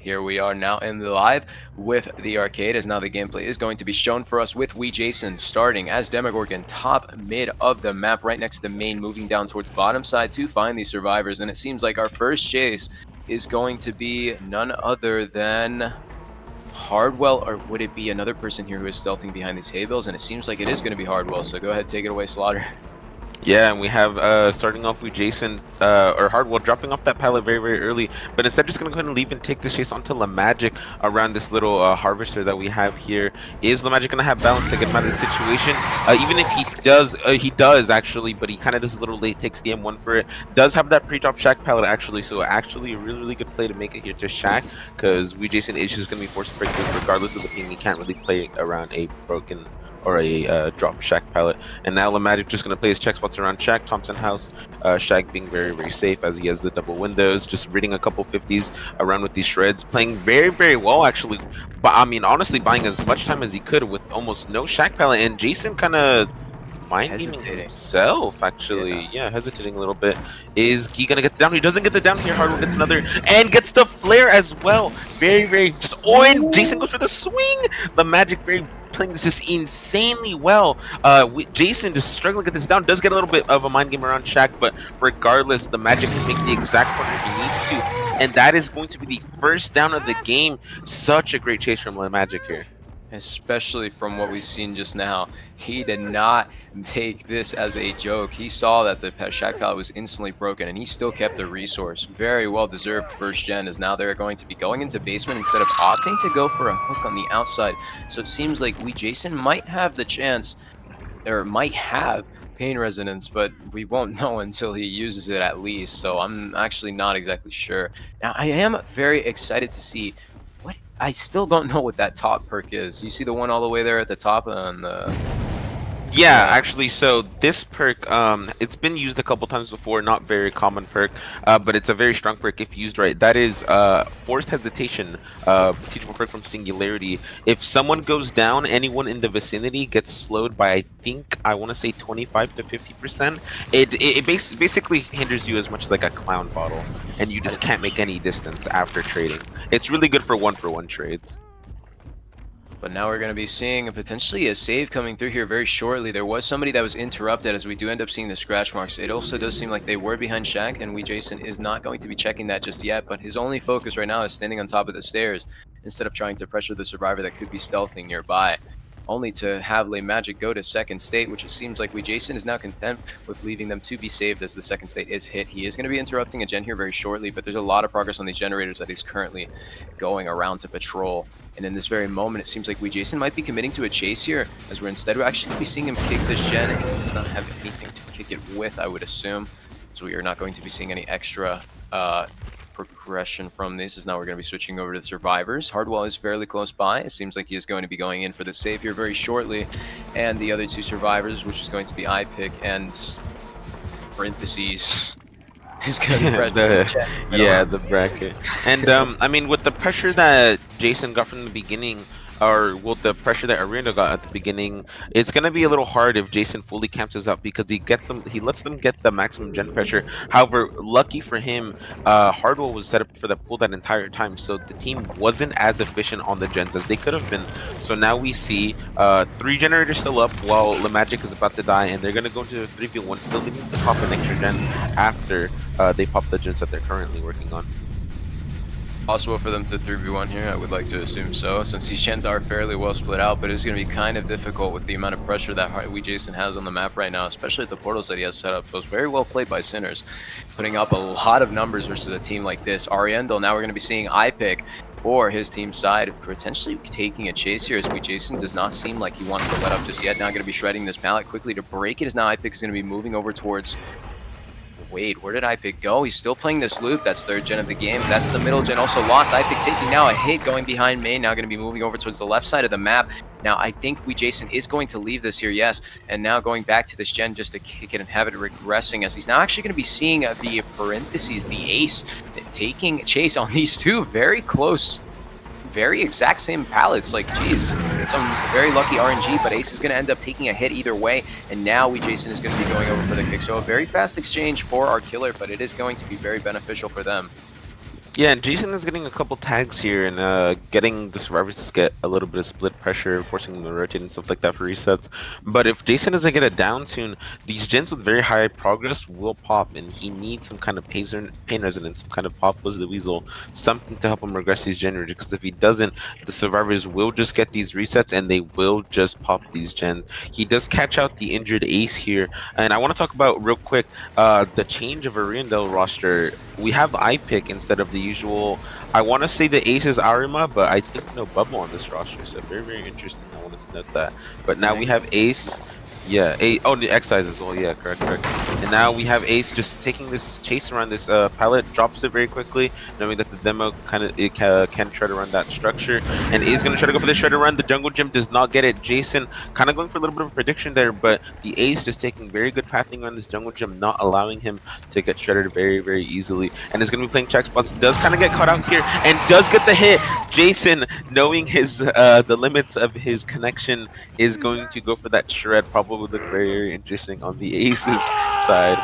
here we are now in the live with the arcade, as now the gameplay is going to be shown for us with weeJason starting as Demogorgon top mid of the map, right next to the main, moving down towards bottom side to find these survivors. And it seems like our first chase is going to be none other than Hardwell, or would it be another person here who is stealthing behind these hay bales? And it seems like it is going to be Hardwell, so go ahead, take it away, Slaughter. Yeah, and we have starting off with Jason or Hardwell dropping off that pallet very early, but instead just gonna go ahead and leave and take the chase onto LeMagic around this little harvester that we have here. Is LeMagic gonna have balance to get him out of the situation? Even if he does actually, but he kind of does a little late, takes the M1 for it. Does have that pre-drop Shack pallet actually, so actually a really good play to make it here to Shack, because weeJason is just gonna be forced to break this regardless of the ping. He can't really play around a broken or a drop Shack pallet. And now LeMagic just going to play his check spots around Shack, Thompson House. Shack being very safe as he has the double windows, just reading a couple 50s around with these shreds, playing very well actually. But I mean, honestly, buying as much time as he could with almost no Shack pallet, and Jason kind of mind-gaming himself, actually. Yeah, hesitating a little bit. Is he gonna get the down? He doesn't get the down here. Hardwell gets another and gets the flare as well. Very just and Jason goes for the swing. LeMagic playing this just insanely well. Jason just struggling to get this down. Does get a little bit of a mind game around Shack, but regardless, LeMagic can make the exact corner he needs to, and that is going to be the first down of the game. Such a great chase from LeMagic here. Especially from what we've seen just now. He did not take this as a joke. He saw that the Shack pallet was instantly broken, and he still kept the resource. Very well deserved first gen, as now they're going to be going into basement instead of opting to go for a hook on the outside. So it seems like weeJason might have the chance, or might have pain resonance, but we won't know until he uses it at least. So I'm actually not exactly sure. Now I am very excited to see I still don't know what that top perk is. You see the one all the way there at the top on the... Yeah, actually, so this perk, it's been used a couple times before, not very common perk, but it's a very strong perk if used right. That is Forced Hesitation, teachable perk from Singularity. If someone goes down, anyone in the vicinity gets slowed by, I want to say 25 to 50%. It basically hinders you as much as like a clown bottle, and you just can't make any distance after trading. It's really good for one-for-one trades. But now we're going to be seeing potentially a save coming through here very shortly. There was somebody that was interrupted, as we do end up seeing the scratch marks. It also does seem like they were behind Shack, and weeJason is not going to be checking that just yet, but his only focus right now is standing on top of the stairs instead of trying to pressure the survivor that could be stealthing nearby. Only to have LeMagic go to second state, which it seems like weeJason is now content with leaving them to be saved as the second state is hit. He is going to be interrupting a gen here very shortly, but there's a lot of progress on these generators that he's currently going around to patrol. And in this very moment, it seems like weeJason might be committing to a chase here, as we're instead actually going to be seeing him kick this gen, and he does not have anything to kick it with, I would assume. So we are not going to be seeing any extra progression from this, as now we're going to be switching over to the survivors. Hardwell is fairly close by. It seems like he is going to be going in for the save here very shortly. And the other two survivors, which is going to be iPick and parentheses, is going to be the bracket. And I mean, with the pressure that Jason got from the beginning, or with the pressure that Ariandel got at the beginning, it's gonna be a little hard if Jason fully camps us up, because he lets them get the maximum gen pressure. However, lucky for him, Hardwell was set up for the pool that entire time, so the team wasn't as efficient on the gens as they could have been. So now we see 3 generators still up while LeMagic is about to die, and they're gonna go into a 3v1, still needing to pop an extra gen after they pop the gens that they're currently working on. Possible for them to 3v1 here, I would like to assume so, since these gens are fairly well split out, but it's going to be kind of difficult with the amount of pressure that weeJason has on the map right now, especially at the portals that he has set up. So it's very well played by Sinners, putting up a lot of numbers versus a team like this. Ariandel, now we're going to be seeing iPick for his team side, potentially taking a chase here, as weeJason does not seem like he wants to let up just yet. Now going to be shredding this pallet quickly to break it, as now iPick is going to be moving over towards... Wait, where did iPick go? He's still playing this loop. That's third gen of the game. That's the middle gen also lost. iPick taking now a hit, going behind main. Now going to be moving over towards the left side of the map. Now I think weeJason is going to leave this here, yes. And now going back to this gen just to kick it and have it regressing, as he's now actually going to be seeing the parentheses, the ace, taking chase on these two very close, very exact same pallets. Like, geez, some very lucky RNG, but Ace is going to end up taking a hit either way, and now weeJason is going to be going over for the kick. So a very fast exchange for our killer, but it is going to be very beneficial for them. Yeah, and Jason is getting a couple tags here and getting the survivors to get a little bit of split pressure, forcing them to rotate and stuff like that for resets. But if Jason doesn't get it down soon, these gens with very high progress will pop, and he needs some kind of pain resonance, some kind of pop was the weasel, something to help him regress these generators. Because if he doesn't, the survivors will just get these resets and they will just pop these gens. He does catch out the injured ace here, and I want to talk about real quick the change of Ariandel roster. We have iPick instead of the usual. I want to say the ace is Arima, but I think no bubble on this roster, so very, very interesting. I wanted to note that. But now we have ace. Yeah, oh, the excise as well. Yeah, correct. And now we have ace just taking this chase around this pallet, drops it very quickly, knowing that the demo can try to run that structure. And ace going to try to go for the shredder run. The jungle gym does not get it. Jason kind of going for a little bit of a prediction there, but the ace is taking very good pathing on this jungle gym, not allowing him to get shredded very, very easily. And is going to be playing check spots. Does kind of get caught out here and does get the hit. Jason, knowing his the limits of his connection, is going to go for that shred. Probably would look very, very interesting on the aces side,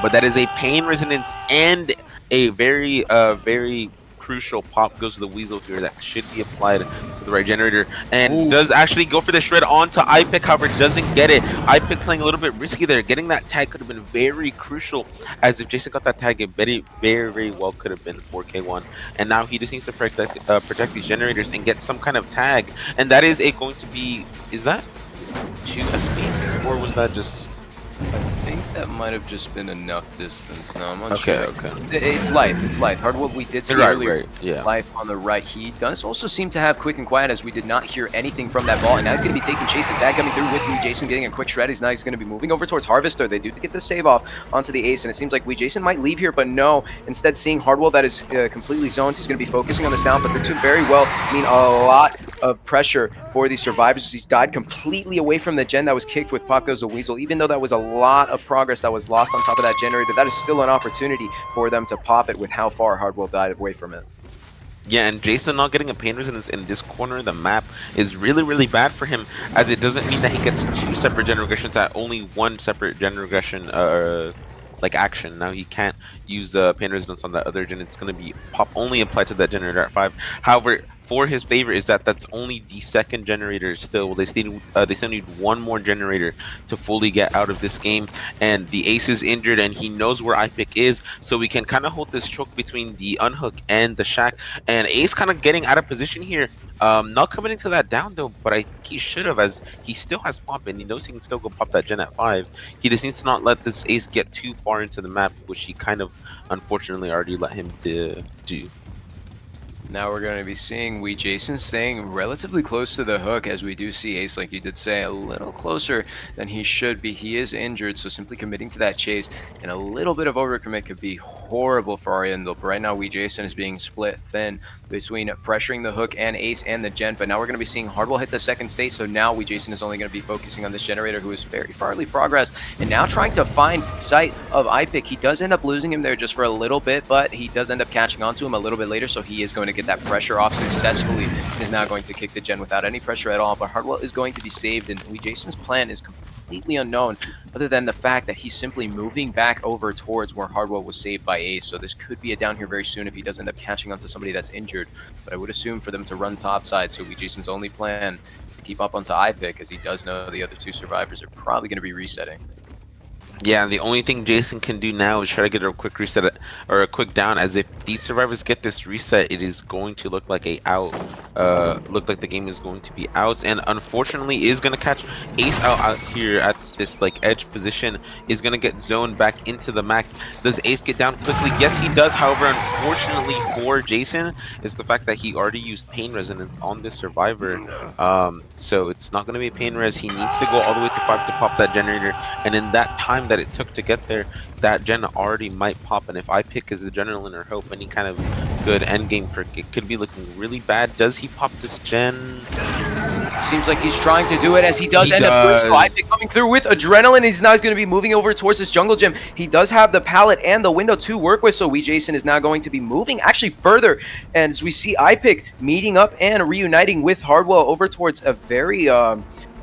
but that is a pain resonance and a very very crucial pop goes to the weasel here that should be applied to the right generator, and does actually go for the shred onto iPick. However, doesn't get it. iPick playing a little bit risky there. Getting that tag could have been very crucial, as if Jason got that tag, it very well could have been 4K1. And now he just needs to protect these generators and get some kind of tag, and that is going to be, is that 2 SPs, or was that just? I think that might have just been enough distance. No, I'm not sure. Okay. It's life. Hardwood, we did see earlier. Yeah. Life on the right. He does also seem to have quick and quiet, as we did not hear anything from that ball. And now he's going to be taking chase and tag coming through with weeJason getting a quick shred. He's going to be moving over towards Harvester. They do get the save off onto the ace, and it seems like weeJason might leave here, but no. Instead, seeing Hardwell that is completely zoned, he's going to be focusing on this down. But the two very well mean a lot of pressure for these survivors. He's died completely away from the gen that was kicked with Pop Goes the Weasel. Even though that was a lot of progress that was lost on top of that generator, that is still an opportunity for them to pop it with how far Hardwell died away from it. Yeah, and Jason not getting a pain resonance in this corner of the map is really bad for him, as it doesn't mean that he gets 2 separate generations at only 1 separate generation like action. Now he can't use pain resonance on that other gen. It's going to be pop only applied to that generator at 5. However, for his favor is that that's only the second generator still. They still need 1 more generator to fully get out of this game, and the ace is injured and he knows where iPick is, so we can kind of hold this choke between the unhook and the shack. And ace kind of getting out of position here, not committing to that down though, but I think he should have, as he still has pop and he knows he can still go pop that gen at 5. He just needs to not let this ace get too far into the map, which he kind of unfortunately already let him do. Now we're going to be seeing weeJason staying relatively close to the hook, as we do see ace, like you did say, a little closer than he should be. He is injured, so simply committing to that chase and a little bit of overcommit could be horrible for Ariandel. But right now weeJason is being split thin between pressuring the hook and ace and the gen. But now we're going to be seeing Hardwell hit the second stage, so now weeJason is only going to be focusing on this generator, who is very farly progressed, and now trying to find sight of iPick. He does end up losing him there just for a little bit, but he does end up catching on to him a little bit later, so he is going to get that pressure off successfully, and is now going to kick the gen without any pressure at all. But Hardwell is going to be saved, and weeJason's plan is completely unknown, other than the fact that he's simply moving back over towards where Hardwell was saved by ace. So this could be a down here very soon if he does end up catching onto somebody that's injured. But I would assume for them to run topside, so weeJason's only plan to keep up onto iPick, as he does know the other 2 survivors are probably going to be resetting. Yeah, the only thing Jason can do now is try to get a quick reset or a quick down, as if these survivors get this reset, it is going to look like look like the game is going to be out, and unfortunately is going to catch ace out here at this like edge position, is going to get zoned back into the Mac. Does ace get down quickly? Yes, he does. However, unfortunately for Jason is the fact that he already used pain resonance on this survivor, so it's not going to be a pain res. He needs to go all the way to 5 to pop that generator, and in that time that it took to get there, that gen already might pop. And if iPick is adrenaline or hope, any kind of good endgame perk, it could be looking really bad. Does he pop this gen? Seems like he's trying to do it, as he does end up doing so. iPick coming through with adrenaline. He's now going to be moving over towards this jungle gym. He does have the pallet and the window to work with, so weeJason is now going to be moving actually further. And as we see iPick meeting up and reuniting with Hardwell over towards a very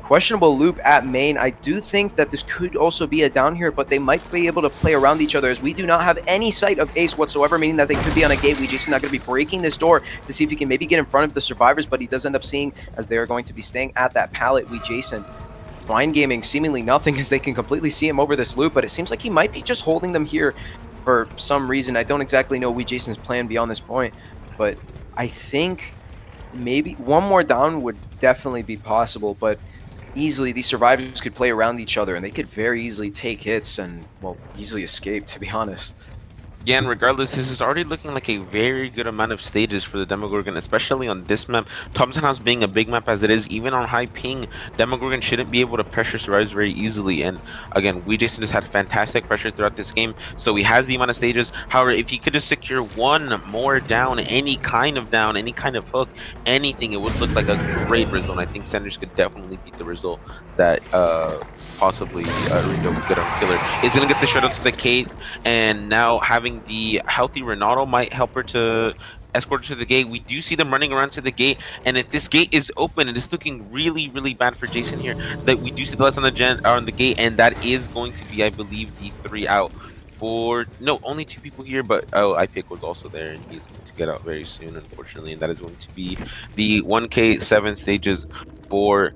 questionable loop at main. I do think that this could also be a down here, but they might be able to play around each other as we do not have any sight of ace whatsoever, meaning that they could be on a gate. weeJason not going to be breaking this door to see if he can maybe get in front of the survivors, but he does end up seeing as they are going to be staying at that pallet. weeJason blind gaming seemingly nothing as they can completely see him over this loop, but it seems like he might be just holding them here for some reason. I don't exactly know weeJason's plan beyond this point, but I think maybe one more down would definitely be possible, but easily these survivors could play around each other and they could very easily take hits and, well, easily escape, to be honest. Yeah, and regardless, this is already looking like a very good amount of stages for the Demogorgon, especially on this map. Thompson House being a big map as it is, even on high ping, Demogorgon shouldn't be able to pressure survivors very easily. And again, weeJason just had fantastic pressure throughout this game, so he has the amount of stages. However, if he could just secure one more down, any kind of hook, anything, it would look like a great result. And I think Sanders could definitely beat the result that possibly Ariandel would get on Killer. Is going to get the shot onto the Kate, and now having the healthy Ronaldo might help her to escort her to the gate. We do see them running around to the gate, and if this gate is open, it is looking really, really bad for Jason here. That we do see the lights on the gate, and that is going to be, I believe, the 3 out. For no, only 2 people here, but iPick was also there, and he's going to get out very soon, unfortunately, and that is going to be the 1K 7 stages for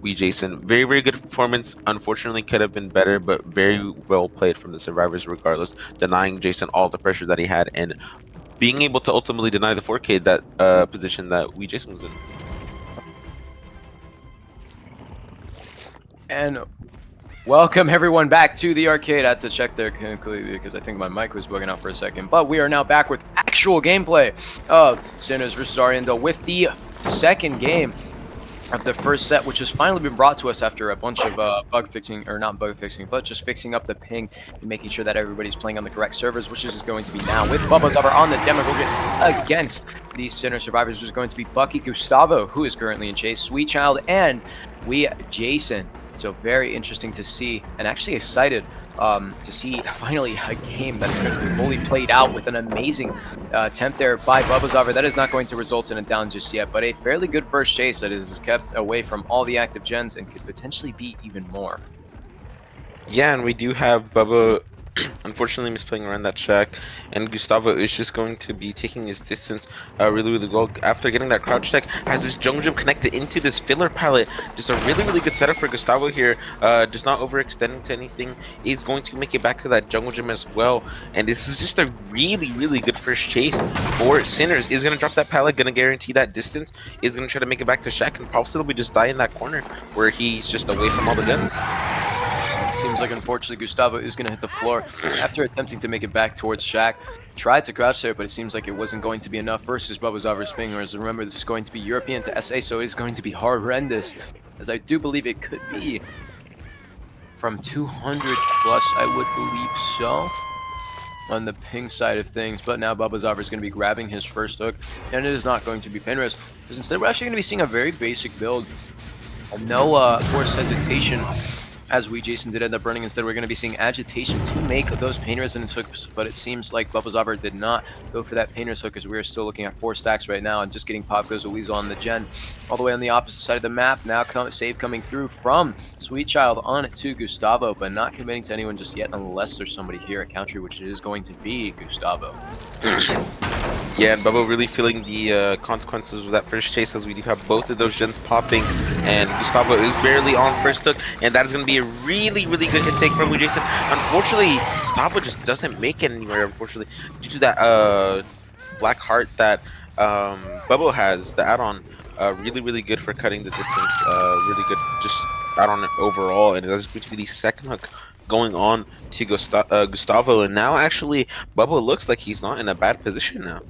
weeJason. Very, very good performance. Unfortunately, could have been better, but very well played from the survivors regardless, denying Jason all the pressure that he had and being able to ultimately deny the 4K that position that weeJason was in. And welcome everyone back to the arcade. I had to check there quickly because I think my mic was bugging out for a second. But we are now back with actual gameplay of Sinners vs Ariandel with the second game of the first set, which has finally been brought to us after a bunch of bug fixing, or not bug fixing, but just fixing up the ping and making sure that everybody's playing on the correct servers, which is going to be now with Bubbozavr on the Demogorgon against these Sinner survivors, which is going to be Bucky, Gustavo, who is currently in chase, Sweet Child, and weeJason. So very interesting to see, and actually excited to see finally a game that is going to be fully played out with an amazing attempt there by Bubbozavr. That is not going to result in a down just yet, but a fairly good first chase that is kept away from all the active gens and could potentially be even more. Yeah, and we do have Bubba unfortunately misplaying around that shack, and Gustavo is just going to be taking his distance really, really well after getting that crouch tech. Has this jungle gym connected into this filler pallet. Just a really, really good setup for Gustavo here. Just not overextending to anything. Is going to make it back to that jungle gym as well, and this is just a really, really good first chase for Sinners. Is going to drop that pallet, going to guarantee that distance, is going to try to make it back to shack, and possibly just die in that corner where he's just away from all the guns. Seems like, unfortunately, Gustavo is going to hit the floor after attempting to make it back towards Shaq. Tried to crouch there, but it seems like it wasn't going to be enough versus Bubbozavr Spingers. Remember, this is going to be European to SA, so it is going to be horrendous, as I do believe it could be from 200 plus, I would believe so, on the ping side of things. But now Bubbozavr is going to be grabbing his first hook, and it is not going to be Pinrest, because instead we're actually going to be seeing a very basic build. No forced hesitation, as weeJason did end up running. Instead, we're going to be seeing agitation to make those pain resonance hooks, but it seems like Bubbozavr did not go for that pain res hook, as we are still looking at 4 stacks right now and just getting Pop Goes a Weasel on the gen. All the way on the opposite side of the map, now save coming through from Sweet Child on to Gustavo, but not committing to anyone just yet unless there's somebody here at Country, which it is going to be Gustavo. Yeah, and Bubba really feeling the consequences of that first chase, as we do have both of those gens popping, and Gustavo is barely on first hook, and that is going to be a really, really good hit take from weeJason. Unfortunately, Gustavo just doesn't make it anywhere, unfortunately, due to that Black Heart that Bubba has, the add-on. Really, really good for cutting the distance, really good just add-on overall, and that's going to be the second hook going on to Gustavo, and now actually Bubba looks like he's not in a bad position now.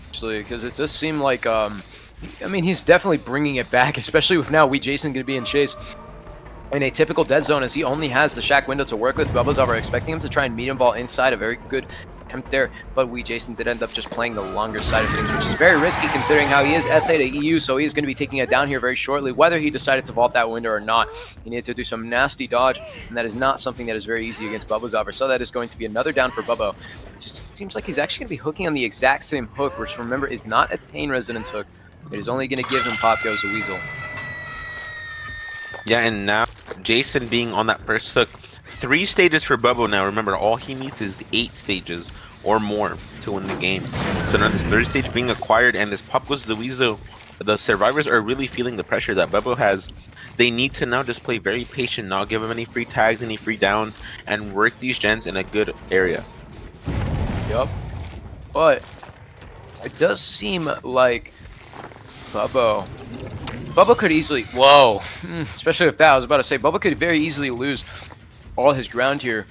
Actually, because it does seem like, I mean, he's definitely bringing it back, especially with now weeJason going to be in chase in a typical dead zone, as he only has the shack window to work with. Bubbozavr expecting him to try and meet him ball inside, a very good attempt there, but weeJason did end up just playing the longer side of things, which is very risky considering how he is SA to EU, so he is going to be taking it down here very shortly. Whether he decided to vault that window or not, he needed to do some nasty dodge, and that is not something that is very easy against Bubbozavr, so that is going to be another down for Bubbo. It just seems like he's actually going to be hooking on the exact same hook, which, remember, is not a pain resonance hook. It is only going to give him Pop Goes a Weasel. Yeah, and now Jason being on that first hook, 3 stages for Bubbo now. Remember, all he needs is 8 stages or more to win the game. So now this 3rd stage being acquired, and this pop goes to the weasel. The survivors are really feeling the pressure that Bubbo has. They need to now just play very patient, not give him any free tags, any free downs, and work these gens in a good area. Yup. But it does seem like Bubbo could easily, whoa, especially with that, I was about to say, Bubbo could very easily lose all his ground here.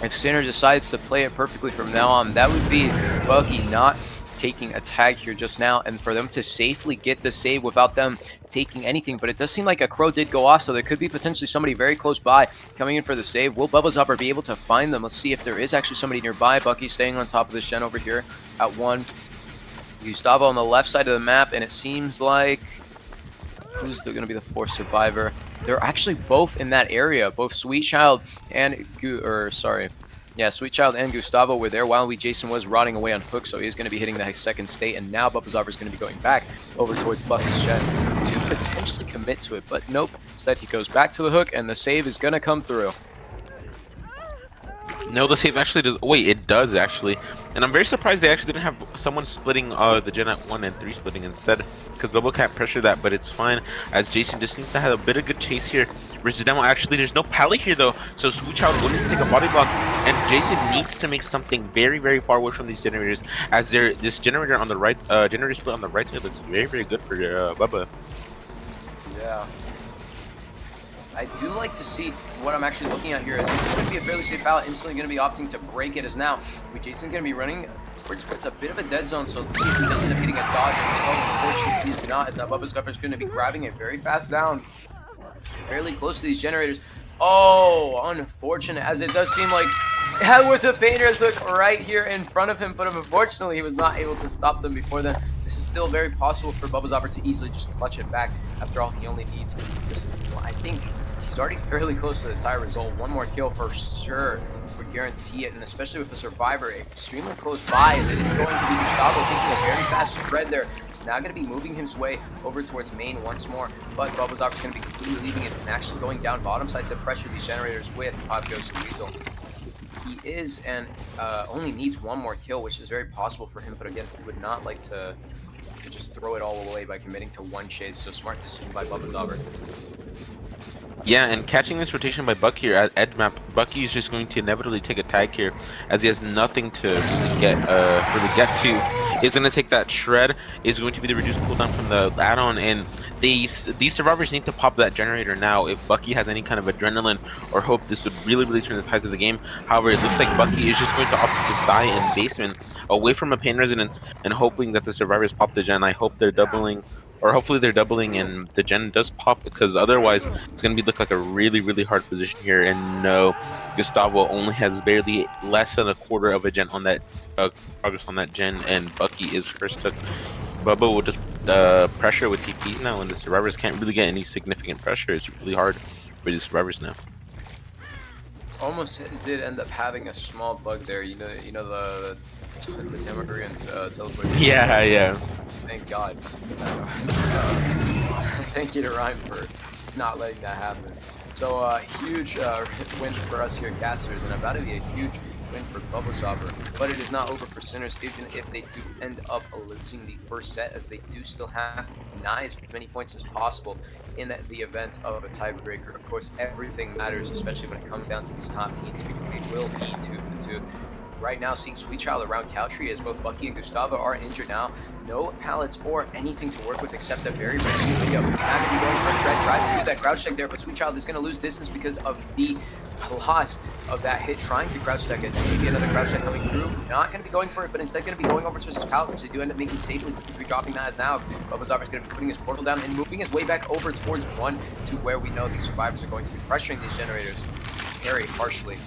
If Sinner decides to play it perfectly from now on, that would be Bucky not taking a tag here just now, and for them to safely get the save without them taking anything. But it does seem like a crow did go off, so there could be potentially somebody very close by coming in for the save. Will Bubbozavr be able to find them? Let's see if there is actually somebody nearby. Bucky staying on top of the Shen over here at 1. Gustavo on the left side of the map, and it seems like who's going to be the 4th survivor? They're actually both in that area. Both Sweet Child and Sweet Child and Gustavo were there while weeJason was rotting away on hook, so he's going to be hitting the 2nd state, and now Bubbozavr is going to be going back over towards Bucky's Shen to potentially commit to it, but nope. Instead, he goes back to the hook, and the save is going to come through. No, the save actually does. Wait, it does actually, and I'm very surprised they actually didn't have someone splitting the gen at 1 and 3 splitting instead, because Bubbo can't pressure that. But it's fine, as Jason just needs to have a bit of good chase here. Versus Demo, actually, there's no pally here though, so Sweet Child will need to take a body block, and Jason needs to make something very, very far away from these generators, as this generator on the right, generator split on the right side looks very, very good for Bubba. Yeah. I do like to see what I'm actually looking at here is this is going to be a fairly safe ballot, instantly going to be opting to break it as now weeJason's going to be running towards a bit of a dead zone, so let's see if he doesn't end up getting a dodge. Unfortunately, he is not, as now Bubbozavr is going to be grabbing it very fast down, fairly close to these generators. Oh, unfortunate, as it does seem like that was a Painter's hook right here in front of him, but unfortunately he was not able to stop them before then. This is still very possible for Bubbozavr to easily just clutch it back. After all, he only needs just, well, I think he's already fairly close to the tie result. 1 more kill for sure would guarantee it, and especially with the survivor extremely close by, as it is going to be Gustavo taking a very fast shred there. He's now going to be moving his way over towards main once more, but Bubbozavr is going to be completely leaving it and actually going down bottom side to pressure these generators with Pop Goes to Weasel. He is and only needs 1 more kill, which is very possible for him, but again, he would not like to just throw it all away by committing to 1 chase, so smart decision by Bubbozavr. Yeah, and catching this rotation by Buck here at edge map, Bucky is just going to inevitably take a tag here, as he has nothing to really get to. He's going to take that shred, is going to be the reduced cooldown from the add-on, and these survivors need to pop that generator now if Bucky has any kind of adrenaline or hope this would really, really turn the tides of the game. However, it looks like Bucky is just going to opt to just die in basement, away from a pain resonance, and hoping that the survivors pop the gen. I hope they're doubling, or hopefully they're doubling and the gen does pop, because otherwise it's going to look like a really, really hard position here. And no, Gustavo only has barely less than a quarter of a gen on that progress on that gen, and Bucky is first took. Bubba will just pressure with TPs now, and the survivors can't really get any significant pressure. It's really hard for the survivors now. Almost did end up having a small bug there. You know the Demogorgon teleportation. Yeah. Thank God. Thank you to Rhyme for not letting that happen. So huge win for us here at Casters, and about to be a huge win for Bubbozavr. But it is not over for Sinners, even if they do end up losing the first set, as they do still have to deny as many points as possible in the event of a tiebreaker. Of course, everything matters, especially when it comes down to these top teams, because they will be tooth to tooth. Right now, seeing Sweet Child around Country, as both Bucky and Gustavo are injured now. No pallets or anything to work with except a very risky video. Not going to be going for a shred. Tries to do that crouch check there, but Sweet Child is going to lose distance because of the loss of that hit, trying to crouch check it. Maybe another crouch check coming through. Not going to be going for it, but instead going to be going over towards his pallet, which they do end up making safely. Dropping that as now Bubbozavr is going to be putting his portal down and moving his way back over towards 1, to where we know these survivors are going to be pressuring these generators very harshly.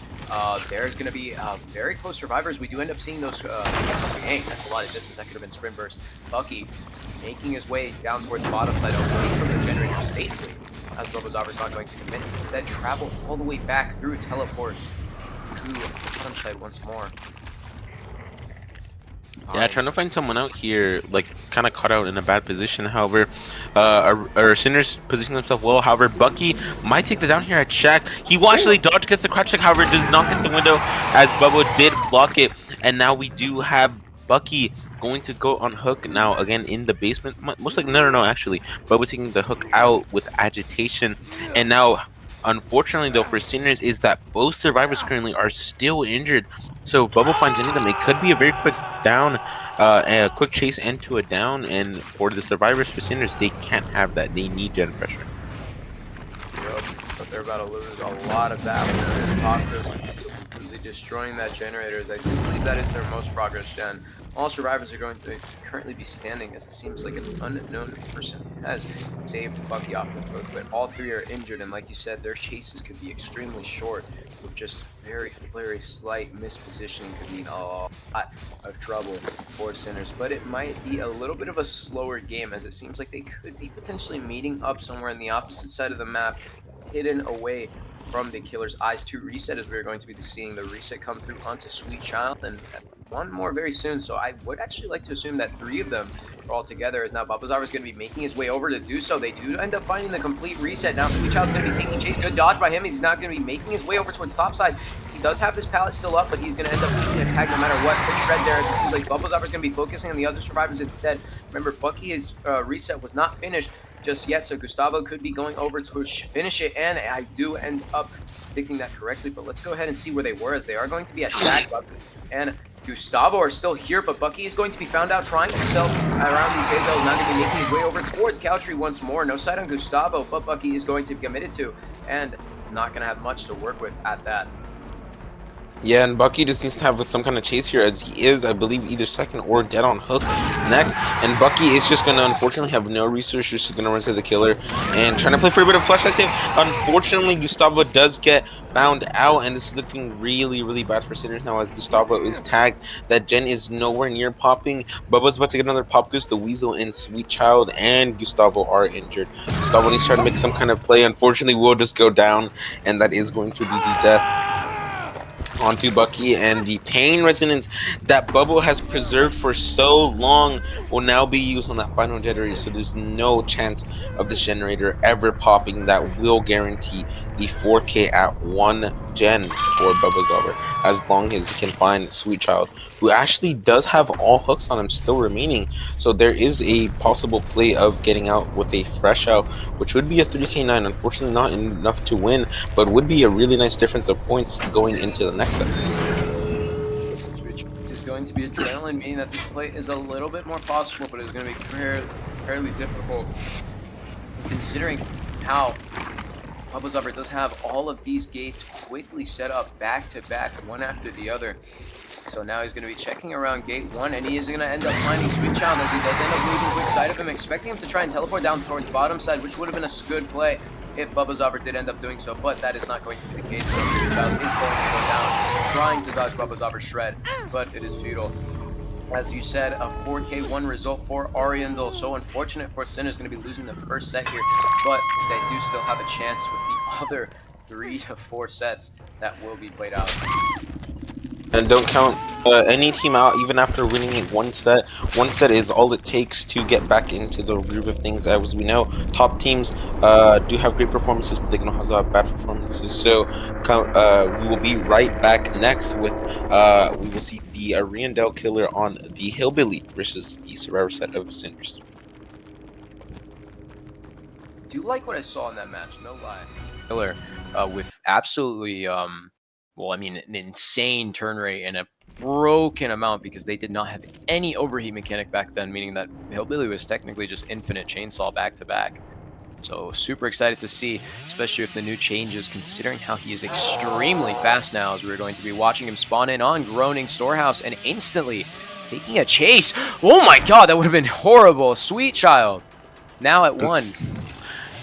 There's going to be very close survivors. We do end up seeing those. Dang, that's a lot of distance. That could have been sprint burst. Bucky making his way down towards the bottom side, away from the generator safely, as Bubbozavr is not going to commit. Instead, travel all the way back through teleport to the bottom side once more. Yeah, trying to find someone out here, like, kind of caught out in a bad position. However, our Sinners positioning himself well. However, Bucky might take the down here at Shaq. He will actually dodge, gets the crouch check. However, does not get the window as Bubba did block it. And now we do have Bucky going to go on hook now again in the basement. Most likely, no, actually, Bubba taking the hook out with agitation. And now, unfortunately, though, for Sinners, is that both survivors currently are still injured. So if Bubba finds any of them, it could be a very quick down, a quick chase into a down. And for the survivors, for Sinners, they can't have that. They need gen pressure. Yep, but they're about to lose a lot of that when this pop goes completely destroying that generator. As I do believe that is their most progress gen. All survivors are going to currently be standing, as it seems like an unknown person has saved Bucky off the hook, but all three are injured, and like you said, their chases could be extremely short, with just very slight mispositioning could mean a lot of trouble for Sinners. But it might be a little bit of a slower game, as it seems like they could be potentially meeting up somewhere on the opposite side of the map, hidden away from the killer's eyes to reset, as we're going to be seeing the reset come through onto Sweet Child, and one more very soon. So I would actually like to assume that three of them are all together, as now Bubbozavr is going to be making his way over to do so. They do end up finding the complete reset. Now Sweet Child's going to be taking chase. Good dodge by him. He's not going to be making his way over towards topside. He does have this pallet still up, but he's going to end up taking a tag no matter what. Quick shred there, as it seems like Bubbozavr is going to be focusing on the other survivors instead. Remember, Bucky's reset was not finished just yet, so Gustavo could be going over to finish it, and I do end up predicting that correctly. But let's go ahead and see where they were, as they are going to be at Shaq, Bucky, and Gustavo are still here, but Bucky is going to be found out trying to stealth around these hay bales. Now going to be making his way over towards Cowtree once more. No sight on Gustavo, but Bucky is going to be committed to, and he's not going to have much to work with at that. Yeah, and Bucky just needs to have some kind of chase here, as he is, I believe, either second or dead on hook next. And Bucky is just going to, unfortunately, have no resources. She's going to run to the killer and trying to play for a bit of flashlight save. Unfortunately, Gustavo does get found out, and this is looking really bad for Sinners now, as Gustavo is tagged. That gen is nowhere near popping. Bubba's about to get another pop goose. The Weasel and Sweet Child and Gustavo are injured. Gustavo needs to try to make some kind of play. Unfortunately, will just go down, and that is going to be the death onto Bucky, and the pain resonance that Bubba has preserved for so long will now be used on that final generator, so there's no chance of this generator ever popping. That will guarantee the 4K at 1 gen for Bubbozavr, as long as he can find Sweet Child, who actually does have all hooks on him still remaining. So there is a possible play of getting out with a fresh out, which would be a 3K9. Unfortunately, not enough to win, but would be a really nice difference of points going into the next sets. Which is going to be adrenaline, meaning that this play is a little bit more possible, but it's going to be fairly difficult, considering how Bubbozavr does have all of these gates quickly set up back to back, one after the other. So now he's going to be checking around gate 1, and he is going to end up finding Sweet Child, as he does end up losing quick sight of him, expecting him to try and teleport down towards bottom side, which would have been a good play if Bubbozavr did end up doing so, but that is not going to be the case. So Sweet Child is going to go down, trying to dodge Bubbozavr's shred, but it is futile. As you said, a 4K1 result for Ariandel. So unfortunate for Sinners, going to be losing the first set here, but they do still have a chance with the other 3 to 4 sets that will be played out. And don't count any team out, even after winning one set. One set is all it takes to get back into the groove of things. As we know, top teams do have great performances, but they can also have bad performances. So we will be right back next with, we will see the Ariandel killer on the Hillbilly versus the Survivor set of Sinners. Do you like what I saw in that match? No lie. Killer with absolutely... well, I mean, an insane turn rate and a broken amount, because they did not have any overheat mechanic back then, meaning that Hillbilly was technically just infinite chainsaw back to back. So super excited to see, especially with the new changes, considering how he is extremely fast now, as we're going to be watching him spawn in on Groaning Storehouse and instantly taking a chase. Oh my god, that would have been horrible. Sweet Child now at 1.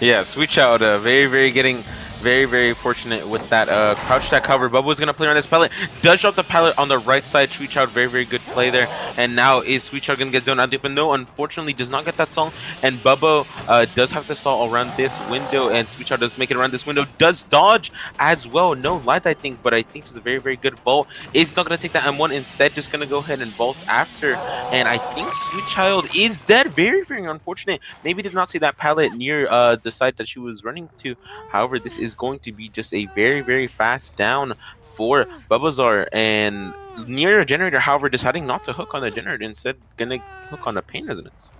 Yeah, Sweet Child very getting Very, very fortunate with that crouch that cover. Bubba is going to play on this pellet. Does drop the pellet on the right side. Sweet Child, very, very good play there. And now is Sweet Child going to get zoned out deep? But no, unfortunately, does not get that stall. And Bubba does have to stall around this window. And Sweet Child does make it around this window. Does dodge as well. No light, I think. But I think it's a very, very good vault. Is not going to take that M1. Instead, just going to go ahead and vault after. And I think Sweet Child is dead. Very, very unfortunate. Maybe did not see that pallet near the side that she was running to. However, this is going to be just a very, very fast down for Bubbozavr, and near a generator, however, deciding not to hook on the generator, instead gonna hook on a pain resonance.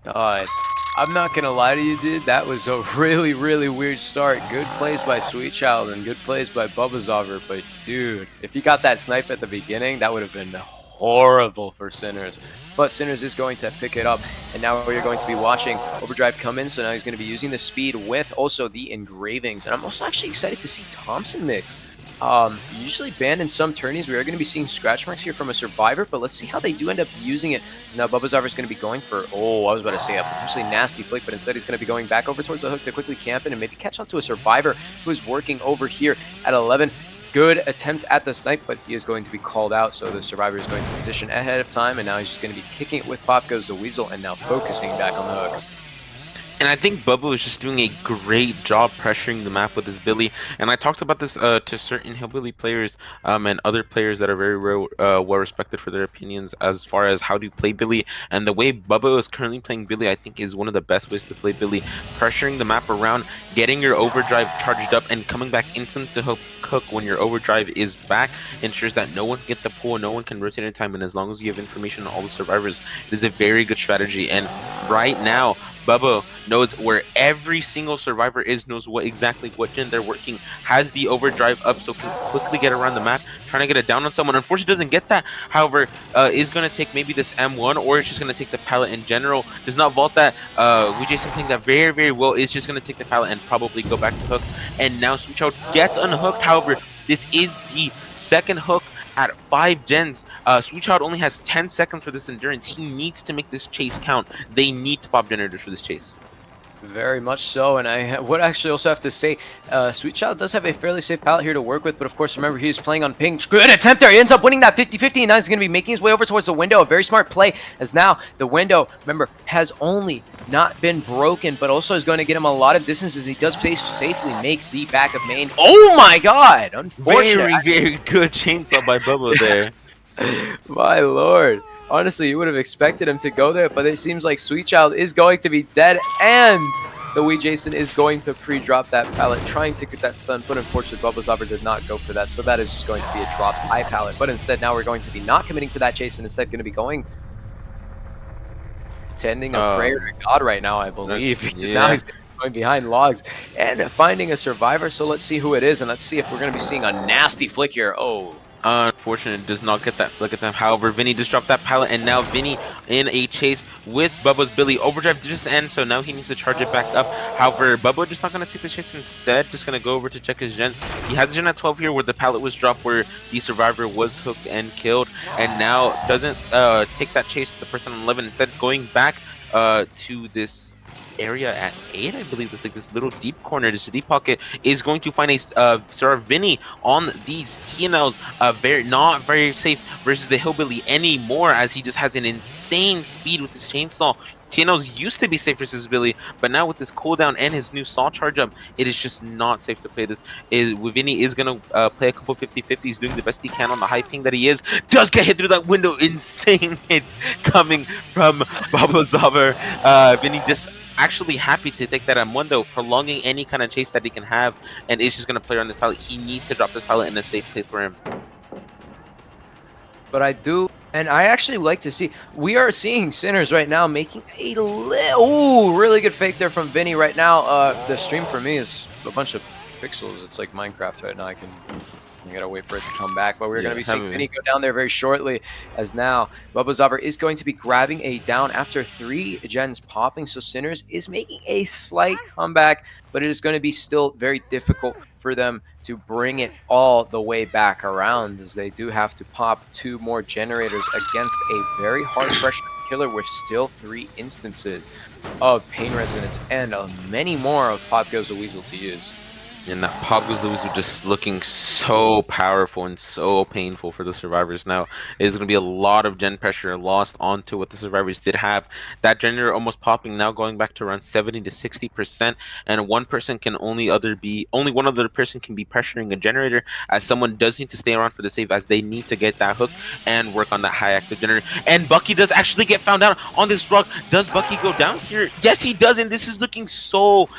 I'm not gonna lie to you, dude. That was a really, really weird start. Good plays by Sweet Child and good plays by Bubbozavr, but dude, if you got that snipe at the beginning, that would have been horrible for Sinners. But Sinners is going to pick it up, and now we're going to be watching Overdrive come in, so now he's going to be using the speed with also the engravings. And I'm also actually excited to see Thompson mix. Usually banned in some tourneys. We are going to be seeing scratch marks here from a survivor, but let's see how they do end up using it. Now Bubbozavr is going to be going for, I was about to say a potentially nasty flick, but instead he's going to be going back over towards the hook to quickly camp in and maybe catch onto a survivor who is working over here at 11. Good attempt at the snipe, but he is going to be called out, so the survivor is going to position ahead of time, and now he's just going to be kicking it with Pop Goes the Weasel, and now focusing back on the hook. And I think Bubba is just doing a great job pressuring the map with his Billy. And I talked about this to certain Hillbilly players and other players that are very well respected for their opinions as far as how to play Billy. And the way Bubba is currently playing Billy, I think, is one of the best ways to play Billy. Pressuring the map around, getting your overdrive charged up, and coming back instant to hook when your overdrive is back ensures that no one can get the pull, no one can rotate in time. And as long as you have information on all the survivors, it is a very good strategy. And right now, Bubba knows where every single survivor is, knows exactly what gen they're working, has the overdrive up, so can quickly get around the map, trying to get it down on someone. Unfortunately, doesn't get that. However, is going to take maybe this M1, or it's just going to take the pallet in general. Does not vault that. weeJason playing that very, very well. Is just going to take the pallet and probably go back to hook. And now Sweet Child gets unhooked. However, this is the second hook at 5 gens. Sweet Child only has 10 seconds for this endurance. He needs to make this chase count. They need to pop generators for this chase. Very much so, and I would actually also have to say, Sweet Child does have a fairly safe palette here to work with, but of course, remember, he's playing on ping. Good attempt there. He ends up winning that 50-50, and now he's going to be making his way over towards the window. A very smart play, as now the window, remember, has only not been broken, but also is going to get him a lot of distances. He does safely make the back of main. Oh my god! Unfortunate. Very, very good chainsaw by Bubba there. My lord. Honestly, you would have expected him to go there, but it seems like Sweet Child is going to be dead, and the weeJason is going to pre-drop that pallet, trying to get that stun, but unfortunately, Bubbozavr did not go for that, so that is just going to be a dropped high pallet. But instead, now we're going to be not committing to that chase, and instead going to be going, tending a prayer to God right now, I believe, because now he's going behind logs and finding a survivor. So let's see who it is, and let's see if we're going to be seeing a nasty flick here. Oh. Unfortunate, does not get that flick at them. However, Vinny just dropped that pallet, and now Vinny in a chase with Bubba's Billy. Overdrive just end, so now he needs to charge it back up. However, Bubba just not going to take the chase instead, just going to go over to check his gens. He has a gen at 12 here where the pallet was dropped, where the survivor was hooked and killed, and now doesn't take that chase to the person on 11, instead going back to this area at 8, I believe. It's like this little deep corner, this deep pocket, is going to find a Sir Vinny on these TNLs. Not very safe versus the Hillbilly anymore, as he just has an insane speed with his chainsaw. TNLs used to be safe versus Billy, but now with this cooldown and his new saw charge up, it is just not safe to play this. Vinny is going to play a couple 50-50s, doing the best he can on the high ping that he is. Does get hit through that window. Insane hit coming from Bubbozavr. Vinny just actually happy to take that M1 though, prolonging any kind of chase that he can have, and is just going to play around this pallet. He needs to drop this pallet in a safe place for him. But I do, and I actually like to see, we are seeing Sinners right now making a really good fake there from Vinny right now. The stream for me is a bunch of pixels. It's like Minecraft right now. I gotta wait for it to come back, but we're going to be seeing Vinny go down there very shortly, as now Bubbozavr is going to be grabbing a down after 3 gens popping. So Sinners is making a slight comeback, but it is going to be still very difficult for them to bring it all the way back around, as they do have to pop 2 more generators against a very hard pressure killer with still 3 instances of pain resonance and many more of Pop Goes the Weasel to use. And that Bubbozavr just looking so powerful and so painful for the survivors now. There's going to be a lot of gen pressure lost onto what the survivors did have. That generator almost popping now, going back to around 70 to 60%, and one person can only one other person can be pressuring a generator, as someone does need to stay around for the save, as they need to get that hook and work on that high active generator. And Bucky does actually get found out on this rug. Does Bucky go down here? Yes, he does, and this is looking so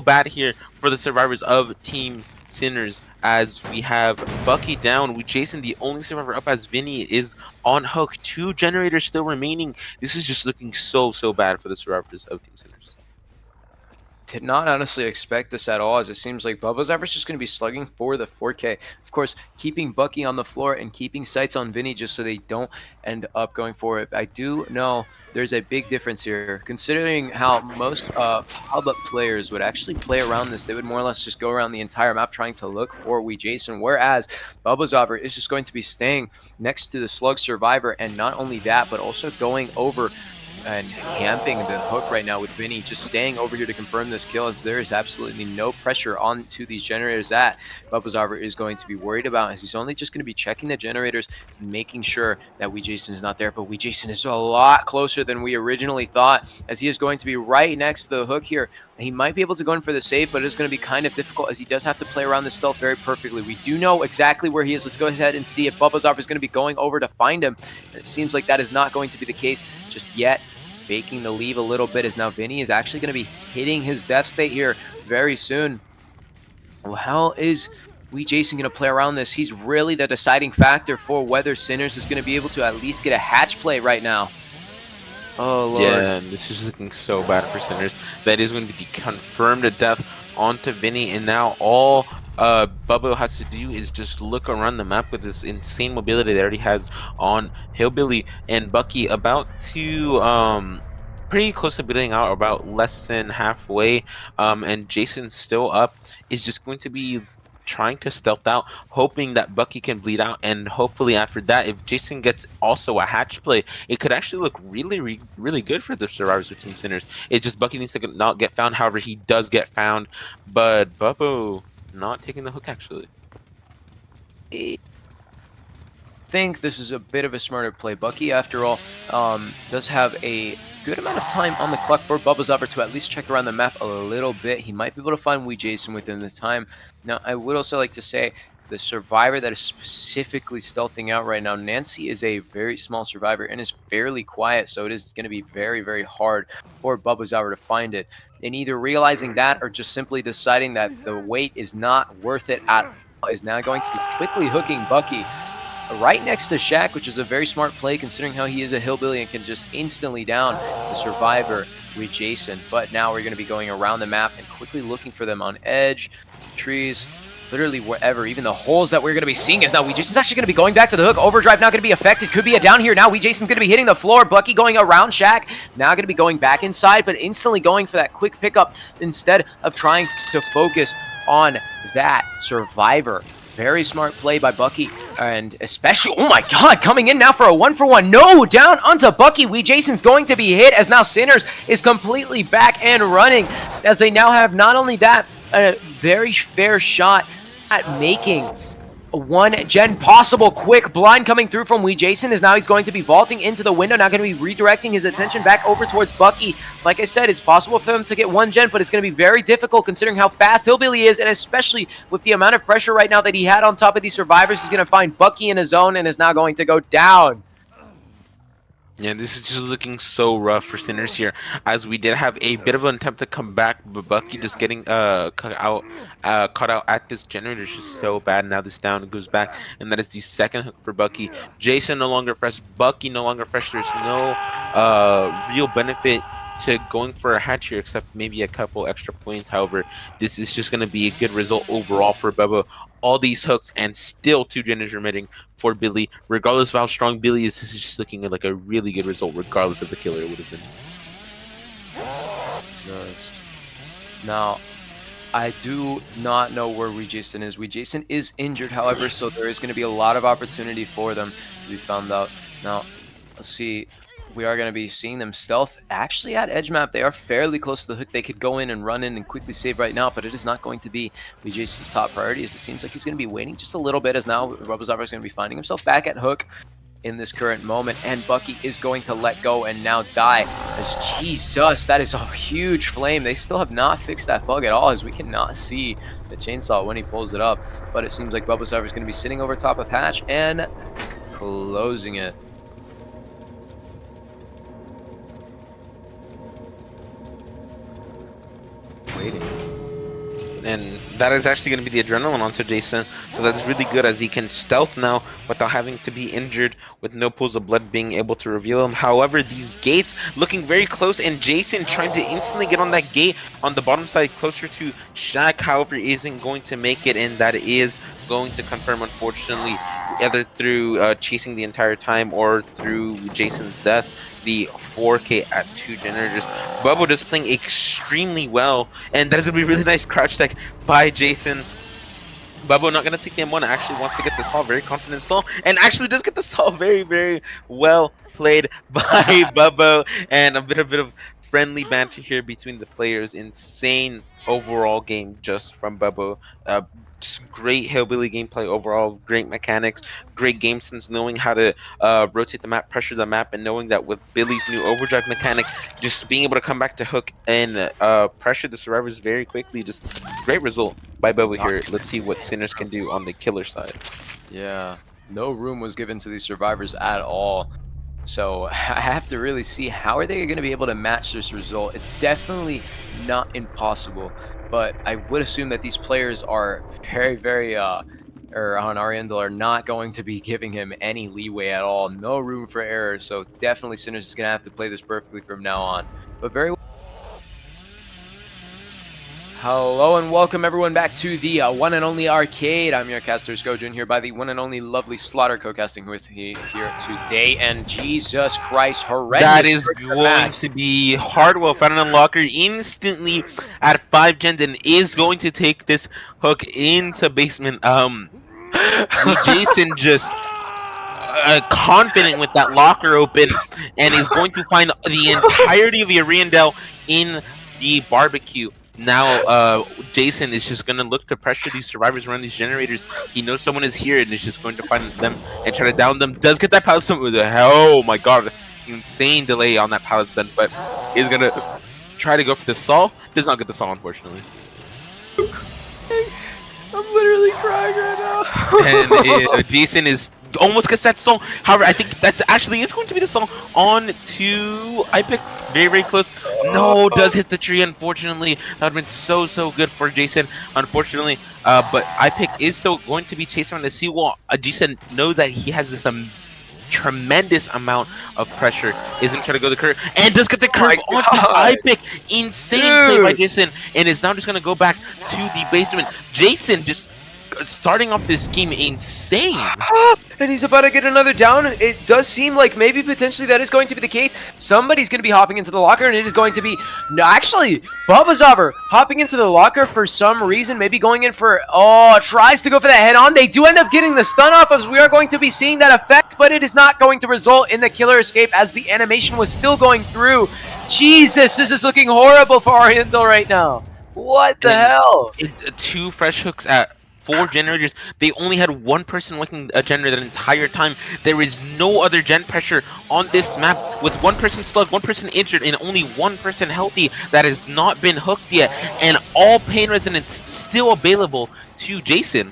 bad here for the survivors of Team Sinners, as we have Bucky down. weeJason, the only survivor up, as Vinny is on hook. 2 generators still remaining. This is just looking so bad for the survivors of Team Sinners. Did not honestly expect this at all, as it seems like Bubbozavr is just going to be slugging for the 4K. Of course, keeping Bucky on the floor and keeping sights on Vinny just so they don't end up going for it. I do know there's a big difference here, considering how most hub up players would actually play around this. They would more or less just go around the entire map trying to look for weeJason, whereas Bubbozavr is just going to be staying next to the slug survivor, and not only that, but also going over and camping the hook right now with Vinny, just staying over here to confirm this kill, as there is absolutely no pressure onto these generators that Bubbozavr is going to be worried about, as he's only just going to be checking the generators and making sure that weeJason is not there. But weeJason is a lot closer than we originally thought, as he is going to be right next to the hook here. He might be able to go in for the save, but it's going to be kind of difficult, as he does have to play around the stealth very perfectly. We do know exactly where he is. Let's go ahead and see if Bubbozavr is going to be going over to find him. And it seems like that is not going to be the case just yet. Faking the leave a little bit, as now Vinny is actually going to be hitting his death state here very soon. Well, how is weeJason going to play around this? He's really the deciding factor for whether Sinners is going to be able to at least get a hatch play right now. Oh, Lord. Yeah, and this is looking so bad for Sinners. That is going to be confirmed death onto Vinny, and now all Bubbo has to do is just look around the map with this insane mobility that he already has on Hillbilly and Bucky, about to pretty close to building out, about less than halfway, and Jason's still up, is just going to be trying to stealth out, hoping that Bucky can bleed out, and hopefully after that, if Jason gets also a hatch play, it could actually look really good for the survivors of Team Sinners. It's just Bucky needs to not get found. However, he does get found, but Bubbo not taking the hook actually. I think this is a bit of a smarter play. Bucky, after all, does have a good amount of time on the clock for Bubbozavr to at least check around the map a little bit. He might be able to find weeJason within this time. Now, I would also like to say the survivor that is specifically stealthing out right now, Nancy, is a very small survivor and is fairly quiet, so it is going to be very hard for Bubbozavr to find it. And either realizing that or just simply deciding that the wait is not worth it at all, is now going to be quickly hooking Bucky right next to Shaq, which is a very smart play considering how he is a hillbilly and can just instantly down the survivor weeJason. But now we're going to be going around the map and quickly looking for them on edge, trees, literally wherever. Even the holes that we're going to be seeing is now weeJason's actually going to be going back to the hook. Overdrive not going to be affected. Could be a down here now. weeJason's going to be hitting the floor. Bucky going around Shaq. Now going to be going back inside, but instantly going for that quick pickup instead of trying to focus on that survivor. Very smart play by Bucky, and especially, oh my god, coming in now for a 1-for-1. No, down onto Bucky. weeJason's going to be hit, as now Sinners is completely back and running, as they now have not only that, a very fair shot at making one gen possible. Quick blind coming through from weeJason, as now he's going to be vaulting into the window, now going to be redirecting his attention back over towards Bucky. Like I said, it's possible for them to get one gen, but it's going to be very difficult considering how fast Hillbilly is, and especially with the amount of pressure right now that he had on top of these survivors. He's going to find Bucky in his zone and is now going to go down. Yeah, this is just looking so rough for Sinners here, as we did have a bit of an attempt to come back, but Bucky just getting caught out at this generator is just so bad. Now this down goes back, and that is the second hook for Bucky. Jason no longer fresh, Bucky no longer fresh. There's no real benefit to going for a hatch here, except maybe a couple extra points. However, this is just going to be a good result overall for Bubba. All these hooks and still 2 gens remitting for Billy. Regardless of how strong Billy is, this is just looking like a really good result, regardless of the killer it would have been. Now, I do not know where weeJason is. weeJason is injured, however, so there is going to be a lot of opportunity for them to be found out. Now, let's see. we are going to be seeing them stealth. Actually, at edge map, they are fairly close to the hook. They could go in and run in and quickly save right now, but it is not going to be weeJason's top priority, as it seems like he's going to be waiting just a little bit, as now Bubbozavr is going to be finding himself back at hook in this current moment, and Bucky is going to let go and now die, as Jesus, that is a huge flame. They still have not fixed that bug at all, as we cannot see the chainsaw when he pulls it up, but it seems like Bubbozavr is going to be sitting over top of hatch and closing it. Waiting. And that is actually going to be the adrenaline onto Jason, so that's really good, as he can stealth now without having to be injured, with no pools of blood being able to reveal him. However, these gates looking very close, and Jason trying to instantly get on that gate on the bottom side closer to Shaq, however, isn't going to make it, and that is going to confirm, unfortunately, either through chasing the entire time or through Jason's death, the 4K at 2 generators. Bubbo just playing extremely well, and that is going to be a really nice crouch tech by Jason. Bubbo not going to take the M1, actually wants to get the stall, very confident stall, and actually does get the stall. Very, very well played by Bubbo, and a bit of friendly banter here between the players. Insane overall game just from Bubbo. Just great Hillbilly gameplay overall, great mechanics, great game sense, knowing how to rotate the map, pressure the map, and knowing that with Billy's new overdrive mechanic, just being able to come back to hook and pressure the survivors very quickly. Just great result by Bubba here. Let's see what Sinners can do on the killer side. Yeah, no room was given to these survivors at all. So I have to really see how are they going to be able to match this result. It's definitely not impossible, but I would assume that these players are very, or on Ariandel are not going to be giving him any leeway at all. No room for error. So definitely Sinners is going to have to play this perfectly from now on. But very hello and welcome everyone back to the one and only arcade. I'm your caster Sko, joined here by the one and only lovely Slaughter co-casting with me here today. And Jesus Christ, horrendous. That is going to be Hardwell, Phenom Locker instantly at 5 gens, and is going to take this hook into basement. Jason just confident with that locker open, and is going to find the entirety of Ariandel in the barbecue. Now, Jason is just going to look to pressure these survivors around these generators. He knows someone is here and is just going to find them and try to down them. Does get that pallet stun with the hell. Oh my god. Insane delay on that pallet stun, but is going to try to go for the Saw. Does not get the Saw, unfortunately. I'm literally crying right now. And Jason is almost gets that stall. However, I think that's actually is going to be the stall on to iPick. Very close. No, does hit the tree, unfortunately. That would have been so good for Jason, unfortunately. But iPick is still going to be chasing on the seawall. Jason knows that he has this tremendous amount of pressure. Is going to try to go the curve, and does get the curve on the iPick. Insane play by Jason, and is now just going to go back to the basement. Jason just starting off this game insane. And he's about to get another down. It does seem like maybe potentially that is going to be the case. Somebody's going to be hopping into the locker, and it is going to be... No, actually, Bubbozavr hopping into the locker for some reason, maybe going in for... Oh, tries to go for that head-on. They do end up getting the stun off, as we are going to be seeing that effect, but it is not going to result in the killer escape, as the animation was still going through. Jesus, this is looking horrible for Ariandel right now. What the hell? 2 fresh hooks at 4 generators. They only had 1 person working a generator that entire time. There is no other gen pressure on this map, with 1 person slugged, 1 person injured, and only 1 person healthy that has not been hooked yet, and all pain resonance still available to Jason.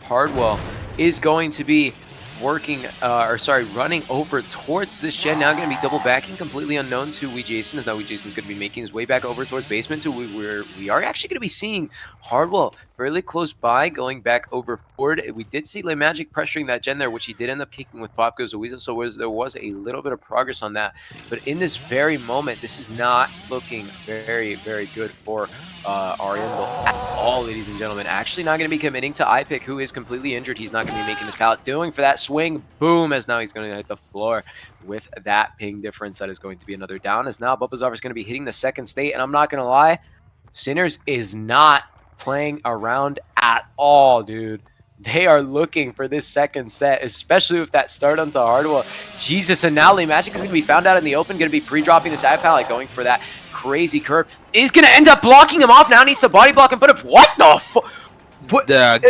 Hardwell is going to be working, running over towards this gen. Now going to be double backing, completely unknown to weeJason, as now weeJason is going to be making his way back over towards basement, to where we are actually going to be seeing Hardwell fairly close by, going back over forward. We did see LeMagic pressuring that gen there, which he did end up kicking with Bubbozavr, so there was a little bit of progress on that. But in this very moment, this is not looking very good for Ariandel at all, ladies and gentlemen. Actually not going to be committing to iPick, who is completely injured. He's not going to be making his pallet, doing for that swing, boom, as now he's going to hit the floor with that ping difference. That is going to be another down, as now Bubbozavr is going to be hitting the second state, and I'm not going to lie, Sinners is not playing around at all, dude. They are looking for this second set, especially with that start onto Hardwell. Jesus, and now LeMagic is going to be found out in the open, going to be pre-dropping this ad palette, going for that crazy curve. Is going to end up blocking him off, now needs to body block him, but if, what the fuck?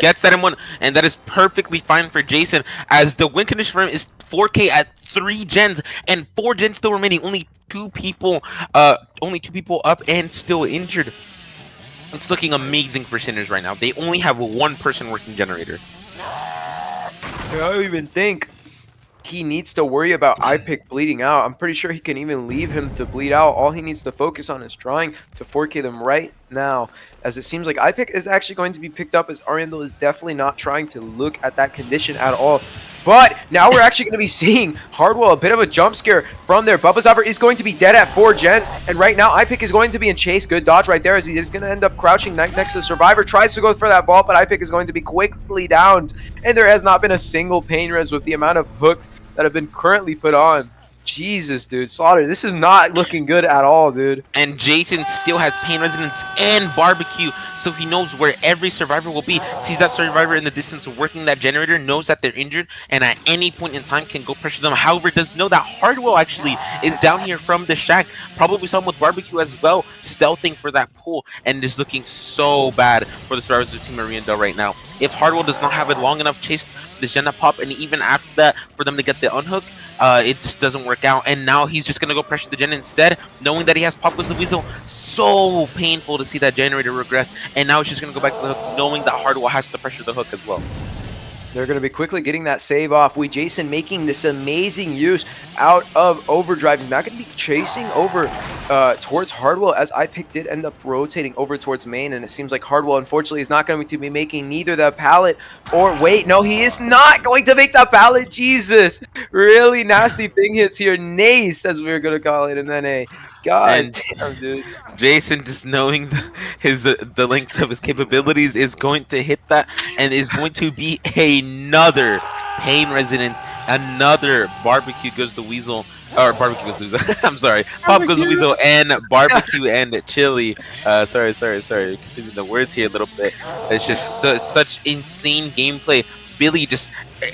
Gets that M1, and that is perfectly fine for Jason, as the win condition for him is 4K at 3 gens, and 4 gens still remaining. Only two people up and still injured. It's looking amazing for Sinners right now. They only have one person working generator. I don't even think he needs to worry about iPick bleeding out. I'm pretty sure he can even leave him to bleed out. All he needs to focus on is trying to 4K them right now, as it seems like iPick is actually going to be picked up, as Ariandel is definitely not trying to look at that condition at all. But now we're actually going to be seeing Hardwell, a bit of a jump scare from there. Bubbozavr is going to be dead at 4 gens, and right now iPick is going to be in chase. Good dodge right there, as he is going to end up crouching next to the Survivor. Tries to go for that ball, but iPick is going to be quickly downed, and there has not been a single pain res with the amount of hooks that have been currently put on. Jesus, dude. Slaughter, this is not looking good at all, dude. And Jason still has pain resonance and barbecue, so he knows where every survivor will be. Sees that survivor in the distance working that generator, knows that they're injured, and at any point in time can go pressure them. However, does know that Hardwell actually is down here from the shack. Probably someone with barbecue as well, stealthing for that pull, and is looking so bad for the survivors of Team Ariandel right now. If Hardwell does not have a long enough chase the Jenna pop, and even after that for them to get the unhook, it just doesn't work out. And now he's just gonna go pressure the gen instead, knowing that he has Pop as the Weasel. So painful to see that generator regress, and now he's just gonna go back to the hook, knowing that Hardwell has to pressure the hook as well. They're going to be quickly getting that save off. weeJason making this amazing use out of overdrive. He's not going to be chasing over towards Hardwell, as iPick did end up rotating over towards main, and it seems like Hardwell, unfortunately, is not going to be making neither the pallet or... Wait, no, he is not going to make the pallet. Jesus. Really nasty thing hits here. Nace, as we were going to call it, and then a... God damn, dude. Jason, just knowing the length of his capabilities, is going to hit that, and is going to be another pain resonance, another barbecue goes the weasel, or barbecue goes the weasel. I'm sorry, Pop goes the weasel, and barbecue and chili. Sorry, confusing the words here a little bit. It's just such insane gameplay. Billy just,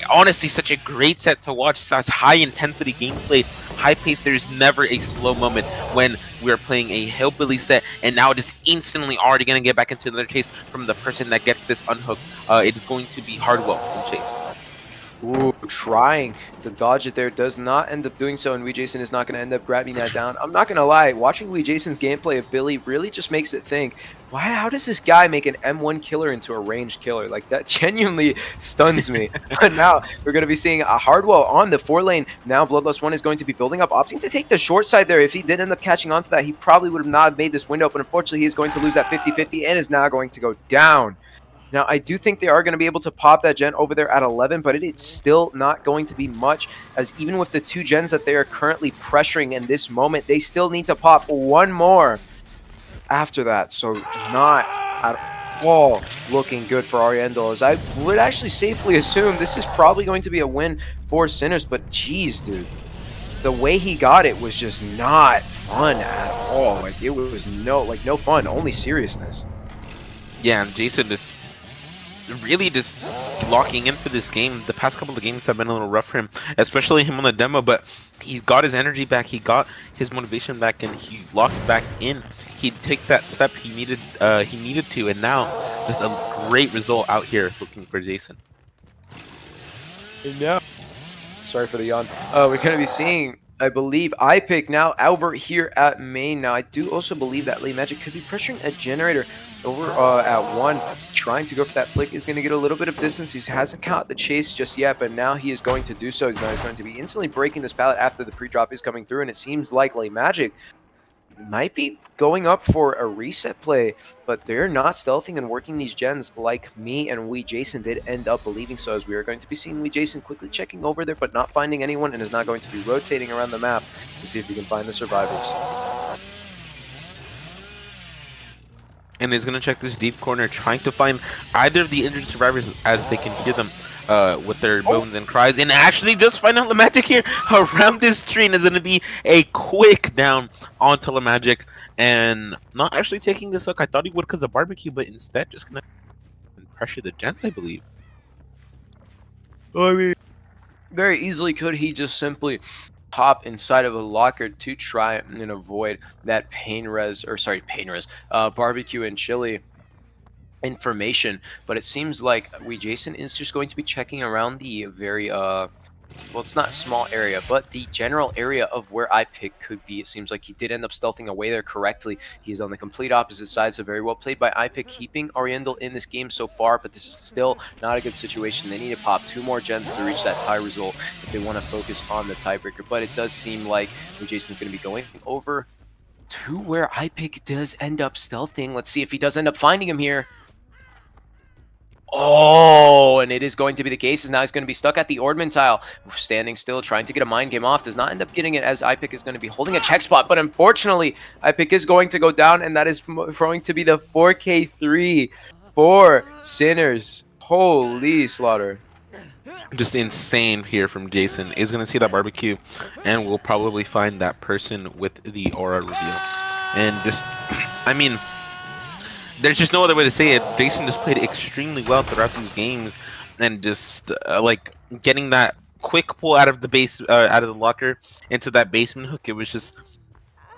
honestly, such a great set to watch. Such high intensity gameplay, high pace. There's never a slow moment when we're playing a Hillbilly set, and now just instantly already going to get back into another chase from the person that gets this unhooked. It is going to be Hardwell in chase. Ooh, trying to dodge it there, does not end up doing so, and weeJason is not going to end up grabbing that down. I'm not going to lie, watching weeJason's gameplay of Billy really just makes it think, how does this guy make an M1 killer into a ranged killer? Like, that genuinely stuns me. But now we're going to be seeing a Hardwell on the 4 lane. Now Bloodlust 1 is going to be building up, opting to take the short side there. If he did end up catching onto that, he probably would have not made this window, but unfortunately he is going to lose that 50-50 and is now going to go down. Now, I do think they are going to be able to pop that gen over there at 11, but it's still not going to be much, as even with the 2 gens that they are currently pressuring in this moment, they still need to pop one more after that. So not at all looking good for Ariandel, as I would actually safely assume this is probably going to be a win for Sinners, but geez, dude. The way he got it was just not fun at all. Like, it was no fun, only seriousness. Yeah, and Jason is really just locking in for this game. The past couple of games have been a little rough for him, especially him on the demo, but he's got his energy back, he got his motivation back, and he locked back in. He'd take that step he needed to, and now just a great result out here looking for Jason. Yeah. Sorry for the yawn. We're going to be seeing, I believe, iPick now over here at main. Now, I do also believe that LeMagic could be pressuring a generator over at 1, trying to go for that flick. Is going to get a little bit of distance. He hasn't caught the chase just yet, but now he is going to do so. He's going to be instantly breaking this pallet after the pre-drop is coming through, and it seems like LeMagic might be going up for a reset play, but they're not stealthing and working these gens like me and weeJason did end up believing so, as we are going to be seeing weeJason quickly checking over there, but not finding anyone, and is not going to be rotating around the map to see if he can find the survivors. And he's going to check this deep corner, trying to find either of the injured survivors as they can hear them with their moans and cries. And actually just find out LeMagic here around this tree, and is going to be a quick down onto LeMagic. And not actually taking this hook. I thought he would because of barbecue, but instead just going to pressure the gens, I believe. I mean, very easily could he just simply hop inside of a locker to try and avoid that barbecue and chili information. But it seems like weeJason is just going to be checking around the very well, it's not a small area, but the general area of where iPick could be. It seems like he did end up stealthing away there correctly. He's on the complete opposite side, so very well played by iPick, keeping Ariandel in this game so far, but this is still not a good situation. They need to pop 2 more gens to reach that tie result if they want to focus on the tiebreaker, but it does seem like weeJason's going to be going over to where iPick does end up stealthing. Let's see if he does end up finding him here. Oh, and it is going to be the case. Now he's going to be stuck at the Ordman tile, standing still, trying to get a mind game off. Does not end up getting it as iPick is going to be holding a check spot, but unfortunately, iPick is going to go down, and that is going to be the 4K3 for Sinners. Holy slaughter. Just insane here from Jason. Is going to see that barbecue, and we'll probably find that person with the aura reveal. And just, I mean, there's just no other way to say it. Jason just played extremely well throughout these games, and just like getting that quick pull out of the base, out of the locker into that basement hook. It was just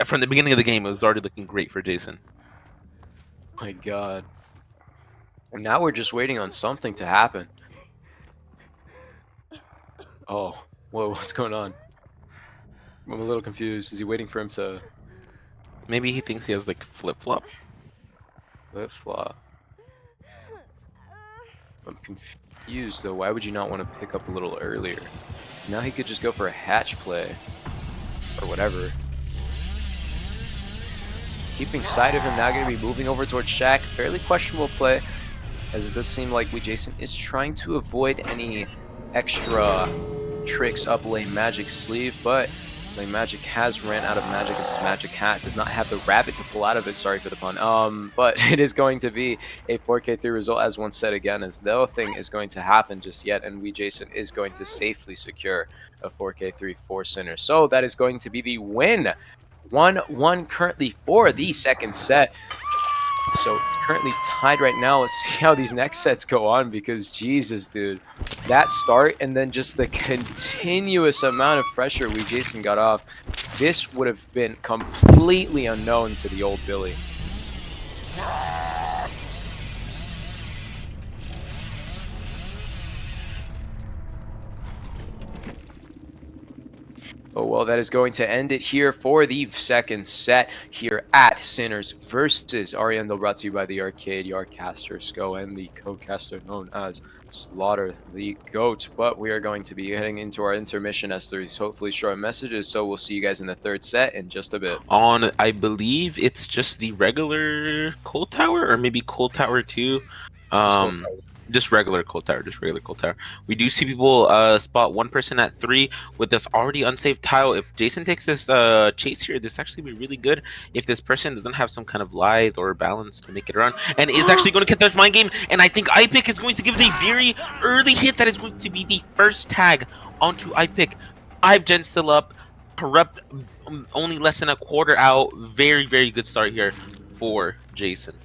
from the beginning of the game, it was already looking great for Jason. My God. And now we're just waiting on something to happen. Oh, whoa, what's going on? I'm a little confused. Is he waiting for him to Maybe he thinks he has like flip-flop. flip-flop? I'm confused though. Why would you not want to pick up a little earlier? 'Cause now he could just go for a hatch play or whatever. Keeping sight of him, now going to be moving over towards Shaq. Fairly questionable play, as it does seem like weeJason is trying to avoid any extra tricks up LeMagic's sleeve, but LeMagic has ran out of magic as his magic hat does not have the rabbit to pull out of it. Sorry for the pun. But it is going to be a 4K3 result, as once said again, as no thing is going to happen just yet, and weeJason is going to safely secure a 4K3 for Sinners. So that is going to be the win. 1-1 currently for the second set. So currently tied right now. Let's see how these next sets go on, because Jesus, dude, that start and then just the continuous amount of pressure weeJason got off, this would have been completely unknown to the old Billy. Oh, well, that is going to end it here for the second set here at Sinners versus Ariandel, brought to you by the Arcade Yardcaster Sko and the co-caster known as Slaughter the Goat. But we are going to be heading into our intermission as these hopefully short messages, so we'll see you guys in the third set in just a bit. On, I believe it's just the regular cold tower, or maybe cold tower 2. Just regular cold tower, We do see people spot one person at 3 with this already unsaved tile. If Jason takes this chase here, this actually be really good if this person doesn't have some kind of lithe or balance to make it around, and is actually going to get this mind game. And I think iPick is going to give it a very early hit that is going to be the first tag onto iPick. 5 gens still up, corrupt only less than a quarter out. Very, very good start here for Jason.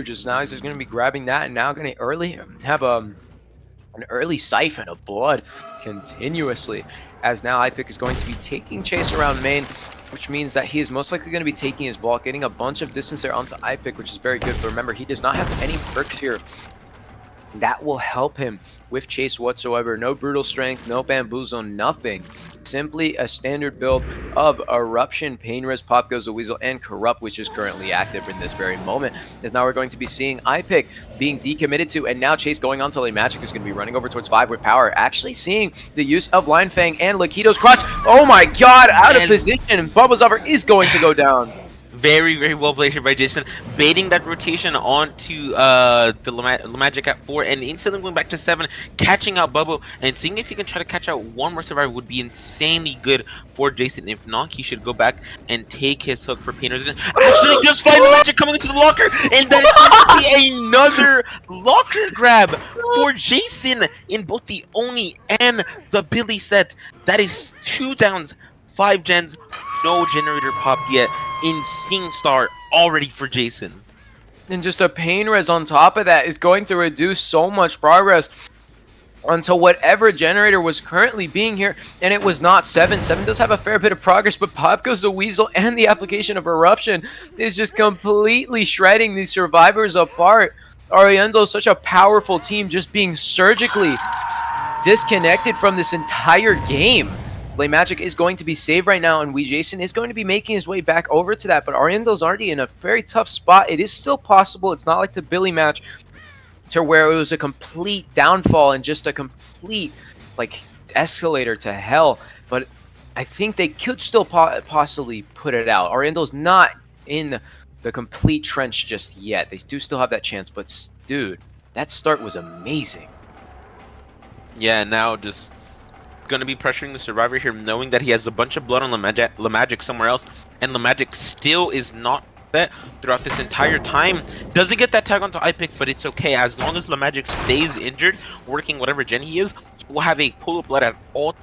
Just now he's just going to be grabbing that, and now going to have an early siphon of blood continuously, as now iPick is going to be taking chase around main, which means that he is most likely going to be taking his vault, getting a bunch of distance there onto iPick, which is very good. But remember, he does not have any perks here that will help him with chase whatsoever. No brutal strength, no bamboozle, nothing. Simply a standard build of Eruption, Pain Res, Pop Goes the Weasel, and Corrupt, which is currently active in this very moment. As now we're going to be seeing iPick being decommitted to, and now Chase going on to LeMagic, is going to be running over towards 5 with power. Actually seeing the use of Line Fang and Lakito's Crotch. Oh my God, out of position. Bubbozavr is going to go down. Very, very well played here by Jason, baiting that rotation onto the LeMagic at 4, and instantly going back to 7, catching out Bubbo, and seeing if he can try to catch out one more survivor would be insanely good for Jason. If not, he should go back and take his hook for Painter's. Actually, just find LeMagic coming into the locker, and that is going to be another locker grab for Jason in both the Oni and the Billy set. That is 2 downs, 5 gens. No generator pop yet. Insane start already for Jason. And just a Pain Res on top of that is going to reduce so much progress until whatever generator was currently being here, and it was not 7. 7 does have a fair bit of progress, but Pop Goes the Weasel and the application of Eruption is just completely shredding these survivors apart. Ariandel is such a powerful team, just being surgically disconnected from this entire game. LeMagic is going to be saved right now, and weeJason is going to be making his way back over to that, but Ariandel's already in a very tough spot. It is still possible. It's not like the Billy match to where it was a complete downfall and just a complete like escalator to hell, but I think they could still possibly put it out. Ariandel's not in the complete trench just yet. They do still have that chance, but dude, that start was amazing. Yeah, now just going to be pressuring the survivor here, knowing that he has a bunch of blood on LeMagic somewhere else, and LeMagic still is not set throughout this entire time. Doesn't get that tag onto iPick, but it's okay. As long as LeMagic stays injured, working whatever gen he is, he will have a pool of blood at all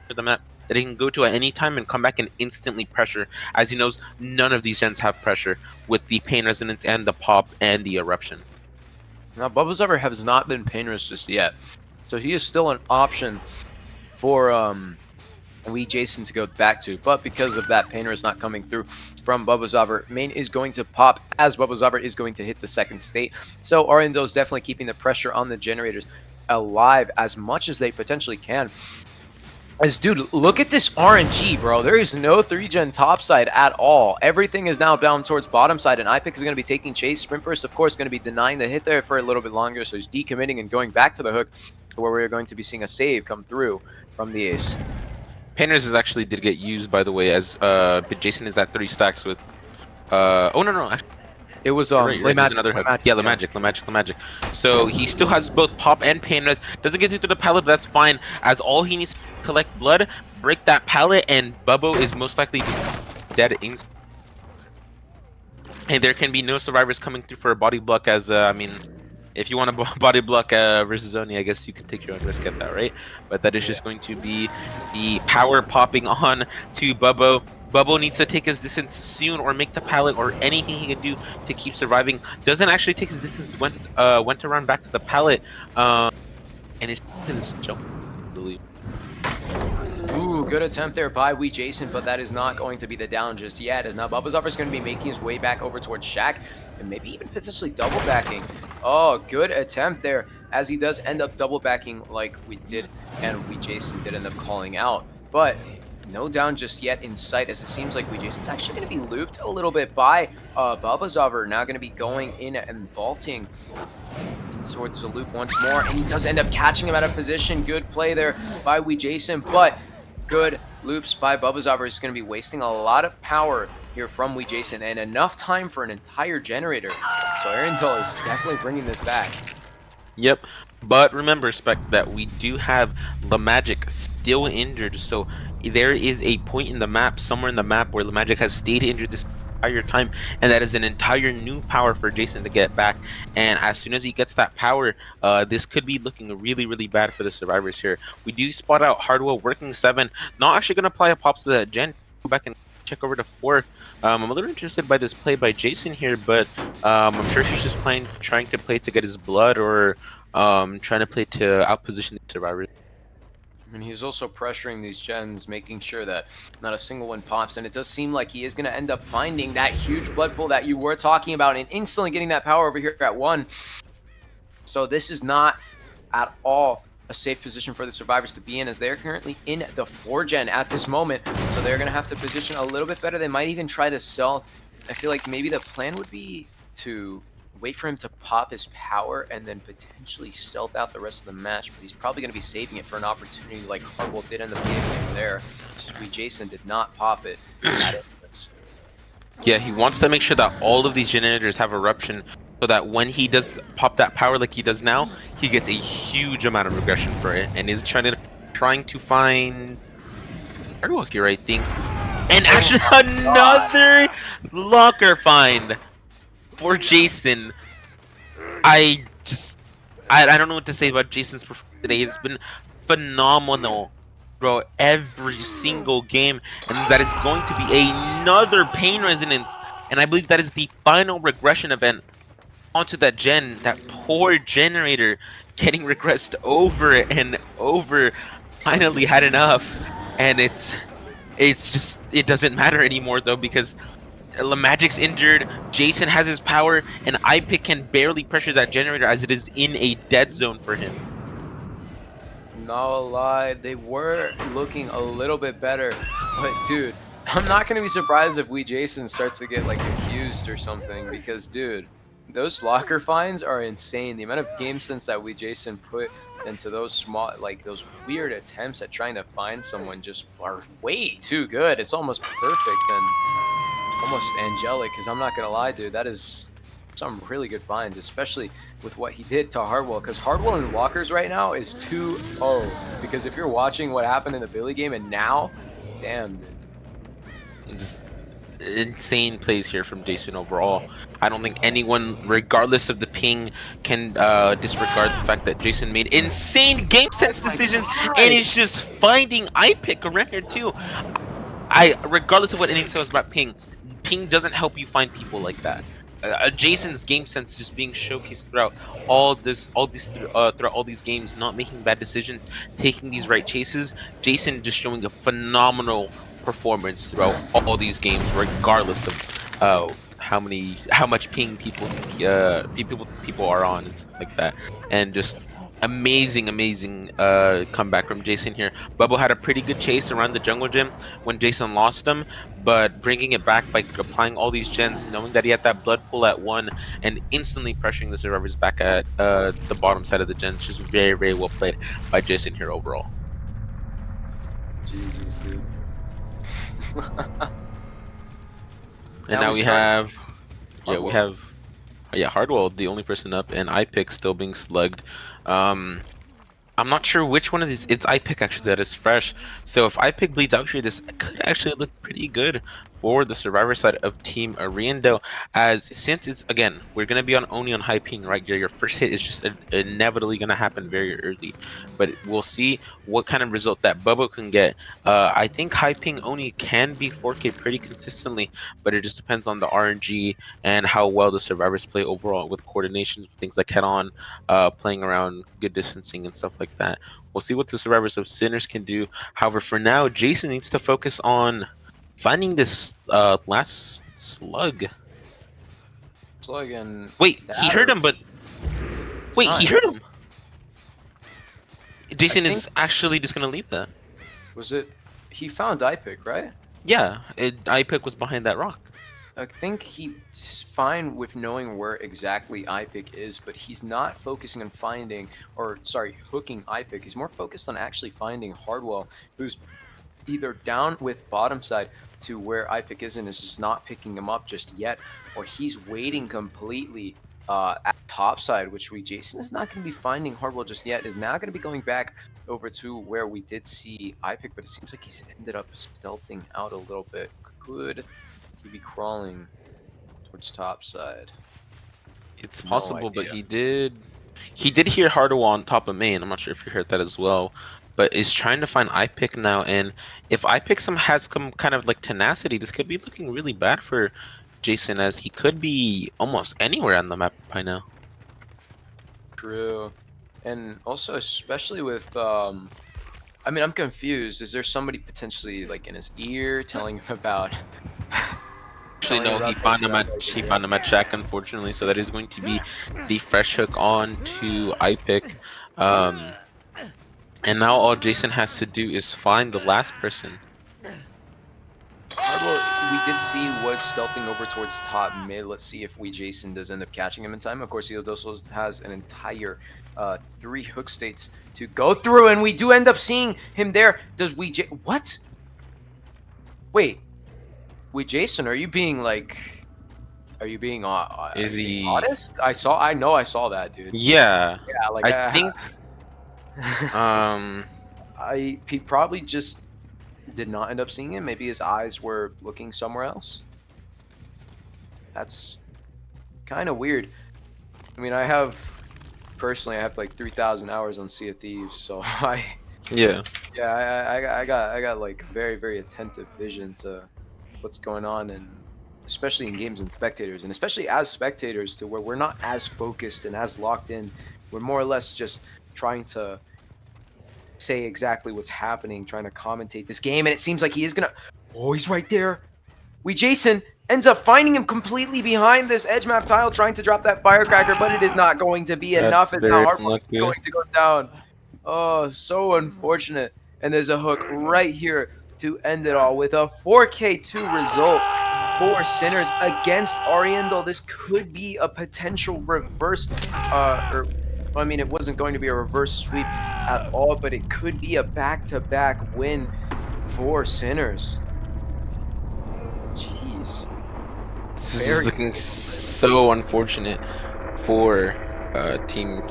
to the map that he can go to at any time and come back and instantly pressure. As he knows, none of these gens have pressure with the Pain Resonance and the Pop and the Eruption. Now, Bubbozavr has not been Pain Resist yet, so he is still an option for weeJason to go back to, but because of that, Painter is not coming through from Bubbozavr. Main is going to pop as Bubbozavr is going to hit the second state. So Ariandel is definitely keeping the pressure on the generators alive as much as they potentially can. As dude, look at this RNG, bro. There is no 3-gen topside at all. Everything is now down towards bottom side, and iPick is going to be taking chase. Sprint Burst, of course, going to be denying the hit there for a little bit longer, so he's decommitting and going back to the hook, where we're going to be seeing a save come through from the ace. Painters is actually did get used, by the way, as Jason is at 3 stacks with oh no, it was right, there's another hook. Yeah, LeMagic. So he still has both Pop and Painters. Doesn't get through the pallet, but that's fine, as all he needs to collect blood, break that pallet, and Bubbo is most likely just dead instantly. And there can be no survivors coming through for a body block, as I mean, if you want to body block versus Oni, I guess you could take your own risk at that, right? But that is just going to be the power popping on to Bubbo. Bubbo needs to take his distance soon, or make the pallet, or anything he can do to keep surviving. Doesn't actually take his distance. Went to run back to the pallet, and it's jump, I believe. Ooh, good attempt there by weeJason, but that is not going to be the down just yet, as now Bubbozavr is going to be making his way back over towards Shaq, and maybe even potentially double backing. Oh, good attempt there, as he does end up double backing like we did, and weeJason did end up calling out. But no down just yet in sight, as it seems like weeJason's actually going to be looped a little bit by Bubbozavr, now going to be going in and vaulting towards the loop once more, and he does end up catching him out of position. Good play there by weeJason, but good loops by Bubbozavr is going to be wasting a lot of power here from weeJason, and enough time for an entire generator. So Ariandel is definitely bringing this back. Yep, but remember, Spec, that we do have LeMagic still injured, so there is a point in the map, somewhere in the map, where LeMagic has stayed injured this entire time, and that is an entire new power for Jason to get back. And as soon as he gets that power, this could be looking really bad for the survivors here. We do spot out Hardwell working 7, not actually going to apply a pop to that gen. Go back and check over to 4. I'm a little interested by this play by Jason here, but I'm sure he's just trying to play to get his blood, or trying to play to outposition the survivors. And he's also pressuring these gens, making sure that not a single one pops. And it does seem like he is going to end up finding that huge blood pool that you were talking about, and instantly getting that power over here at 1. So this is not at all a safe position for the survivors to be in, as they're currently in the 4-gen at this moment. So they're going to have to position a little bit better. They might even try to stealth. I feel like maybe the plan would be to wait for him to pop his power and then potentially stealth out the rest of the match, but he's probably going to be saving it for an opportunity like Hardwell did in the beginning there. weeJason did not pop it in that instance. Yeah, he wants to make sure that all of these generators have eruption, so that when he does pop that power like he does now, he gets a huge amount of regression for it, and is trying to find Hardwell here, I think. And actually another locker find for Jason. I don't know what to say about Jason's performance today. It's been phenomenal, bro, every single game, and that is going to be another Pain Resonance, and I believe that is the final regression event onto that gen. That poor generator getting regressed over and over. Finally had enough, and it's just, it doesn't matter anymore though, because LeMagic's injured, Jason has his power, and iPick can barely pressure that generator as it is in a dead zone for him. No lie, they were looking a little bit better, but dude, I'm not gonna be surprised if weeJason starts to get like accused or something, because dude, those locker finds are insane. The amount of game sense that weeJason put into those small, like those weird attempts at trying to find someone just are way too good. It's almost perfect and almost angelic, because I'm not gonna lie, dude, that is some really good finds, especially with what he did to Hardwell, because Hardwell in lockers right now is 2-0. Because if you're watching what happened in the Billy game and now, damn, dude. Just insane plays here from Jason overall. I don't think anyone, regardless of the ping, can disregard the fact that Jason made insane game sense decisions, and is just finding iPick around here too. Regardless of what anyone says about ping doesn't help you find people like that. Jason's game sense just being showcased throughout throughout all these games, not making bad decisions, taking these right chases. Jason just showing a phenomenal performance throughout all these games, regardless of how much ping people are on and stuff like that. And just amazing comeback from Jason here. Bubbo had a pretty good chase around the jungle gym when Jason lost him, but bringing it back by applying all these gens, knowing that he had that blood pool at 1, and instantly pressuring the survivors back at the bottom side of the gens. Just very well played by Jason here overall. Jesus, dude. And now we have Hardwell, the only person up, and iPick still being slugged. I'm not sure which one of these. It's iPick actually that is fresh. So if iPick bleeds out here, this could actually look pretty good for the survivor side of Team Ariandel. As since it's, again, we're gonna be only on high ping, right? Your first hit is just inevitably gonna happen very early, but we'll see what kind of result that Bubbo can get. I think high ping Oni can be 4K pretty consistently, but it just depends on the RNG and how well the survivors play overall with coordinations, things like head-on, playing around, good distancing and stuff like that. We'll see what the survivors of Sinners can do. However, for now, Jason needs to focus on finding this last slug. Slug and wait, he heard him, but wait, he heard him. Jason is actually just gonna leave that. Was it? He found iPick, right? Yeah, iPick was behind that rock. I think he's fine with knowing where exactly iPick is, but he's not focusing on finding, or sorry, hooking iPick. He's more focused on actually finding Hardwell, who's either down with bottom side to where iPick is and is just not picking him up just yet, or he's waiting completely at top side, which weeJason is not going to be finding Hardwell just yet. Is now going to be going back over to where we did see iPick, but it seems like he's ended up stealthing out a little bit. Could he be crawling towards top side? It's possible, but he did hear Hardwell on top of main. I'm not sure if you heard that as well, but is trying to find iPick now. And if iPick has some kind of like tenacity, this could be looking really bad for Jason, as he could be almost anywhere on the map by now. True. And also, especially with I mean, I'm confused. Is there somebody potentially like in his ear telling him about Actually, no, he found him at Shack, unfortunately, so that is going to be the fresh hook on to iPick. And now all Jason has to do is find the last person. Well, we did see was stealthing over towards top mid. Let's see if weeJason does end up catching him in time. Of course, Ildoso has an entire 3 hook states to go through, and we do end up seeing him there. Does weeJason... What? Wait. weeJason, are you being like... Are you being Is he honest? I know I saw that, dude. Yeah. Yeah, like I think he probably just did not end up seeing him. Maybe his eyes were looking somewhere else. That's kind of weird. I mean, personally I have like 3,000 hours on Sea of Thieves, so I got like very attentive vision to what's going on, and especially in games and spectators, and especially as spectators, to where we're not as focused and as locked in We're more or less just trying to say exactly what's happening, trying to commentate this game, and it seems like he is gonna. Oh, he's right there. weeJason ends up finding him completely behind this edge map tile, trying to drop that firecracker, but it is not going to be enough. It's very not unlucky. going to go down. Oh, so unfortunate. And there's a hook right here to end it all with a 4K2 result for Sinners against Ariandel. This could be a potential reverse, I mean, it wasn't going to be a reverse sweep at all, but it could be a back-to-back win for Sinners. Jeez. This is just looking so unfortunate for Team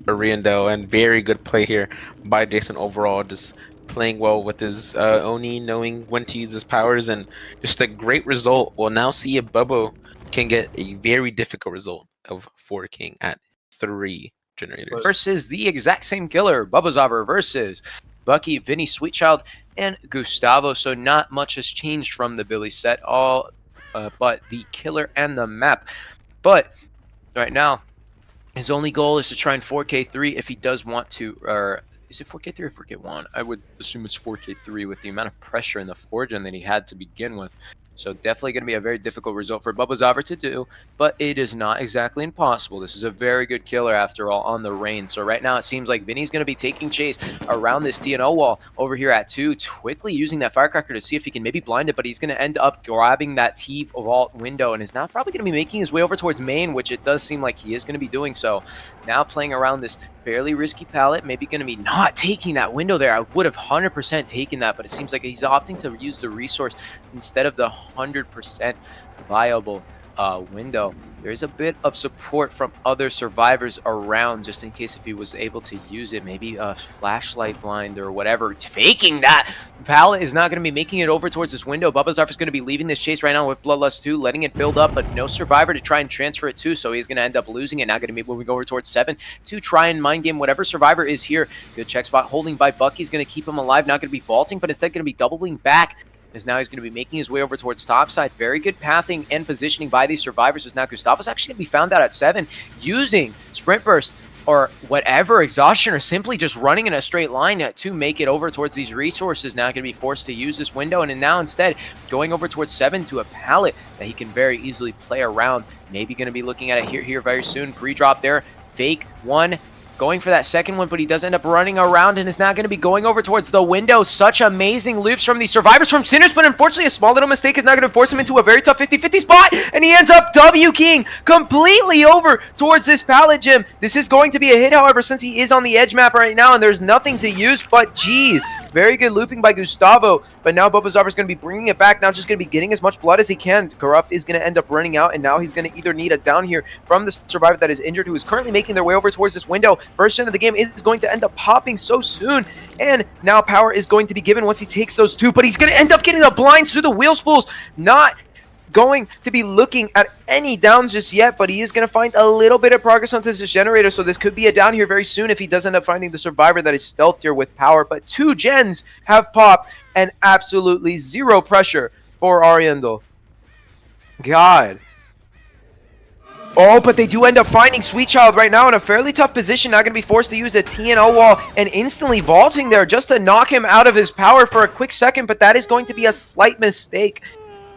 Ariandel, and very good play here by Jason overall, just playing well with his Oni, knowing when to use his powers, and just a great result. We'll now see if Bubbo can get a very difficult result of 4 King at 3 generators. Versus the exact same killer, Bubbozavr versus Bucky, Vinny, Sweetchild, and Gustavo. So not much has changed from the Billy set, all but the killer and the map. But right now, his only goal is to try and 4K3 if he does want to, or is it 4K3 or 4K1? I would assume it's 4K3 with the amount of pressure in the 4gen that he had to begin with. So definitely going to be a very difficult result for Bubbozavr to do, but it is not exactly impossible. This is a very good killer after all on the Reign. So right now it seems like Vinny's going to be taking chase around this TNO wall over here at 2, quickly using that firecracker to see if he can maybe blind it, but he's going to end up grabbing that T-vault window and is now probably going to be making his way over towards main, which it does seem like he is going to be doing so. Now playing around this fairly risky palette, maybe going to be not taking that window there. I would have 100% taken that, but it seems like he's opting to use the resource instead of the 100% viable window. There's a bit of support from other survivors around just in case if he was able to use it, maybe a flashlight blind or whatever. Faking that palette is not going to be making it over towards this window. Bubbozavr is going to be leaving this chase right now with Bloodlust 2, letting it build up, but no survivor to try and transfer it to, so he's going to end up losing it. Now going to be moving over towards 7 to try and mind game whatever survivor is here. Good check spot holding by Bucky's going to keep him alive, not going to be vaulting, but instead going to be doubling back, as now he's going to be making his way over towards topside. Very good pathing and positioning by these survivors, as now Gustavo's actually going to be found out at 7 using Sprint Burst or whatever, exhaustion, or simply just running in a straight line to make it over towards these resources. Now going to be forced to use this window, and now instead going over towards 7 to a pallet that he can very easily play around. Maybe going to be looking at it here very soon. Pre-drop there, fake one, going for that second one, but he does end up running around and is now going to be going over towards the window. Such amazing loops from these survivors from Sinners, but unfortunately a small little mistake is now going to force him into a very tough 50-50 spot, and he ends up W-keying completely over towards this pallet gym. This is going to be a hit, however, since he is on the edge map right now and there's nothing to use, but geez. Very good looping by Gustavo, but now Bubbozavr is going to be bringing it back. Now just going to be getting as much blood as he can. Corrupt is going to end up running out, and now he's going to either need a down here from the survivor that is injured, who is currently making their way over towards this window. First end of the game is going to end up popping so soon, and now power is going to be given once he takes those 2, but he's going to end up getting the blinds through the wheel spools. Not going to be looking at any downs just yet, but he is going to find a little bit of progress onto this generator, so this could be a down here very soon if he does end up finding the survivor that is stealthier with power. But 2 gens have popped and absolutely 0 pressure for Ariandel. God. Oh, but they do end up finding Sweetchild right now in a fairly tough position. Now going to be forced to use a TNO wall and instantly vaulting there just to knock him out of his power for a quick second, but that is going to be a slight mistake,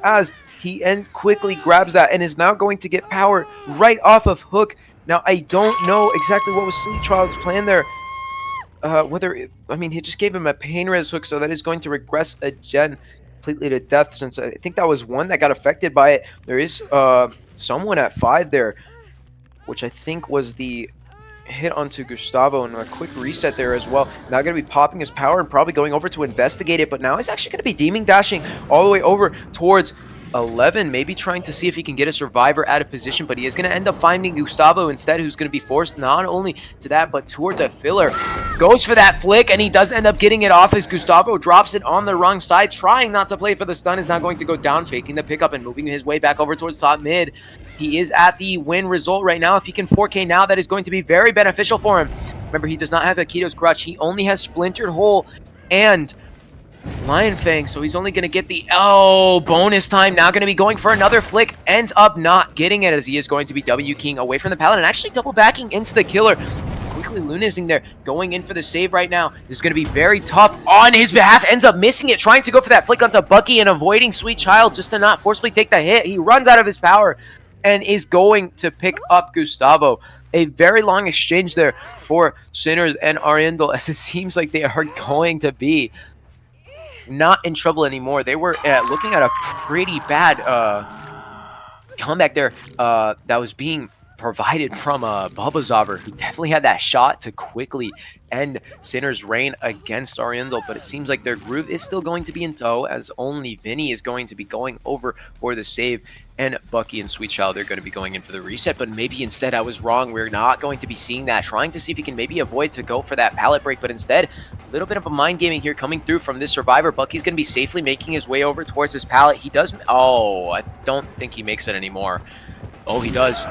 as he quickly grabs that and is now going to get power right off of hook. Now, I don't know exactly what was Sweetchild's plan there. I mean, he just gave him a pain res hook, so that is going to regress a gen completely to death, since I think that was one that got affected by it. There is someone at 5 there, which I think was the hit onto Gustavo, and a quick reset there as well. Now going to be popping his power and probably going over to investigate it, but now he's actually going to be demon dashing all the way over towards 11, maybe trying to see if he can get a survivor out of position, but he is going to end up finding Gustavo instead, who's going to be forced not only to that, but towards a filler. Goes for that flick, and he does end up getting it off as Gustavo drops it on the wrong side, trying not to play for the stun, is now going to go down, faking the pickup and moving his way back over towards top mid. He is at the win result right now. If he can 4K now, that is going to be very beneficial for him. Remember, he does not have Akito's Crutch. He only has Splintered Hole and Lion Fang, so he's only going to get the, bonus time. Now going to be going for another flick. Ends up not getting it as he is going to be W keying away from the Paladin. Actually double backing into the killer. Quickly Lunasing there, going in for the save right now. This is going to be very tough on his behalf. Ends up missing it, trying to go for that flick onto Bucky and avoiding Sweet Child just to not forcefully take the hit. He runs out of his power and is going to pick up Gustavo. A very long exchange there for Sinners and Ariandel, as it seems like they are going to be not in trouble anymore. They were looking at a pretty bad comeback there that was being provided from Bubbozavr, who definitely had that shot to quickly end Sinner's reign against Ariandel, but it seems like their groove is still going to be in tow, as only Vinny is going to be going over for the save, and Bucky and Sweet Child are going to be going in for the reset. But maybe instead I was wrong. We're not going to be seeing that, trying to see if he can maybe avoid to go for that pallet break, but instead a little bit of a mind gaming here coming through from this survivor. Bucky's going to be safely making his way over towards his pallet. He does, I don't think he makes it anymore. Oh, he does.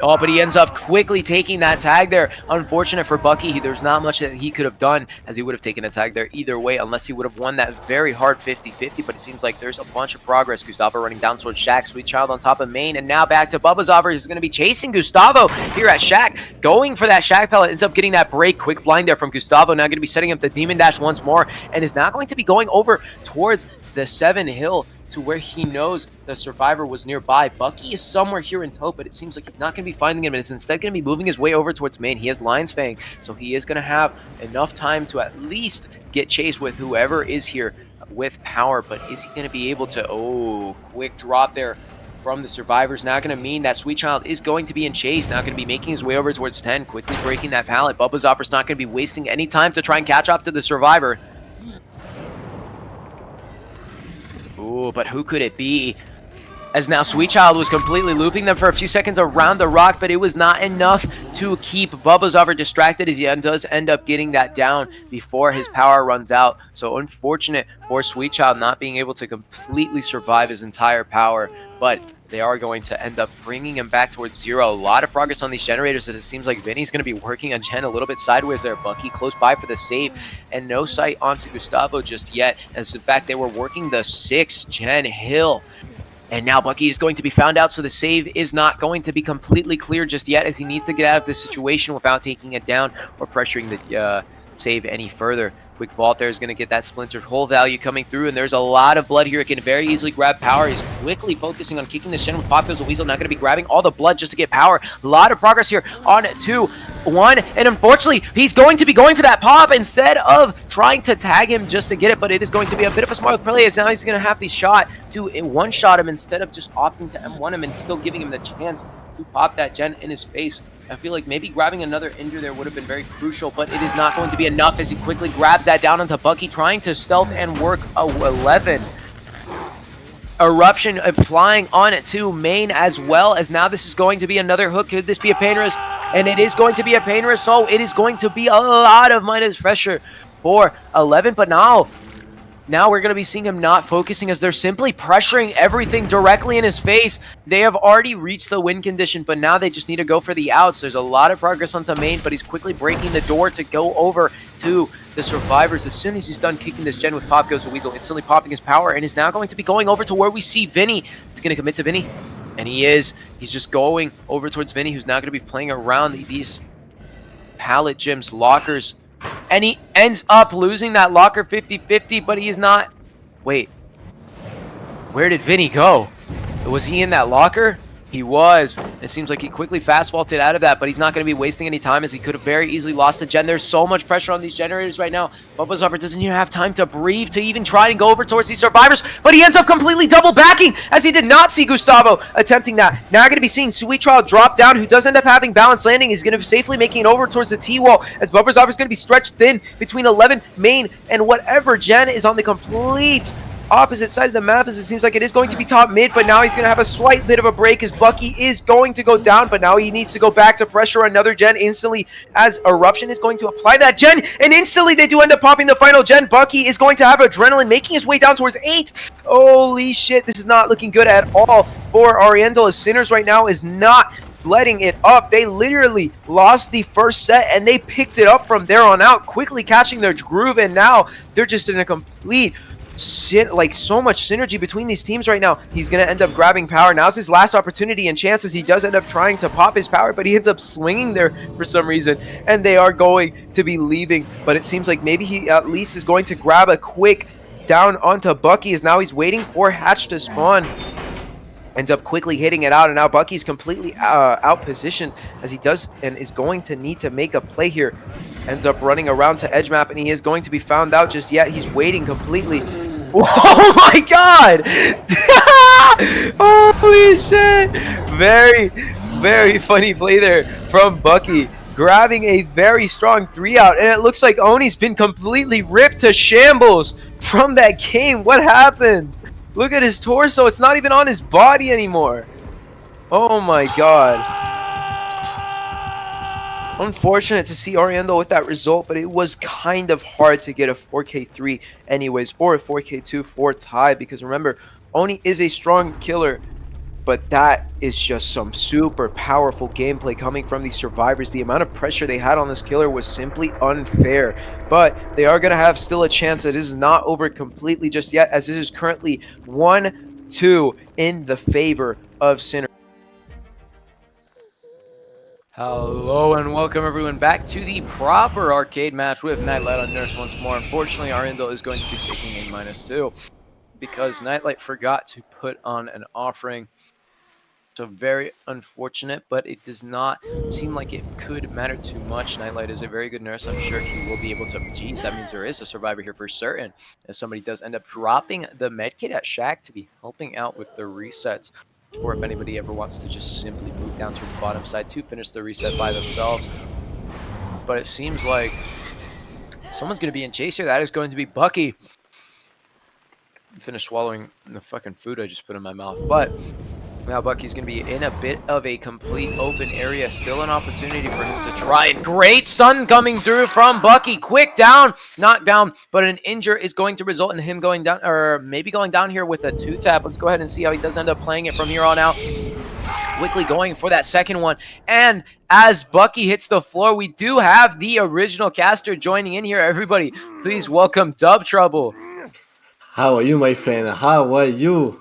Oh, but he ends up quickly taking that tag there. Unfortunate for Bucky. There's not much that he could have done, as he would have taken a tag there either way, unless he would have won that very hard 50-50. But it seems like there's a bunch of progress. Gustavo running down towards Shaq. Sweet Child on top of main. And now back to Bubbozavr. He's going to be chasing Gustavo here at Shaq. Going for that Shaq pellet. Ends up getting that break. Quick blind there from Gustavo. Now going to be setting up the Demon Dash once more. And is now going to be going over towards the 7 hill, to where he knows the survivor was nearby. Bucky is somewhere here in tow, but it seems like he's not going to be finding him, and it's instead going to be moving his way over towards main. He has Lion's Fang, so he is going to have enough time to at least get chased with whoever is here with power. But is he going to be able to... quick drop there from the survivors. Now going to mean that Sweet Child is going to be in chase. Now going to be making his way over towards 10, quickly breaking that pallet. Bubbazovr's not going to be wasting any time to try and catch up to the survivor. Ooh, but who could it be? As now Sweet Child was completely looping them for a few seconds around the rock, but it was not enough to keep Bubbozavr distracted, as he does end up getting that down before his power runs out. So unfortunate for Sweet Child not being able to completely survive his entire power, but they are going to end up bringing him back towards 0. A lot of progress on these generators, as it seems like Vinny's going to be working on Gen a little bit sideways there. Bucky close by for the save, and no sight onto Gustavo just yet, as in fact they were working the 6 Gen hill. And now Bucky is going to be found out, so the save is not going to be completely clear just yet, as he needs to get out of this situation without taking it down or pressuring the save any further. Quick vault there is going to get that splintered hole value coming through, and there's a lot of blood here. It can very easily grab power. He's quickly focusing on kicking the Shen with Pop Goes the Weasel. Now going to be grabbing all the blood just to get power. A lot of progress here on 2-1, and unfortunately, he's going to be going for that pop instead of trying to tag him just to get it, but it is going to be a bit of a smart play, as now he's going to have the shot to one-shot him instead of just opting to M1 him and still giving him the chance to pop that Gen in his face. I feel like maybe grabbing another injure there would have been very crucial, but it is not going to be enough, as he quickly grabs that down onto Bucky, trying to stealth and work a 11. Eruption applying on to main, as well as now this is going to be another hook. Could this be a pain risk? And it is going to be a pain risk, so it is going to be a lot of minus pressure for 11, but now we're going to be seeing him not focusing, as they're simply pressuring everything directly in his face. They have already reached the win condition, but now they just need to go for the outs. There's a lot of progress onto main, but he's quickly breaking the door to go over to the survivors. As soon as he's done kicking this Gen with Pop Goes the Weasel, instantly popping his power, and is now going to be going over to where we see Vinny. He's going to commit to Vinny, and he is. He's just going over towards Vinny, who's now going to be playing around these pallet gyms, lockers, and he ends up losing that locker 50-50, but he is not... Wait. Where did Vinny go? Was he in that locker? He was. It seems like he quickly fast vaulted out of that, but he's not going to be wasting any time, as he could have very easily lost the Gen. There's so much pressure on these generators right now. Bubbozavr doesn't even have time to breathe to even try and go over towards these survivors, but he ends up completely double backing, as he did not see Gustavo attempting that. Now going to be seeing Sweet Child drop down, who does end up having balanced landing. He's going to be safely making it over towards the T-wall, as Bubbozavr is going to be stretched thin between 11, main, and whatever Gen is on the complete opposite side of the map, as it seems like it is going to be top mid, but now he's going to have a slight bit of a break, as Bucky is going to go down, but now he needs to go back to pressure another Gen instantly, as Eruption is going to apply that Gen, and instantly they do end up popping the final Gen. Bucky is going to have Adrenaline, making his way down towards 8. Holy shit, this is not looking good at all for Ariandel, as Sinners right now is not letting it up. They literally lost the first set, and they picked it up from there on out, quickly catching their groove, and now they're just in a complete like so much synergy between these teams right now. He's going to end up grabbing power. Now's his last opportunity and chances. He does end up trying to pop his power, but he ends up swinging there for some reason, and they are going to be leaving. But it seems like maybe he at least is going to grab a quick down onto Bucky, as now he's waiting for Hatch to spawn. Ends up quickly hitting it out, and now Bucky's completely out positioned as he does and is going to need to make a play here. Ends up running around to edge map, and he is going to be found out just yet. He's waiting completely. Oh my god! Holy shit! Very, very funny play there from Bucky, grabbing a very strong 3 out, and it looks like Oni's been completely ripped to shambles from that game. What happened? Look at his torso. It's not even on his body anymore. Oh my god. Unfortunate to see Ariandel with that result, but it was kind of hard to get a 4K3 anyways, or a 4K2 for tie, because remember, Oni is a strong killer, but that is just some super powerful gameplay coming from these survivors. The amount of pressure they had on this killer was simply unfair, but they are going to have still a chance. That is not over completely just yet, as it is currently 1-2 in the favor of Sinner. Hello and welcome everyone back to the proper arcade match with Knightlight on Nurse once more. Unfortunately, Ariandel is going to be taking a -2 because Knightlight forgot to put on an offering. So very unfortunate, but it does not seem like it could matter too much. Knightlight is a very good nurse. I'm sure he will be able to... Geez, that means there is a survivor here for certain, as somebody does end up dropping the medkit at Shack to be helping out with the resets, or if anybody ever wants to just simply move down to the bottom side to finish the reset by themselves. But it seems like someone's going to be in chase here. That is going to be Bucky. Finished swallowing the fucking food I just put in my mouth. But now Bucky's going to be in a bit of a complete open area. Still an opportunity for him to try it. Great stun coming through from Bucky. Quick down, not down, but an injure is going to result in him going down, or maybe going down here with a 2-tap. Let's go ahead and see how he does end up playing it from here on out. Quickly going for that second one. And as Bucky hits the floor, we do have the original caster joining in here. Everybody, please welcome Dub Trouble. How are you, my friend? How are you?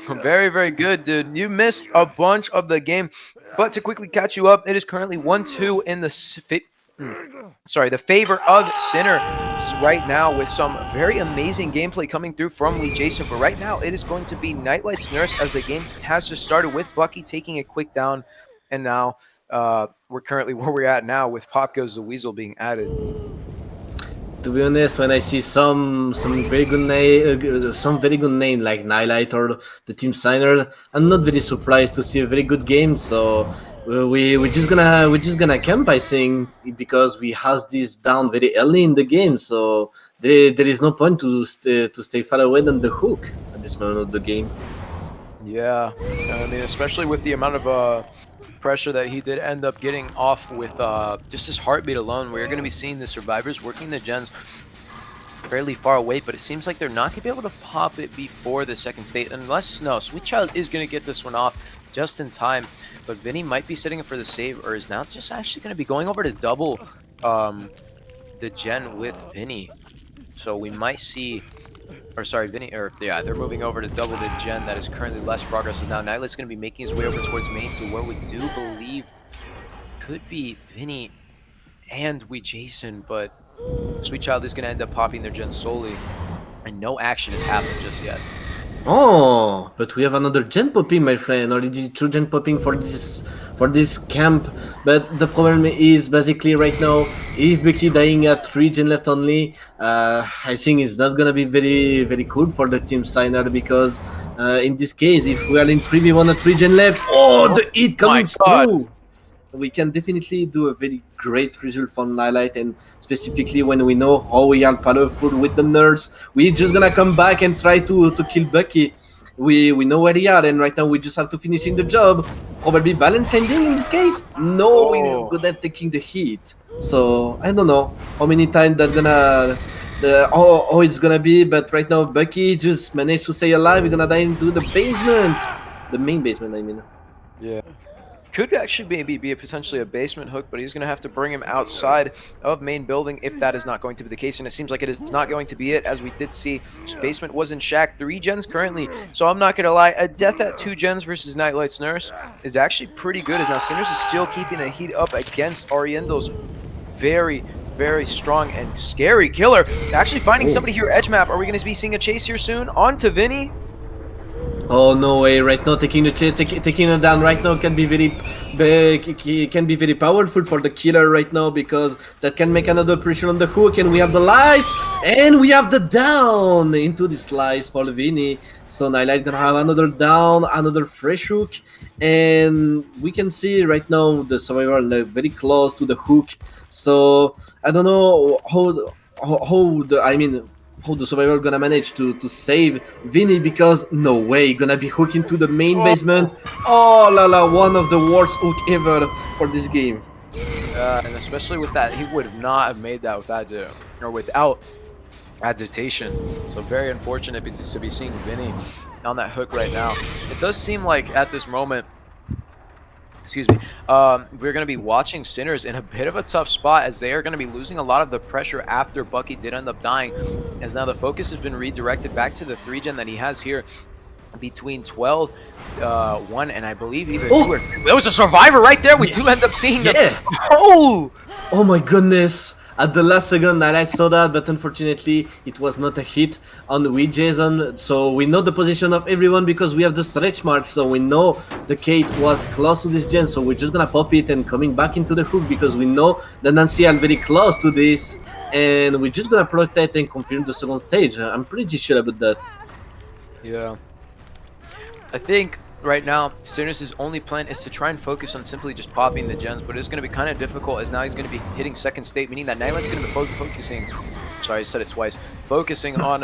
Very, very good, dude. You missed a bunch of the game, but to quickly catch you up, it is currently 1-2 in the the favor of Sinner right now, with some very amazing gameplay coming through from weeJason. But right now, it is going to be Knightlight's nurse, as the game has just started with Bucky taking a quick down, and now we're currently where we're at now with Pop Goes the Weasel being added. To be honest, when I see some very good name like Knightlight or the team signer, I'm not very surprised to see a very good game. So we're just gonna camp, I think, because we has this down very early in the game. So there is no point to stay far away than the hook at this moment of the game. Yeah, I mean, especially with the amount of pressure that he did end up getting off with just his heartbeat alone. We're going to be seeing the survivors working the gens fairly far away, but it seems like they're not going to be able to pop it before the second state, unless, no, Sweet Child is going to get this one off just in time, but Vinny might be sitting for the save, or is now just actually going to be going over to double the gen with Vinny. So we might see... Or sorry, Vinny, or yeah, they're moving over to double the gen. That is currently less progress. As now Knightlight's going to be making his way over towards main to where we do believe could be Vinny and weeJason, but Sweet Child is going to end up popping their gen solely, and no action has happened just yet. Oh, but we have another gen popping, my friend. Already 2 gen popping for this camp. But the problem is basically right now, if Bucky dying at 3 gen left only, I think it's not gonna be very, very cool for the team signer, because in this case, if we are in 3v1 at 3 gen left, the hit coming through, we can definitely do a very great result from Knightlight, and specifically when we know how we are powerful with the nurse, we're just gonna come back and try to kill Bucky. We know where they are, and right now we just have to finish in the job. Probably balance ending in this case. No, we're good at taking the hit. So I don't know how many times that's gonna how it's gonna be, but right now Bucky just managed to stay alive. We're gonna die into the basement, the main basement, I mean. Yeah. could actually maybe be potentially a basement hook, but he's going to have to bring him outside of main building if that is not going to be the case. And it seems like it is not going to be it, as we did see basement was in Shack 3 gens currently. So I'm not going to lie, a death at 2 gens versus Knightlight's Nurse is actually pretty good, as now Sinners is still keeping the heat up against Ariandel's very strong and scary killer. Actually finding somebody here edge map. Are we going to be seeing a chase here soon? On to Vinny. Oh no way! Right now, taking the chase, taking it down right now can be very powerful for the killer right now, because that can make another pressure on the hook, and we have the lice, and we have the down into the slice for Vinny. So Knightlight gonna have another down, another fresh hook, and we can see right now the survivor very close to the hook. So I don't know how the survivor gonna manage to save Vinny, because no way gonna be hooked into the main basement. Oh la la, one of the worst hook ever for this game. And especially with that, he would not have made that without agitation. So very unfortunate to be seeing Vinny on that hook right now. It does seem like at this moment, excuse me, we're going to be watching Sinners in a bit of a tough spot, as they are going to be losing a lot of the pressure after Bucky did end up dying, as now the focus has been redirected back to the 3 gen that he has here between 12, 1, and I believe either 2 or 3. There was a survivor right there. We do end up seeing them. Oh my goodness. At the last second, I saw that, but unfortunately, it was not a hit on weeJason. So we know the position of everyone because we have the stretch marks. So we know the Kate was close to this gen. So we're just gonna pop it and coming back into the hook, because we know the Nancy are very close to this, and we're just gonna protect and confirm the second stage. I'm pretty sure about that. Yeah, I think right now, Sinners' only plan is to try and focus on simply just popping the gens, but it's going to be kind of difficult, as now he's going to be hitting second state, meaning that Knightlight's going to be focusing. Sorry, I said it twice. Focusing on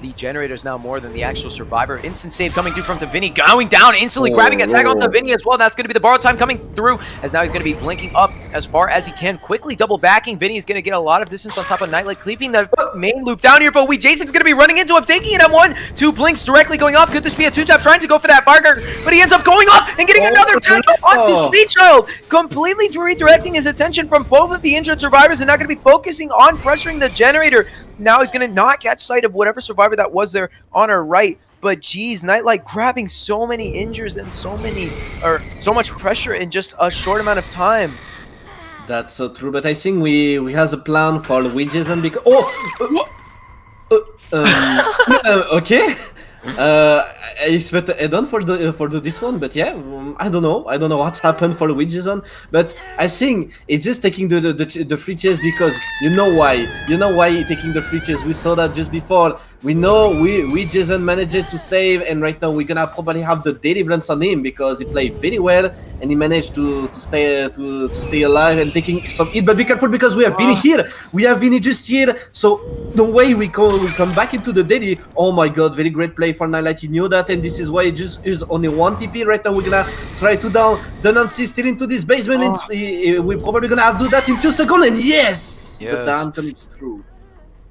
the generators now more than the actual survivor. Instant save coming through from the Vinny, going down, instantly grabbing a tag onto Vinny as well. That's going to be the borrow time coming through, as now he's going to be blinking up as far as he can, quickly double backing. Vinny is going to get a lot of distance on top of Knightlight, keeping the main loop down here, but weeJason's going to be running into him, taking it at 1, 2 blinks directly going off. Could this be a 2-tap, trying to go for that Barker, but he ends up going up and getting another tag onto Sweet Child, completely redirecting his attention from both of the injured survivors, and now going to be focusing on pressuring the generator. Now he's going to not catch sight of whatever survivor that was there on our right. But geez, Knightlight grabbing so many injures and so much pressure in just a short amount of time. That's so true, but I think we have a plan for weeJason, because okay. I expect an add-on for this one, but yeah, I don't know what happened for weeJason, but I think it's just taking the free chase, because you know why he taking the free chase. We saw that just before. We know weeJason managed to save, and right now we're gonna probably have the deliverance on him, because he played very well and he managed to stay alive and taking some hit. But be careful, because we have Vinny here. We have Vinny just here, so no way we come back into the daily. Oh my god, very great play for Knightlight. He knew that, and this is why he just is only 1 TP. Right now we're gonna try to down the Nancy still into this basement, and we're probably gonna have to do that in 2 seconds, and yes! The down comes through.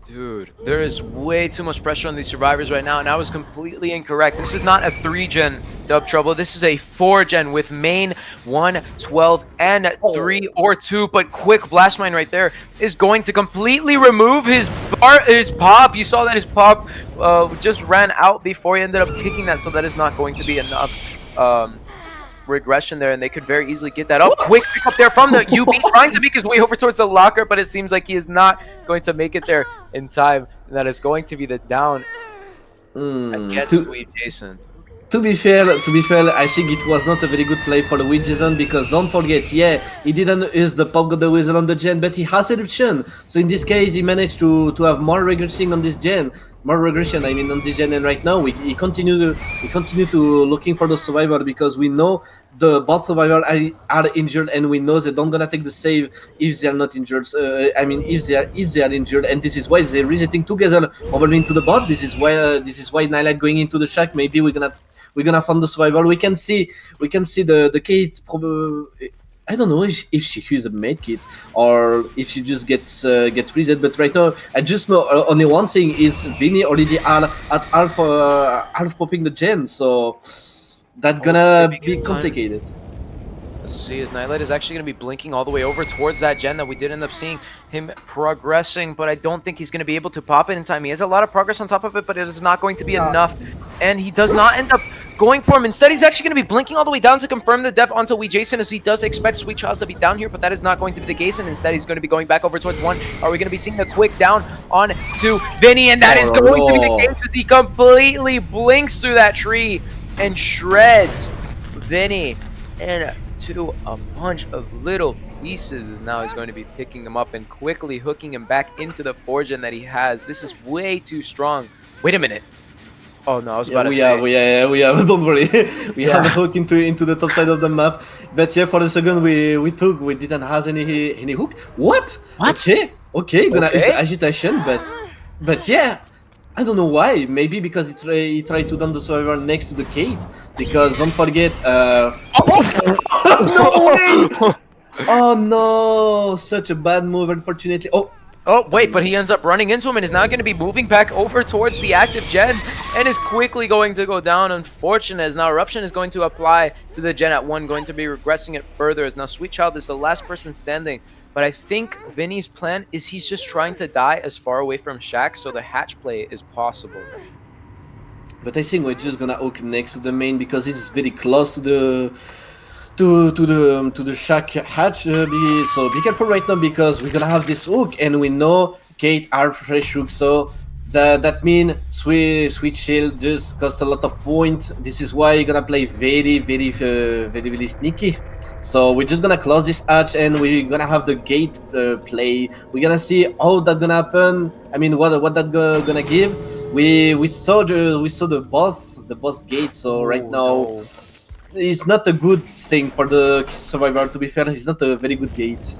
Dude, there is way too much pressure on these survivors right now, and I was completely incorrect. This is not a 3 gen Dub Trouble. This is a 4 gen with main 1, 12, and 3 or 2. But quick Blast Mine right there is going to completely remove his pop. You saw that his pop just ran out before he ended up kicking that, so that is not going to be enough regression there, and they could very easily get that up. Quick pick up there from the UB, trying to make his way over towards the locker, but it seems like he is not going to make it there in time, and that is going to be the down against weeJason. To be fair, I think it was not a very good play for the weeJason, because don't forget, yeah, he didn't use the Pop God the Wizard on the gen, but he has eruption. So in this case, he managed to have more regression on this gen. On this gen, and right now we continue to looking for the survivor, because we know the both survivors are injured, and we know they don't gonna take the save if they are not injured. If they are injured, and this is why they're resetting together over into the bot. This is why Knightlight going into the shack. Maybe we're gonna find the survivor. We can see the Kate probably. I don't know if she used a med kit or if she just get reset, but right now I just know only one thing is Vinny already are at half popping the gen, so That's Oh, gonna maybe be good time. complicated. Let's see, his Knightlight is actually going to be blinking all the way over towards that gen that we did end up seeing him progressing, but I don't think he's going to be able to pop it in time. He has a lot of progress on top of it, but it is not going to be enough. And he does not end up going for him. Instead, he's actually going to be blinking all the way down to confirm the death onto weeJason, as he does expect Sweet Child to be down here, but that is not going to be the case. And instead, he's going to be going back over towards one. Are we going to be seeing a quick down on to Vinny? And that is Oh, going to be the no. case, as he completely blinks through that tree and shreds Vinny into a bunch of little pieces, as now he's going to be picking him up and quickly hooking him back into the fortune that he has. This is way too strong. Wait a minute. Oh no, I was about to say. We have. Don't worry, we have a Yeah. hook into the top side of the map. But yeah, for the second we didn't have any hook. What? What? Okay, gonna use Okay. the agitation, but yeah, I don't know why. Maybe because he tried to down the survivor next to the gate. Because don't forget. No way! Oh no! Such a bad move, unfortunately. Oh. Oh, wait, but he ends up running into him and is now going to be moving back over towards the active gens and is quickly going to go down. Unfortunate, as now Eruption is going to apply to the gen at 1, going to be regressing it further, as now Sweet Child is the last person standing. But I think Vinny's plan is he's just trying to die as far away from Shaq, so the hatch play is possible. But I think we're just gonna hook next to the main because it's very close to the shack hatch. So be careful right now because we're gonna have this hook and we know Kate are fresh hook. So that means sweet shield just cost a lot of point. This is why you're gonna play very sneaky. So we're just gonna close this hatch and we're gonna have the gate play. We're gonna see how that gonna happen. I mean, what that gonna give. We saw the boss gate. So right now. No. It's not a good thing for the survivor, to be fair. It's not a very good gate.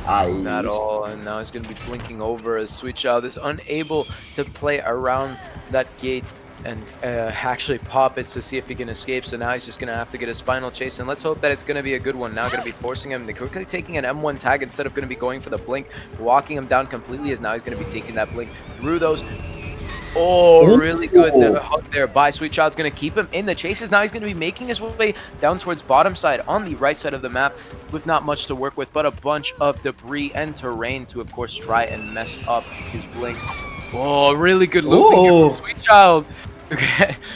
Not at all, and now he's going to be blinking over as Sweet Child is unable to play around that gate and actually pop it to see if he can escape. So now he's just going to have to get his final chase, and let's hope that it's going to be a good one. Now going to be forcing him to quickly taking an M1 tag instead of going to be going for the blink, walking him down completely, as now he's going to be taking that blink through those. Oh, really good hook there by Sweet Child's going to keep him in the chases. Now he's going to be making his way down towards bottom side on the right side of the map with not much to work with, but a bunch of debris and terrain to, of course, try and mess up his blinks. Oh, really good looping here from Sweet Child.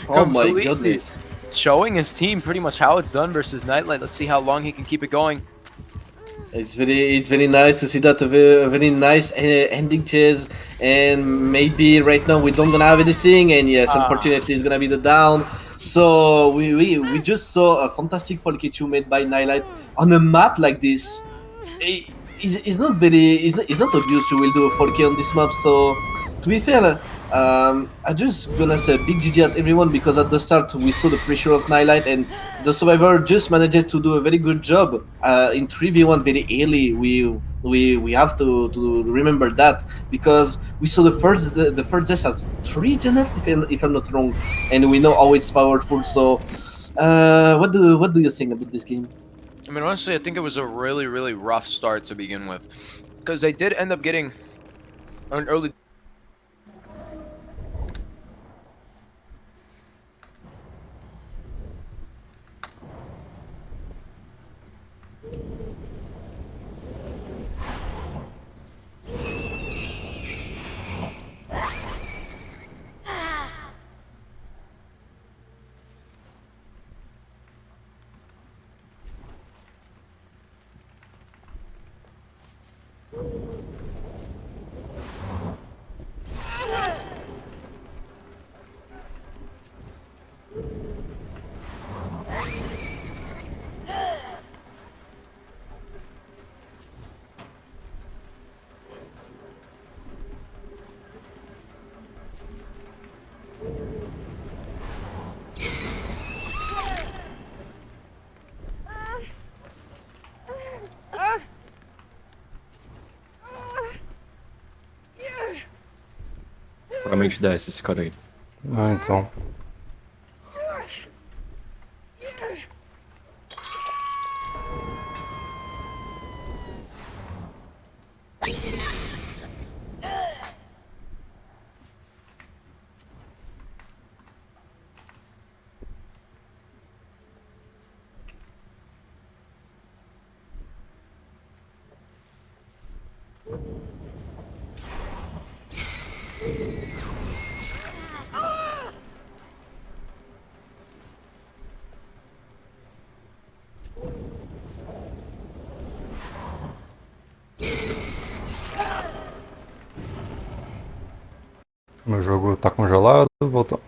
Oh my goodness. Showing his team pretty much how it's done versus Knightlight. Let's see how long he can keep it going. It's very nice to see that, a very nice ending chase, and maybe right now we don't gonna have anything, and yes, unfortunately it's gonna be the down. So we just saw a fantastic folk K2 made by Knightlight on a map like this. It's not obvious you will do a 4K on this map. So to be fair, I just gonna say big GG at everyone because at the start we saw the pressure of Knightlight and the survivor just managed to do a very good job in 3v1 very early. We have to remember that because we saw the first death has 3 generals if I'm not wrong, and we know how it's powerful. So what do you think about this game? I mean, honestly, I think it was a really, really rough start to begin with, because they did end up getting an early. Provavelmente desce esse cara aí. Ah, então. Meu jogo tá congelado, voltando.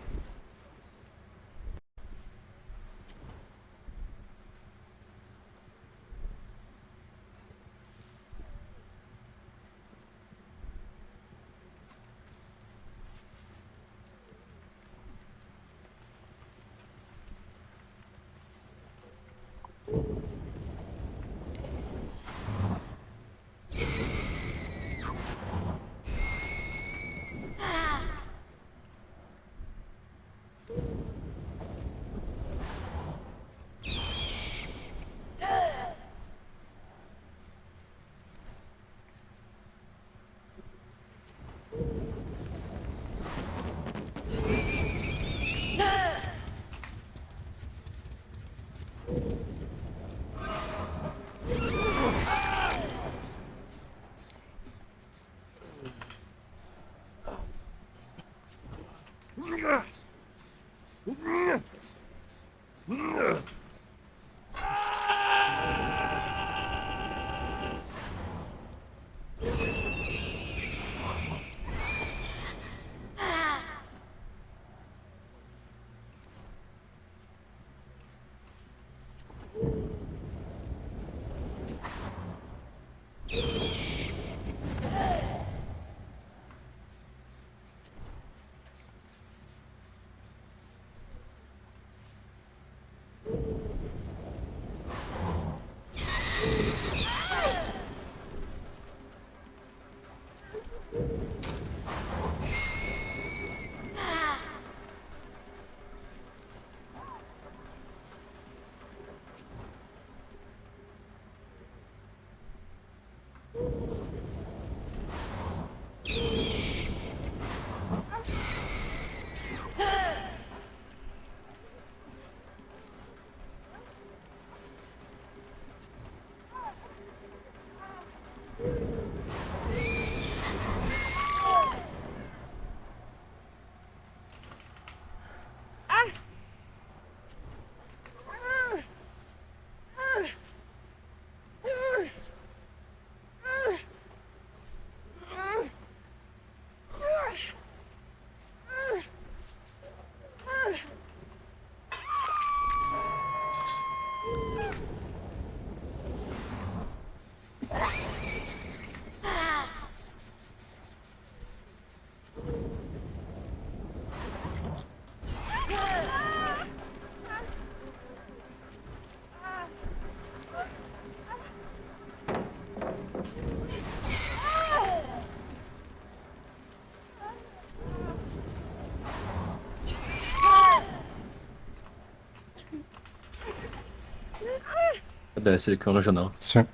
Deve ser aqui na janela. Sim.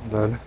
Dale.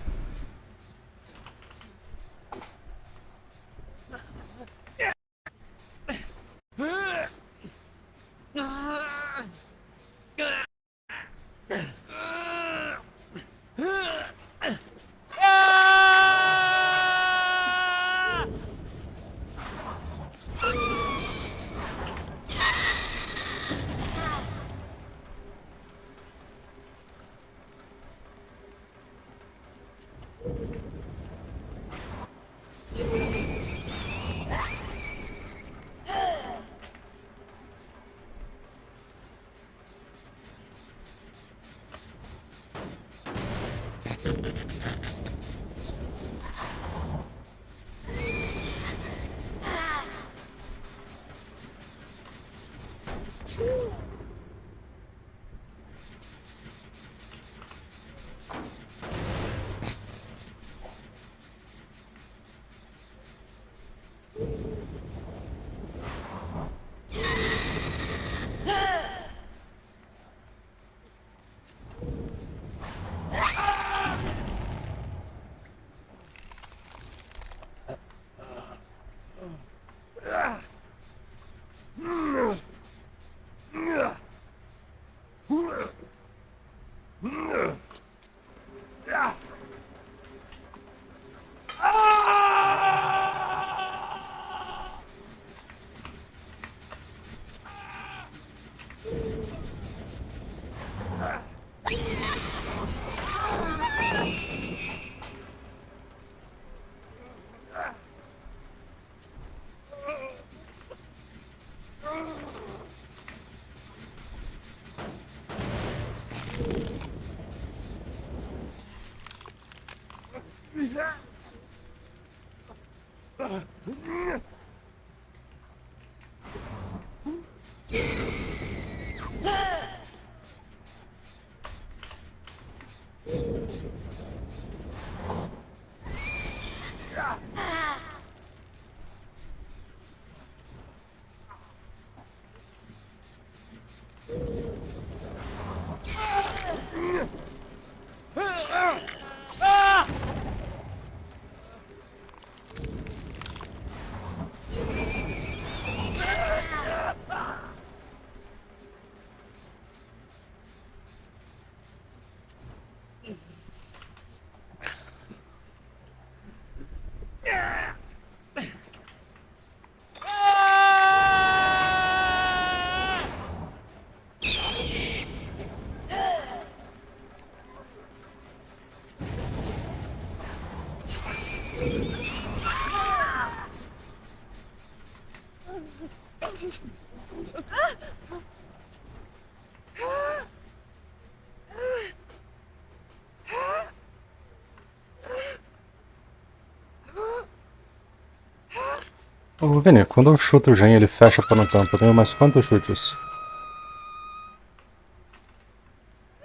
Ô, Vini, quando eu chuto o gen ele fecha para no campo, eu tenho mais quantos chutes?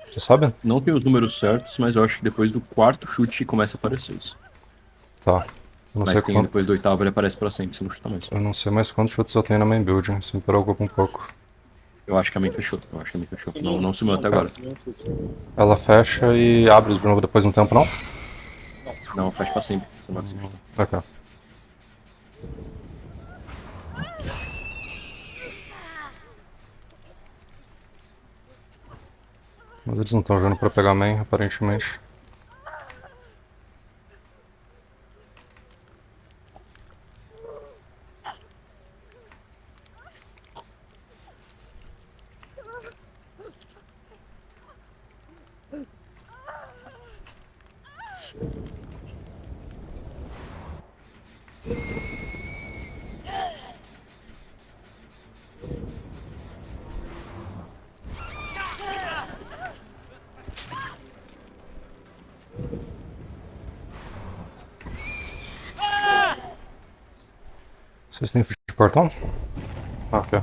Você sabe? Não tem os números certos, mas eu acho que depois do quarto chute começa a aparecer isso. Tá. Eu não sei Mas tem quanto. depois do oitavo ele aparece pra sempre, você não chuta mais. Eu não sei mais quantos chutes eu tenho na main build, isso me preocupa um pouco. Eu acho que a main fechou. Eu acho que a main fechou. Não, não sumiu até agora. Ela fecha e abre de novo depois de um tempo, não? Não, fecha pra sempre. Você não vai conseguir chutar. Ok. Mas eles não estão jogando pra pegar main, aparentemente. Vocês têm ficha de portão? Ah, ok.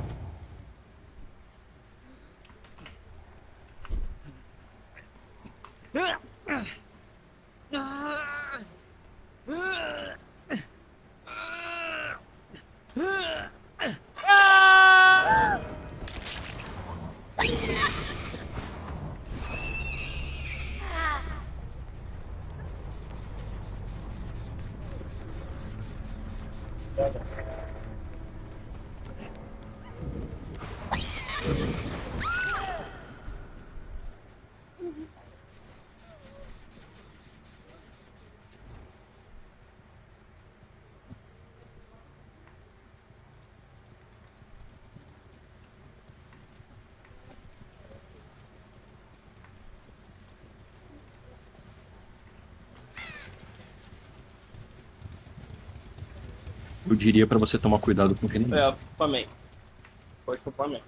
Eu diria pra você tomar cuidado com o Phenom. É, pra mim. Pode pra mim.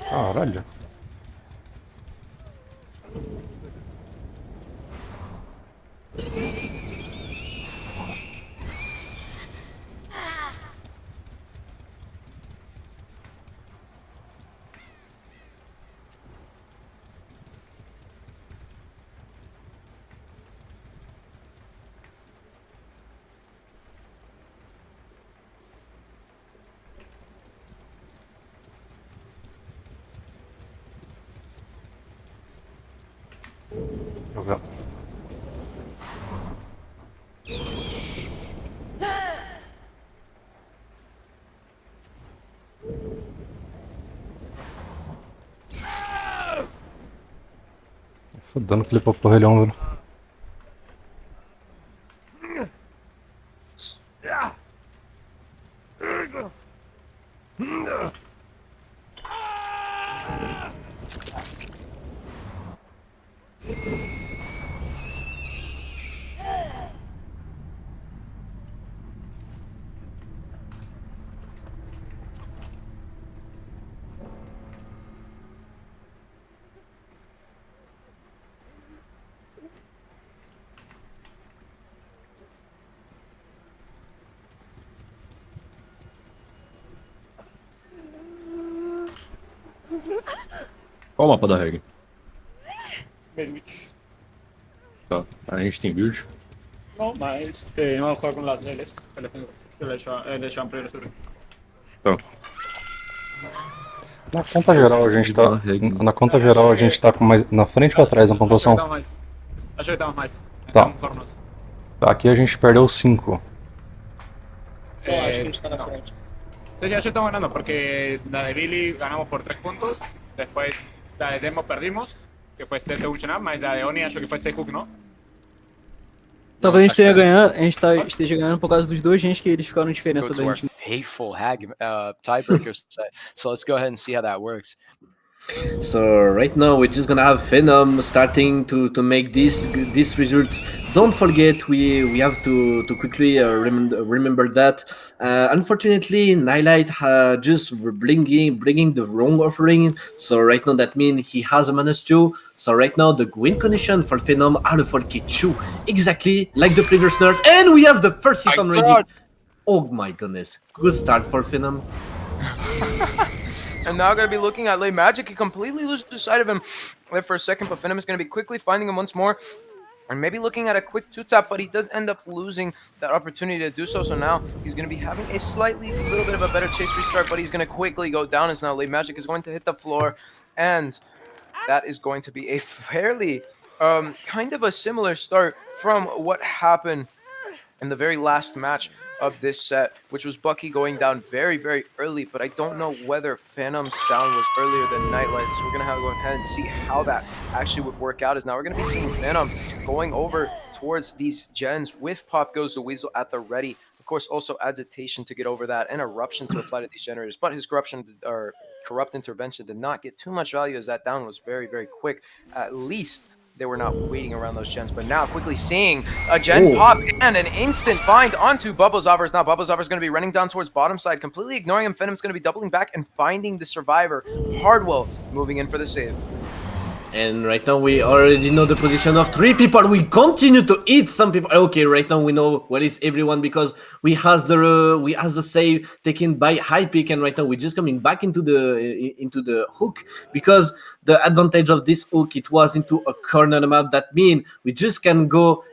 Caralho. Deixa eu ver. Fodendo aquele paporrelhão, velho. Qual o mapa da regra? Menos. Tá. A gente tem build. No, mas vamos jugar con las Ls. Eles chamam primeiro sobre. Tá. Na conta geral a gente tá. Na conta geral a gente tá com mais. Na frente ou atrás na pontuação? Acho que estamos mais. Tá. Estamos nós. Tá, aqui a gente perdeu 5. Acho que a gente está na frente. Sí, ya estamos ganando porque la de Billy ganamos por 3 puntos, después la de Demo perdimos, que fue 7 Ultimate, mas la de Oni acho que foi 6 hook, não? Talvez a gente esteja ganhando, esteja ganhando por causa dos dois gens que eles ficaram Go diferença to da our gente. fateful tiebreaker set. So let's go ahead and see how that works. So right now we're just gonna have Phenom starting to make this result. Don't forget we have to quickly remember that. Unfortunately, Knightlight just bringing the wrong offering. So right now that means he has a -2. So right now the win condition for Phenom are the 4K2, exactly like the previous nerfs, and we have the first hit already. Oh my goodness, good start for Phenom. And now going to be looking at LeMagic. He completely loses sight of him there for a second, but Phenom is going to be quickly finding him once more. And maybe looking at a quick 2-tap, but he does end up losing that opportunity to do so. So now he's going to be having a little bit of a better chase restart, but he's going to quickly go down as now LeMagic is going to hit the floor. And that is going to be a fairly kind of a similar start from what happened in the very last match of this set, which was Bucky going down very, very early, but I don't know whether Phenom's down was earlier than Knightlight, so we're going to go ahead and see how that actually would work out. As now we're going to be seeing Phenom going over towards these gens with Pop Goes the Weasel at the ready. Of course, also agitation to get over that and eruption to apply to these generators, but his corrupt intervention did not get too much value as that down was very, very quick. At least they were not waiting around those gens, but now quickly seeing a gen pop and an instant find onto Bubbozavr. Now Bubbozavr is going to be running down towards bottom side, completely ignoring him. Phenom's going to be doubling back and finding the survivor. Hardwell moving in for the save. And right now we already know the position of 3 people. We continue to eat some people. Okay, right now we know what is everyone because we has the save taken by high pick, and right now we're just coming back into the hook because the advantage of this hook, it was into a corner map. That means we just can go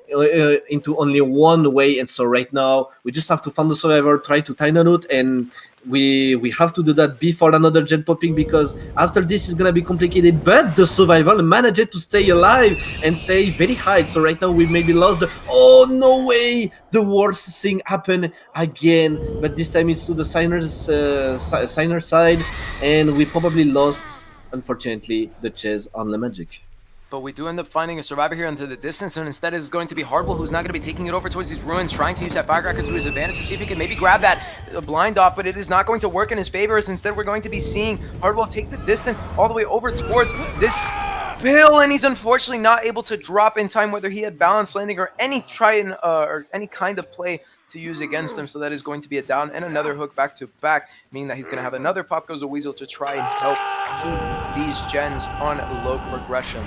into only one way, and so right now we just have to find the survivor, try to time the route, and we have to do that before another gen popping because after this is gonna be complicated. But the survivor managed to stay alive and stay very high. So right now we maybe lost the oh no way, the worst thing happened again, but this time it's to the signer side, and we probably lost, unfortunately, the chase on LeMagic. But we do end up finding a survivor here into the distance, and instead is going to be Hardwell, who's not going to be taking it over towards these ruins, trying to use that firecracker to his advantage to see if he can maybe grab that blind off, but it is not going to work in his favor, as instead we're going to be seeing Hardwell take the distance all the way over towards this pill, and he's unfortunately not able to drop in time, whether he had balance landing or any or any kind of play to use against him. So that is going to be a down and another hook back to back, meaning that he's going to have another Pop Goes the Weasel to try and help keep these gens on low progression.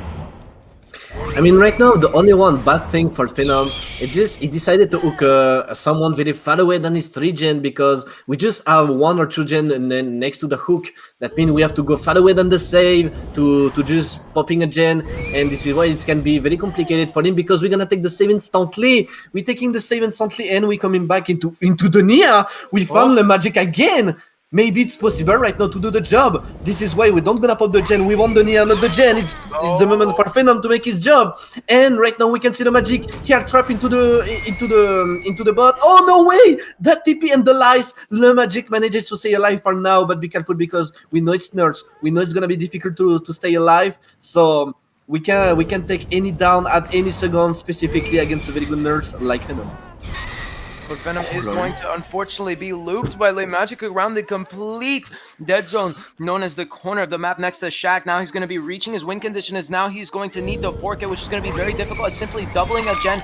I mean, right now, the only one bad thing for Phenom, he decided to hook someone very far away than his 3 gen because we just have 1 or 2 gen and then next to the hook. That means we have to go far away than the save to just popping a gen, and this is why it can be very complicated for him because we're gonna take the save instantly. We're taking the save instantly and we're coming back into the Nia. We found LeMagic again. Maybe it's possible right now to do the job. This is why we don't gonna pop the gen. We want the Nia, not the gen. It's the moment for Phenom to make his job. And right now we can see the magic here trap into the bot. Oh no way! That TP and the lies. LeMagic manages to stay alive for now, but be careful because we know it's nerds. We know it's gonna be difficult to stay alive. So we can take any down at any second, specifically against a very good nerds like Phenom. But Phenom is going to unfortunately be looped by LeMagic around the complete dead zone known as the corner of the map next to Shack. Now he's going to be reaching his win condition as now he's going to need to fork it, which is going to be very difficult, simply doubling a gen.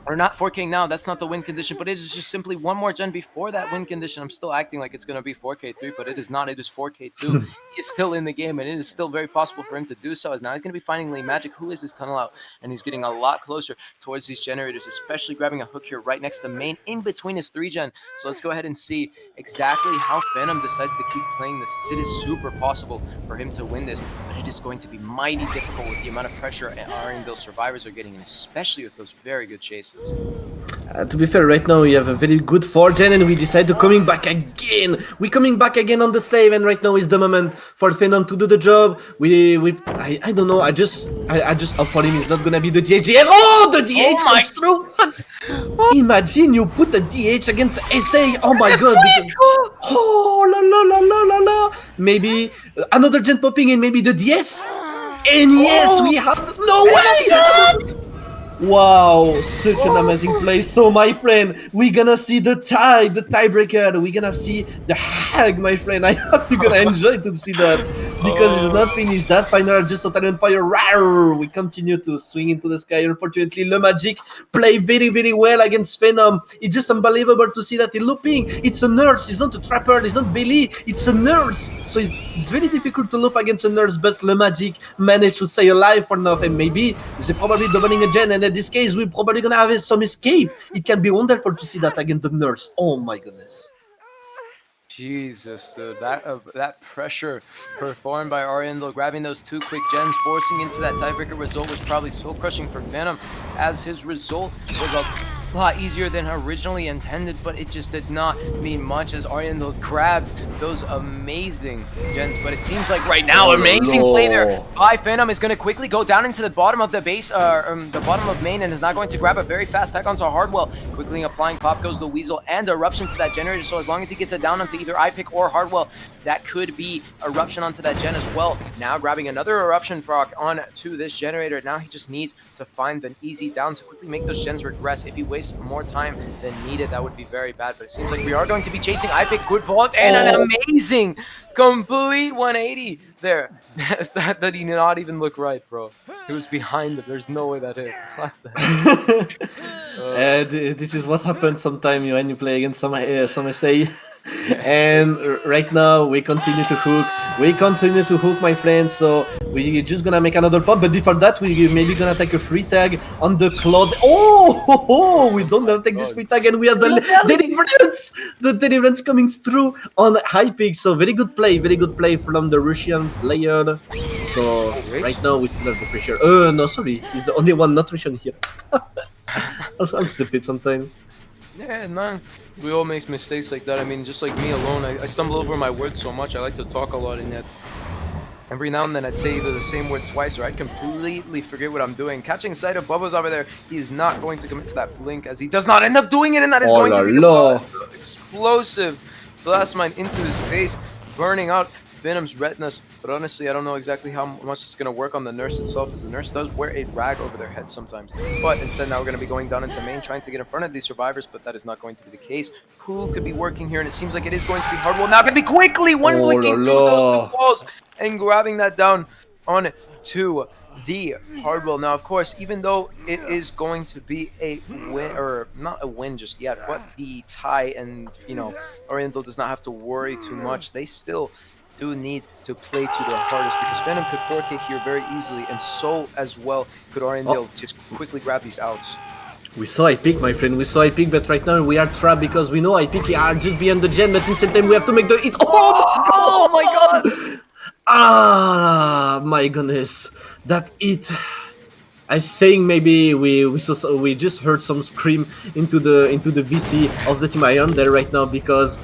Or not 4K now, that's not the win condition, but it is just simply one more gen before that win condition. I'm still acting like it's going to be 4K3, but it is not. It is 4K2. He is still in the game, and it is still very possible for him to do so, as now he's going to be finding LeMagic, who is his tunnel out, and he's getting a lot closer towards these generators, especially grabbing a hook here right next to main, in between his 3-gen. So let's go ahead and see exactly how Phenom decides to keep playing this. It is super possible for him to win this, but it is going to be mighty difficult with the amount of pressure Ariandel survivors are getting, and especially with those very good chases. To be fair, right now we have a very good 4-gen and we decide to coming back again. We're coming back again on the save, and right now is the moment for Phenom to do the job. I don't know, I just hope for him it's not gonna be the DH. And oh, the DH comes through! Imagine you put a DH against SA. Oh my god. Oh la la la la la la. Maybe another gen popping and maybe the DS. And yes, we have no way! Wow, such an amazing play. So my friend, we're gonna see the tiebreaker. We're gonna see the hag, my friend. I hope you're gonna enjoy to see that, because it's not finished. That final just totally on fire. Rawr! We continue to swing into the sky. Unfortunately, LeMagic play very, very well against Phenom. It's just unbelievable to see that he's looping. It's a nurse. It's not a trapper. It's not Billy. It's a nurse. So it's very difficult to loop against a nurse, but LeMagic managed to stay alive for now. And maybe they're probably doubling a gen, and in this case, we're probably gonna have some escape. It can be wonderful to see that against the nurse. Oh my goodness. Jesus, dude, that pressure performed by Ariandel, grabbing those 2 quick gens, forcing into that tiebreaker result was probably so crushing for Phenom, as his result was a lot easier than originally intended, but it just did not mean much as Ariandel grabbed those amazing gens. But it seems like right now, amazing play there by Phenom is going to quickly go down into the bottom of the base, the bottom of main, and is not going to grab a very fast tech onto Hardwell. Quickly applying pop goes the Weasel and Eruption to that generator, so as long as he gets it down onto either iPick or Hardwell, that could be Eruption onto that gen as well. Now grabbing another Eruption proc onto this generator. Now he just needs to find an easy down to quickly make those gens regress. If he wastes more time than needed, that would be very bad, but it seems like we are going to be chasing iPick. Good vault and an amazing complete 180 there. that did not even look right, bro. It was behind it. There's no way that hit. What the heck? This is what happens sometimes when you play against some SA. And right now we continue to hook. My friends. So we're just gonna make another pop, but before that we maybe gonna take a free tag on the Cloud. We don't gonna take this free tag, and we have the deliverance coming through on high pick. So very good play from the Russian player. So right now we still have the pressure. No, sorry, he's the only one not Russian here. I'm stupid sometimes. Yeah, man. We all make mistakes like that. I mean, just like me alone, I stumble over my words so much. I like to talk a lot, in that every now and then I'd say either the same word twice, or I'd completely forget what I'm doing. Catching sight of Bubbozavr there, he is not going to commit to that blink, as he does not end up doing it, and that is going to be the explosive blast mine into his face, burning out Phenom's retinas. But honestly, I don't know exactly how much it's going to work on the nurse itself, as the nurse does wear a rag over their head sometimes. But instead, now we're going to be going down into main, trying to get in front of these survivors, but that is not going to be the case. Who could be working here? And it seems like it is going to be Hardwell. Now going to be quickly one-clicking through those 2 walls and grabbing that down on to the Hardwell. Now, of course, even though it is going to be a win, or not a win just yet, but the tie, and, you know, Ariandel does not have to worry too much, they still do need to play to their hardest, because Phenom could 4K here very easily, and so as well could Ariandel just quickly grab these outs. We saw iPick, my friend. We saw iPick, but right now we are trapped because we know iPick are just behind the gen, but in the same time we have to make the hit. Oh my god! Ah, my goodness, that hit. I saying maybe we just heard some scream into the VC of the team Ariandel right now, because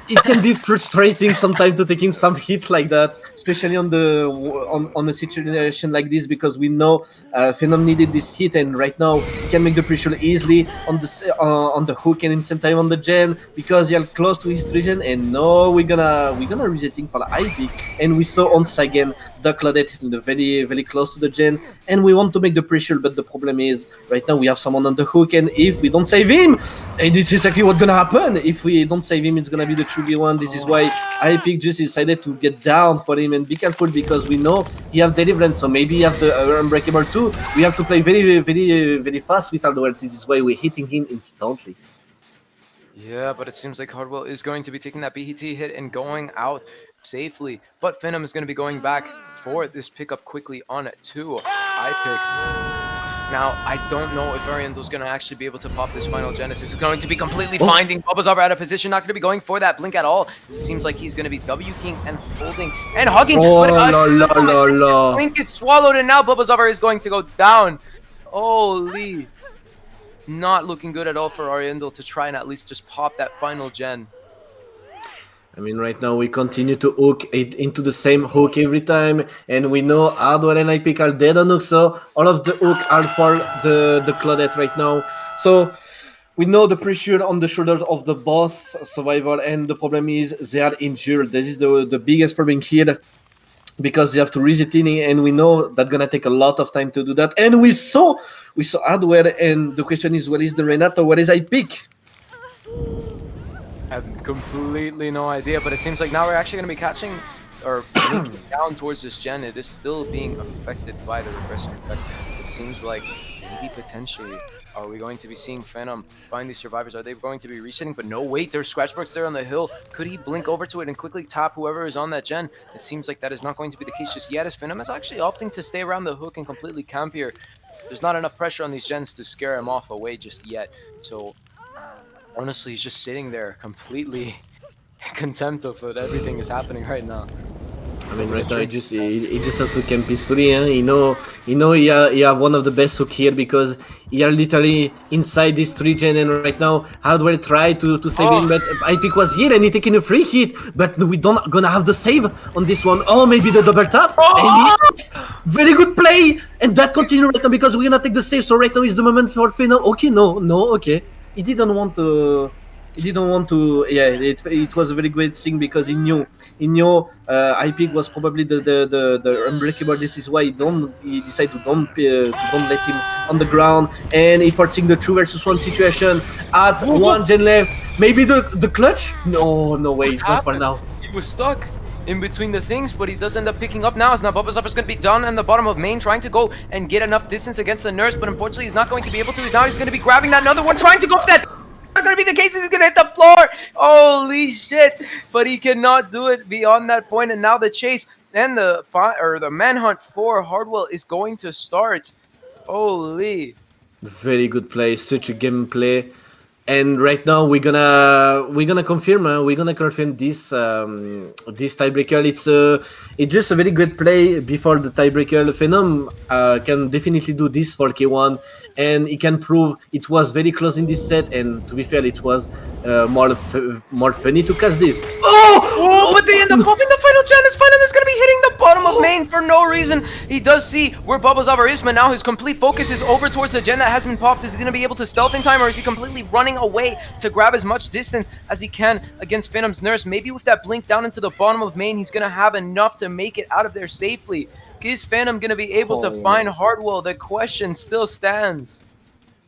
it can be frustrating sometimes to taking some hits like that, especially on a situation like this, because we know Phenom needed this hit, and right now he can make the pressure easily on the hook, and in the same time on the gen, because you're close to his region. And no, we're gonna resetting for the IP, and we saw once again the Claudette very, very close to the gen, and we want to make the pressure, but the problem is right now we have someone on the hook, and if we don't save him, and this is exactly what's gonna happen. If we don't save him, it's gonna gonna be the 2v1. This is why I pick just decided to get down for him and be careful because we know he have deliverance, so maybe he have the unbreakable too. We have to play very fast with hardware. This is why we're hitting him instantly. Yeah, but it seems like Hardwell is going to be taking that BT hit and going out safely. But Phenom is going to be going back for this pickup quickly on 2 I-pick. Now, I don't know if Ariandel's going to actually be able to pop this final Genesis. Is going to be completely finding Bubbozavr out of position. Not going to be going for that blink at all. It seems like he's going to be W-king and holding and hugging. Oh, But blink gets swallowed, and now Bubbozavr is going to go down. Holy. Not looking good at all for Ariandel to try and at least just pop that final gen. I mean, right now we continue to hook it into the same hook every time, and we know hardware and I-pick are dead on hook, so all of the hook are for the Claudette right now. So we know the pressure on the shoulders of the boss survivor, and the problem is they are injured. This is the biggest problem here, because they have to reset in, and we know that's gonna take a lot of time to do that. And we saw hardware, and the question is, where is the Renato? Where is I-pick? I have completely no idea, but it seems like now we're actually going to be catching or looking down towards this gen. It is still being affected by the regression effect. It seems like maybe potentially are we going to be seeing Phenom find these survivors? Are they going to be resetting? But no, wait, there's Scratchmarks there on the hill. Could he blink over to it and quickly tap whoever is on that gen? It seems like that is not going to be the case just yet, as Phenom is actually opting to stay around the hook and completely camp here. There's not enough pressure on these gens to scare him off away just yet. So honestly, he's just sitting there completely contempt of what everything is happening right now. I mean, right now he just have to camp peacefully. You know, he have one of the best hook here because he are literally inside this 3-gen, and right now hardware try to save him, but I-pick was here and he taking a free hit, but we don't gonna have the save on this one. Oh, maybe the double tap. And yes, very good play, and that continue right now because we're gonna take the save. So right now is the moment for Phenom. Okay, no, okay. He didn't want to. Yeah, it was a very great thing because he knew I-pick was probably the unbreakable. This is why he decided to don't let him on the ground, and he forcing the 2v1 situation at 1 gen left. Maybe the clutch? No way, it's not for now. He was stuck in between the things, but he does end up picking up now. As now Bubbozavr is going to be down on the bottom of main, trying to go and get enough distance against the nurse, but unfortunately he's not going to be able to. He's going to be grabbing that another one, trying to go for that. Not going to be the case. He's going to hit the floor. Holy shit! But he cannot do it beyond that point, and now the chase and the manhunt for Hardwell is going to start. Holy! Very good play, such a gameplay. And right now we're gonna confirm this this tiebreaker. It's just a very good play before the tiebreaker. Phenom can definitely do this for K1, and he can prove it was very close in this set. And to be fair, it was more funny to cast this. Oh, but they end up popping the final gen. As Phenom is going to be hitting the bottom of main for no reason. He does see where Bubbozavr is, but now his complete focus is over towards the gen that has been popped. Is he going to be able to stealth in time, or is he completely running away to grab as much distance as he can against Phenom's nurse? Maybe with that blink down into the bottom of main, he's going to have enough to make it out of there safely. Is Phenom going to be able to find Hardwell? The question still stands.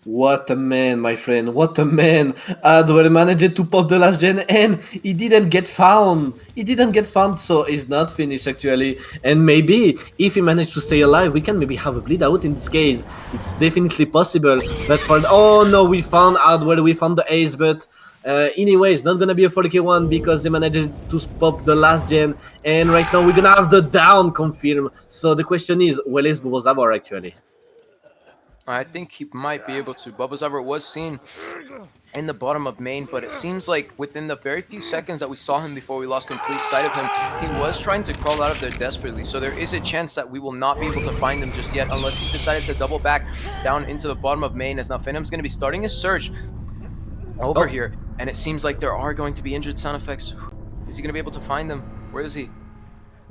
What a man, my friend. What a man. Hardwell managed to pop the last gen and he didn't get found. So he's not finished actually. And maybe if he managed to stay alive, we can maybe have a bleed out in this case. It's definitely possible. But oh no, we found Hardwell, we found the ace, but anyway, it's not gonna be a 4K1 because they managed to pop the last gen, and right now we're gonna have the down confirm. So the question is, where is Bubbozavr actually? I think he might be able to. Bubbozavr was seen in the bottom of main, but it seems like within the very few seconds that we saw him before we lost complete sight of him, he was trying to crawl out of there desperately. So there is a chance that we will not be able to find him just yet unless he decided to double back down into the bottom of main, as now Phenom's going to be starting his search over here, and it seems like there are going to be injured sound effects. Is he going to be able to find them? Where is he?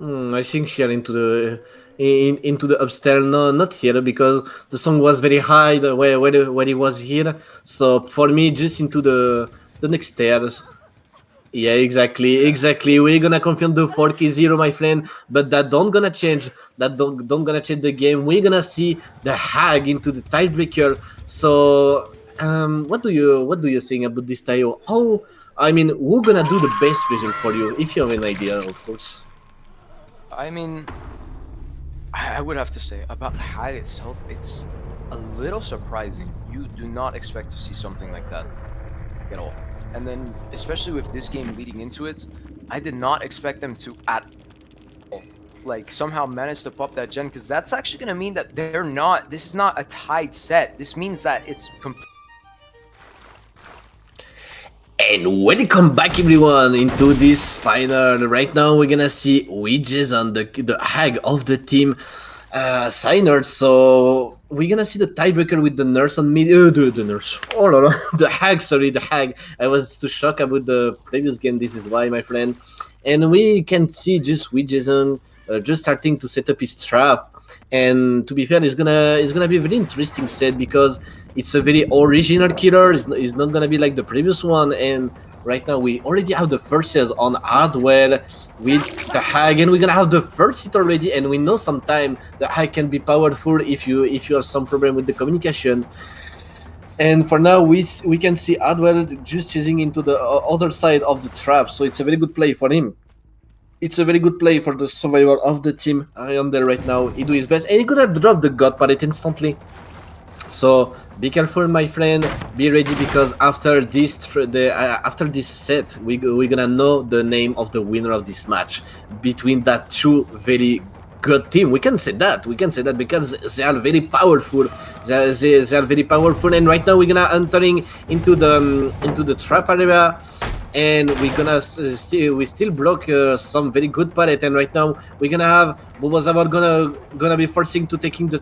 I think here into the upstairs. No, not here because the song was very high where he was here. So for me, just into the next stairs. Yeah, exactly. We're gonna confirm the 4K0, my friend, but that don't gonna change. That don't gonna change the game. We're gonna see the hag into the tiebreaker. So what do you think about this tile? How I mean, who's gonna do the best result for you, if you have an idea, of course. I mean, I would have to say about Hag itself, it's a little surprising. You do not expect to see something like that at all. And then, especially with this game leading into it, I did not expect them to at all, like, somehow manage to pop that gen, because that's actually going to mean that they're not, this is not a tied set. This means that it's And welcome back everyone into this final. Right now we're gonna see weeJason, the hag of the team, signers. So we're gonna see the tiebreaker with the nurse on mid. The nurse. Oh no, no. The hag. Sorry, the hag. I was too shocked about the previous game. This is why, my friend. And we can see just weeJason just starting to set up his trap. And to be fair, it's gonna be a very interesting set because it's a very original killer. It's not gonna be like the previous one. And right now we already have the first sales on Hardwell with the hag, and we're gonna have the first hit already. And we know sometime the hag can be powerful if you have some problem with the communication. And for now, we can see Hardwell just chasing into the other side of the trap. So it's a very good play for him. It's a very good play for the survivor of the team. Ariandel right now, he do his best, and he could have dropped the God palette instantly. So be careful, my friend. Be ready, because after this after this set, we're gonna know the name of the winner of this match between that two very good team. We can say that. We can say that because they are very powerful. They are very powerful. And right now we're gonna entering into the trap area. And we're gonna still block some very good palette, and right now we're gonna have Bubbozavr gonna be forcing to taking the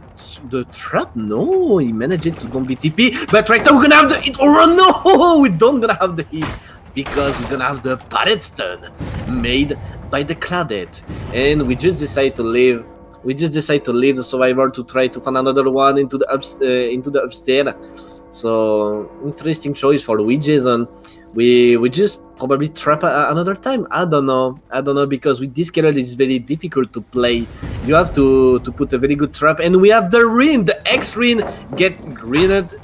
trap. No, he managed to don't be TP, but right now we're gonna have the hit. Oh no, we don't gonna have the hit because we're gonna have the palette stun made by the Cladet, and we just decide to leave. We just decide to leave the survivor to try to find another one into the upstairs. So interesting choice for weeJason. We just probably trap another time. I don't know because with this killer it's very difficult to play. You have to put a very good trap, and we have the Rin, the X-Rin get greened.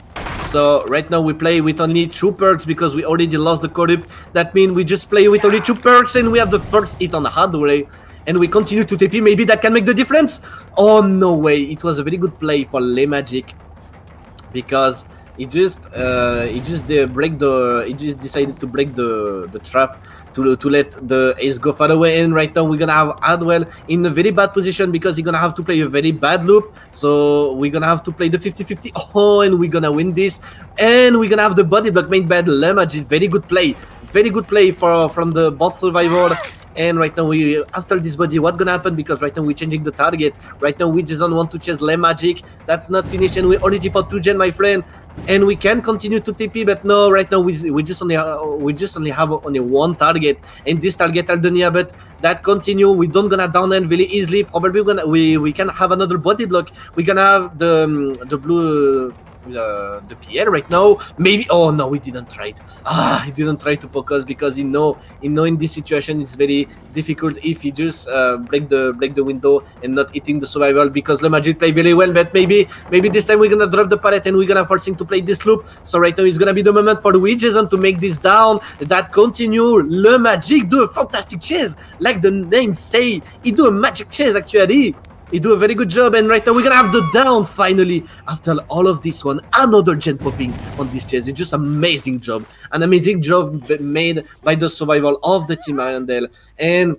So right now we play with only 2 perks because we already lost the corrupt. That means we just play with only 2 perks, and we have the first hit on the hardware, and we continue to TP. Maybe that can make the difference. Oh no way! It was a very good play for LeMagic because he just decided to break the trap to let the ace go far away. And right now we're gonna have Hardwell in a very bad position because he's gonna have to play a very bad loop. So we're gonna have to play the 50-50. Oh, and we're gonna win this. And we're gonna have the body block made by the LeMagic. Very good play from the both survivor. And right now after this body, what's gonna happen? Because right now we're changing the target. Right now we just don't want to chase LeMagic. That's not finished, and we already put 2 gen, my friend. And we can continue to TP, but no, right now we just only have only 1 target, and this target Aldonia. But that continue, we don't gonna down end really easily. Probably we can have another body block. We're gonna have the blue. The Pierre right now, maybe. Oh no, we didn't try it. He didn't try to focus because he know in this situation it's very difficult if he just break the window and not hitting the survival, because LeMagic play very well. But maybe this time we're gonna drop the palette and we're gonna force him to play this loop. So right now it's gonna be the moment for weeJason to make this down. That continue. LeMagic do a fantastic chase, like the name say. He do a magic chase actually. He do a very good job, and right now we're gonna have the down finally. After all of this one, another gen popping on this chase. It's just amazing job. An amazing job made by the survival of the team Ariandel. And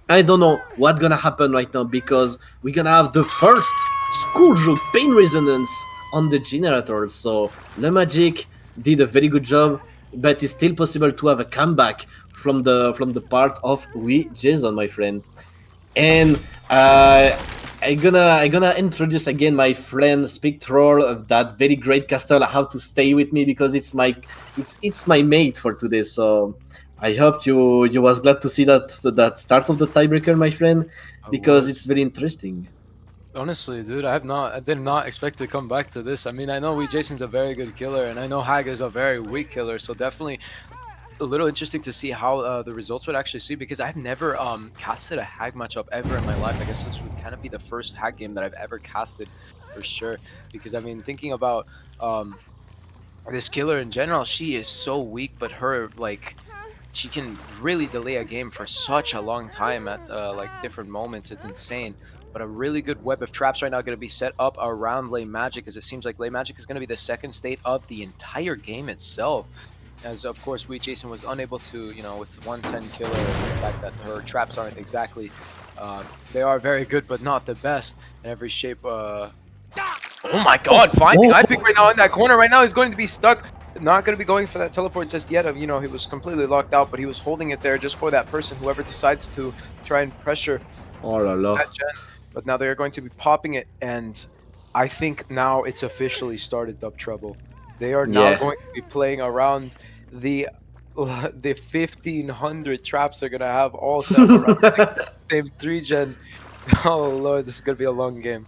I don't know what's gonna happen right now because we're gonna have the first school joke pain resonance on the generator. So LeMagic did a very good job, but it's still possible to have a comeback from the part of weeJason, my friend. And I'm gonna introduce again my friend Spectral of that very great castle. I have to stay with me because it's my mate for today. So I hope you was glad to see that start of the tiebreaker, my friend, because it's very interesting. Honestly, dude, I did not expect to come back to this. I mean, I know weeJason's a very good killer, and I know Hag is a very weak killer, so definitely a little interesting to see how the results would actually see, because I've never casted a Hag matchup ever in my life. I guess this would kind of be the first Hag game that I've ever casted for sure, because I mean, thinking about this killer in general, she is so weak, but her like she can really delay a game for such a long time at like different moments. It's insane. But a really good web of traps right now going to be set up around LeMagic, as it seems like LeMagic is going to be the second state of the entire game itself. As of course, weeJason was unable to, you know, with 110 killer, the fact that her traps aren't exactly, they are very good, but not the best in every shape. Oh my God! Finding iPick right now in that corner right now is going to be stuck. Not going to be going for that teleport just yet. You know, he was completely locked out, but he was holding it there just for that person, whoever decides to try and pressure that gen. But now they're going to be popping it, and I think now it's officially started Dub Trouble. They are now going to be playing around the 1500 traps they're going to have all set up around the same 3 gen. Oh Lord, this is going to be a long game.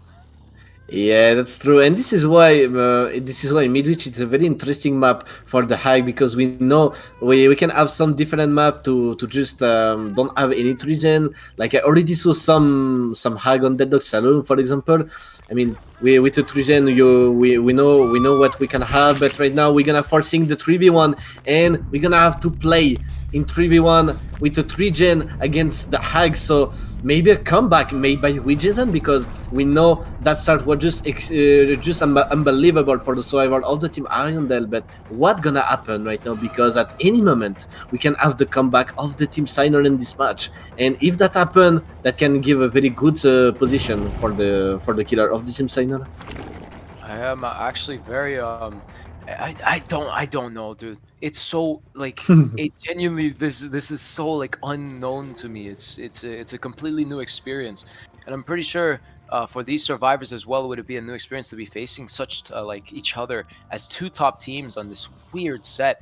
Yeah, that's true, and this is why Midwich is a very interesting map for the hag, because we know we can have some different map to just don't have any region. Like I already saw some hag on Dead Dog Saloon, for example. I mean, with the region, we know what we can have, but right now we're gonna forcing the 3v1, and we're gonna have to play in 3v1 with a 3-gen against the hag. So maybe a comeback made by weeJason, because we know that start was just unbelievable for the survival of the team Ariandel. But what gonna happen right now? Because at any moment we can have the comeback of the team Signer in this match, and if that happen, that can give a very good position for the killer of the team Signer. I am actually very I don't know, dude. It's so like it genuinely this is so like unknown to me. It's a completely new experience, and I'm pretty sure for these survivors as well, would it be a new experience to be facing such like each other as 2 top teams on this weird set.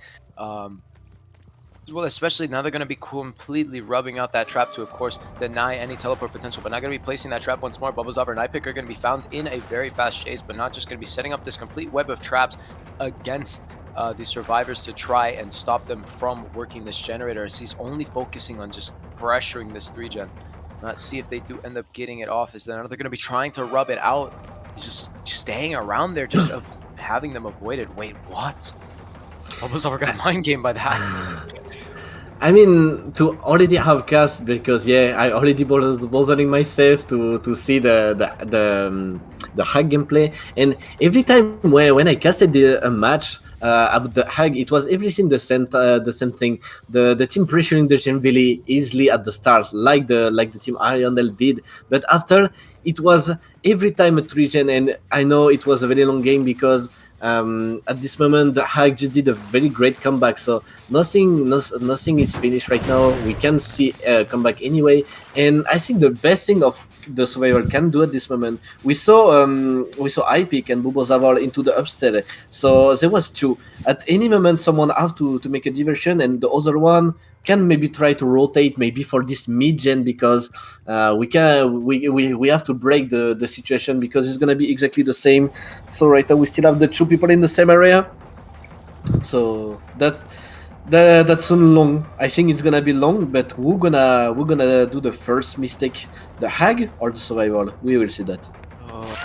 Well, especially now they're going to be completely rubbing out that trap to, of course, deny any teleport potential, but not going to be placing that trap once more. Bubbozavr and iPick are going to be found in a very fast chase, but not just going to be setting up this complete web of traps against the survivors to try and stop them from working this generator, as he's only focusing on just pressuring this 3-gen. Let's see if they do end up getting it off, as they're going to be trying to rub it out. He's just staying around there, just of having them avoided. Wait, what? Bubbozavr got mind game by that. I mean, to already have cast, because I already bothering myself to see the hag gameplay, and every time when I casted a match about the hag, it was everything the same thing. The team pressuring the Hillbilly easily at the start, like the team Ariandel did, but after it was every time a 3-gen, and I know it was a very long game, because at this moment the hag just did a very great comeback. So nothing is finished right now. We can see a comeback anyway, and I think the best thing of the survivor can do at this moment, we saw iPick and Bubbozavr into the upstairs, so there was 2. At any moment someone have to make a diversion, and the other one can maybe try to rotate maybe for this mid-gen, because we have to break the situation, because it's gonna be exactly the same. So right now we still have the 2 people in the same area, so that's long. I think it's gonna be long, but we're gonna do the first mistake, the hag or the survival? We will see that.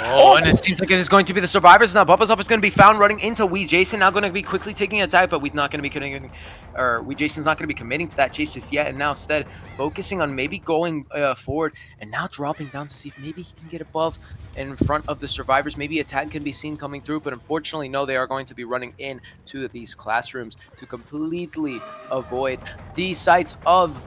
Oh, and it seems like it is going to be the survivors now. Bubbozavr is going to be found running into weeJason, now going to be quickly taking a dive, but we're not going to be committing, or weeJason's not going to be committing to that chase just yet, and now instead focusing on maybe going forward, and now dropping down to see if maybe he can get above in front of the survivors. Maybe a tag can be seen coming through, but unfortunately, no, they are going to be running into these classrooms to completely avoid the sights of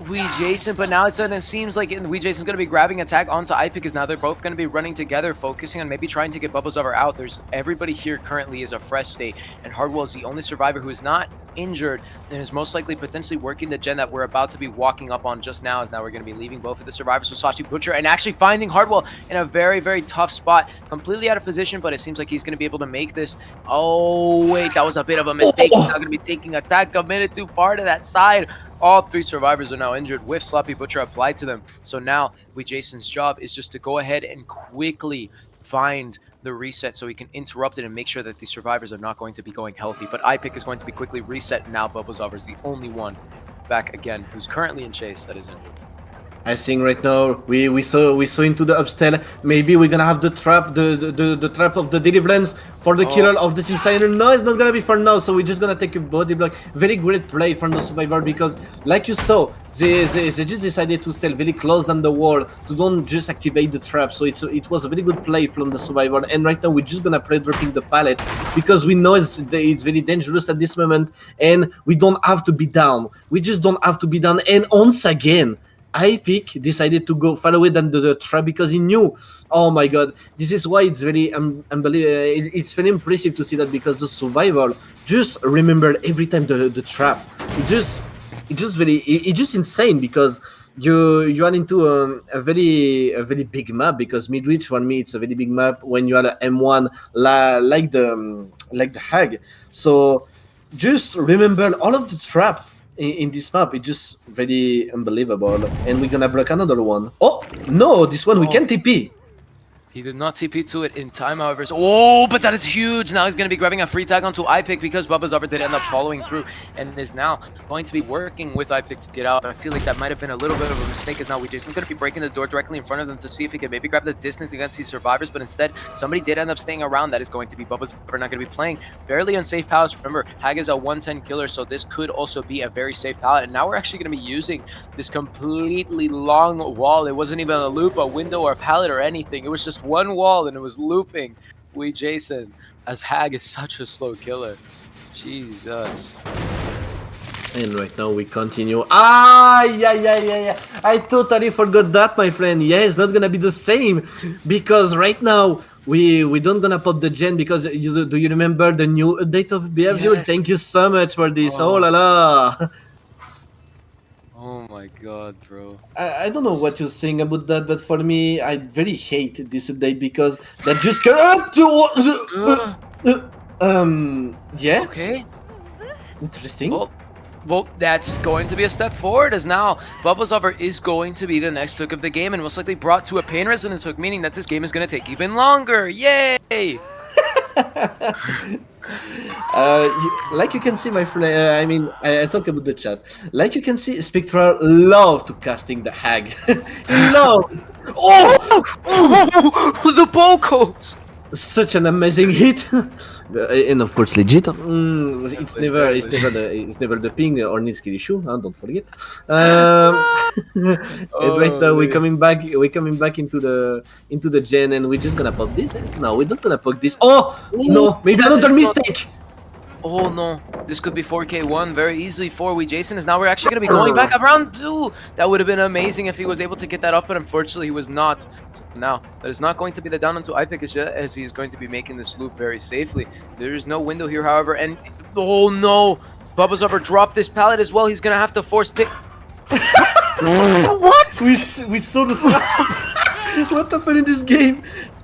weeJason. But now it seems like weeJason's going to be grabbing a tag onto iPick, because now they're both going to be running together, focusing on maybe trying to get Bubbozavr out. There's everybody here currently is a fresh state, and Hardwell is the only survivor who is not injured and is most likely potentially working the gen that we're about to be walking up on just now, as now we're going to be leaving both of the survivors, so Sashi Butcher, and actually finding Hardwell in a very, very tough spot, completely out of position, but it seems like he's going to be able to make this. Oh wait, that was a bit of a mistake. He's not going to be taking a tag, committed too far to that side. All 3 survivors are now injured with Sloppy Butcher applied to them. So now weeJason's job is just to go ahead and quickly find the reset so he can interrupt it and make sure that the survivors are not going to be going healthy. But iPick is going to be quickly reset, and now Bubbozavr is the only one back again who's currently in chase that is injured. I think right now we saw into the upstairs. Maybe we're gonna have the trap, the trap of the deliverance for the killer of the team signer. No, it's not gonna be for now. So we're just gonna take a body block. Very great play from the survivor because, like you saw, they just decided to stay very close on the wall to don't just activate the trap. So it was a very good play from the survivor. And right now we're just gonna play dropping the pallet because we know it's very dangerous at this moment, and we don't have to be down. We just don't have to be down. And once again, iPick decided to go far away than the trap because he knew. Oh my god, this is why it's very unbelievable. It's very impressive to see that because the survivor just remembered every time the trap. It's just insane because you are into a very big map because Midwich for me it's a very big map when you are at M1 like the hag. So just remember all of the trap in this map. It's just very unbelievable, and we're gonna block another one. Oh no, this one we can TP. He did not TP to it in time, however. Oh, but that is huge. Now he's going to be grabbing a free tag onto iPick because Bubbozavr did end up following through and is now going to be working with iPick to get out. I feel like that might have been a little bit of a mistake as now weeJason's going to be breaking the door directly in front of them to see if he can maybe grab the distance against these survivors, but instead somebody did end up staying around. That is going to be Bubbozavr, not going to be playing fairly unsafe palace. Remember, Hag is a 110 killer, so this could also be a very safe pallet. And now we're actually going to be using this completely long wall. It wasn't even a loop, a window, or a pallet or anything. It was just one wall and it was looping weeJason, as Hag is such a slow killer. Jesus. And right now we continue. Yeah. I totally forgot that, my friend. Yeah, it's not gonna be the same because right now we don't gonna pop the gen because do you remember the new update of behavior? Yes. Thank you so much for this. Oh la la. Oh my god, bro. I don't know what you're saying about that, but for me, I very hate this update because that just yeah. Okay. Interesting. Well, that's going to be a step forward as now Bubbozavr is going to be the next hook of the game and most likely brought to a pain resonance hook, meaning that this game is going to take even longer. Yay! Like you can see, my friend, I mean, I talk about the chat. Like you can see, Spectral love to casting the Hag. He love. The Bocos! Such an amazing hit, and of course legit. It's never the ping or need skill issue. Don't forget. And right now we're coming back into the gen, and we're just gonna pop this. No, we're not gonna pop this. Oh no, maybe another mistake. Oh no, this could be 4K1 very easily for weeJason, as now we're actually going to be going back around 2. That would have been amazing if he was able to get that off, but unfortunately he was not. So now, that is not going to be the down onto iPick as he's going to be making this loop very safely. There is no window here, however, and oh no, Bubbozavr dropped this pallet as well. He's going to have to force pick. What? We saw this. What happened in this game?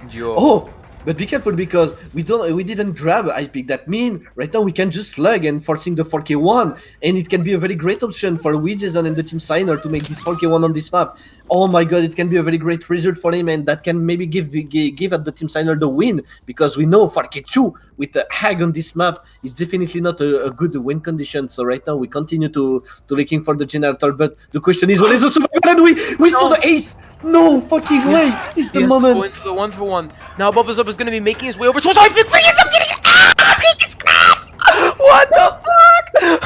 Yo. Oh. But be careful because we didn't grab iPick. That means right now we can just slug and forcing the 4K1, and it can be a very great option for weeJason and the team signer to make this 4K1 on this map. Oh my god, it can be a very great result for him, and that can maybe give at the team signer the win because we know 4K2 with the Hag on this map is definitely not a good win condition. So right now we continue to looking for the generator, but the question is, what is the survival? And we saw the ace. No fucking way! It's the moment. Going for the 1-for-1. Now Bubbozavr is going to be making his way over towards iPick. Bring it! I'm getting it! He gets grabbed! What the fuck?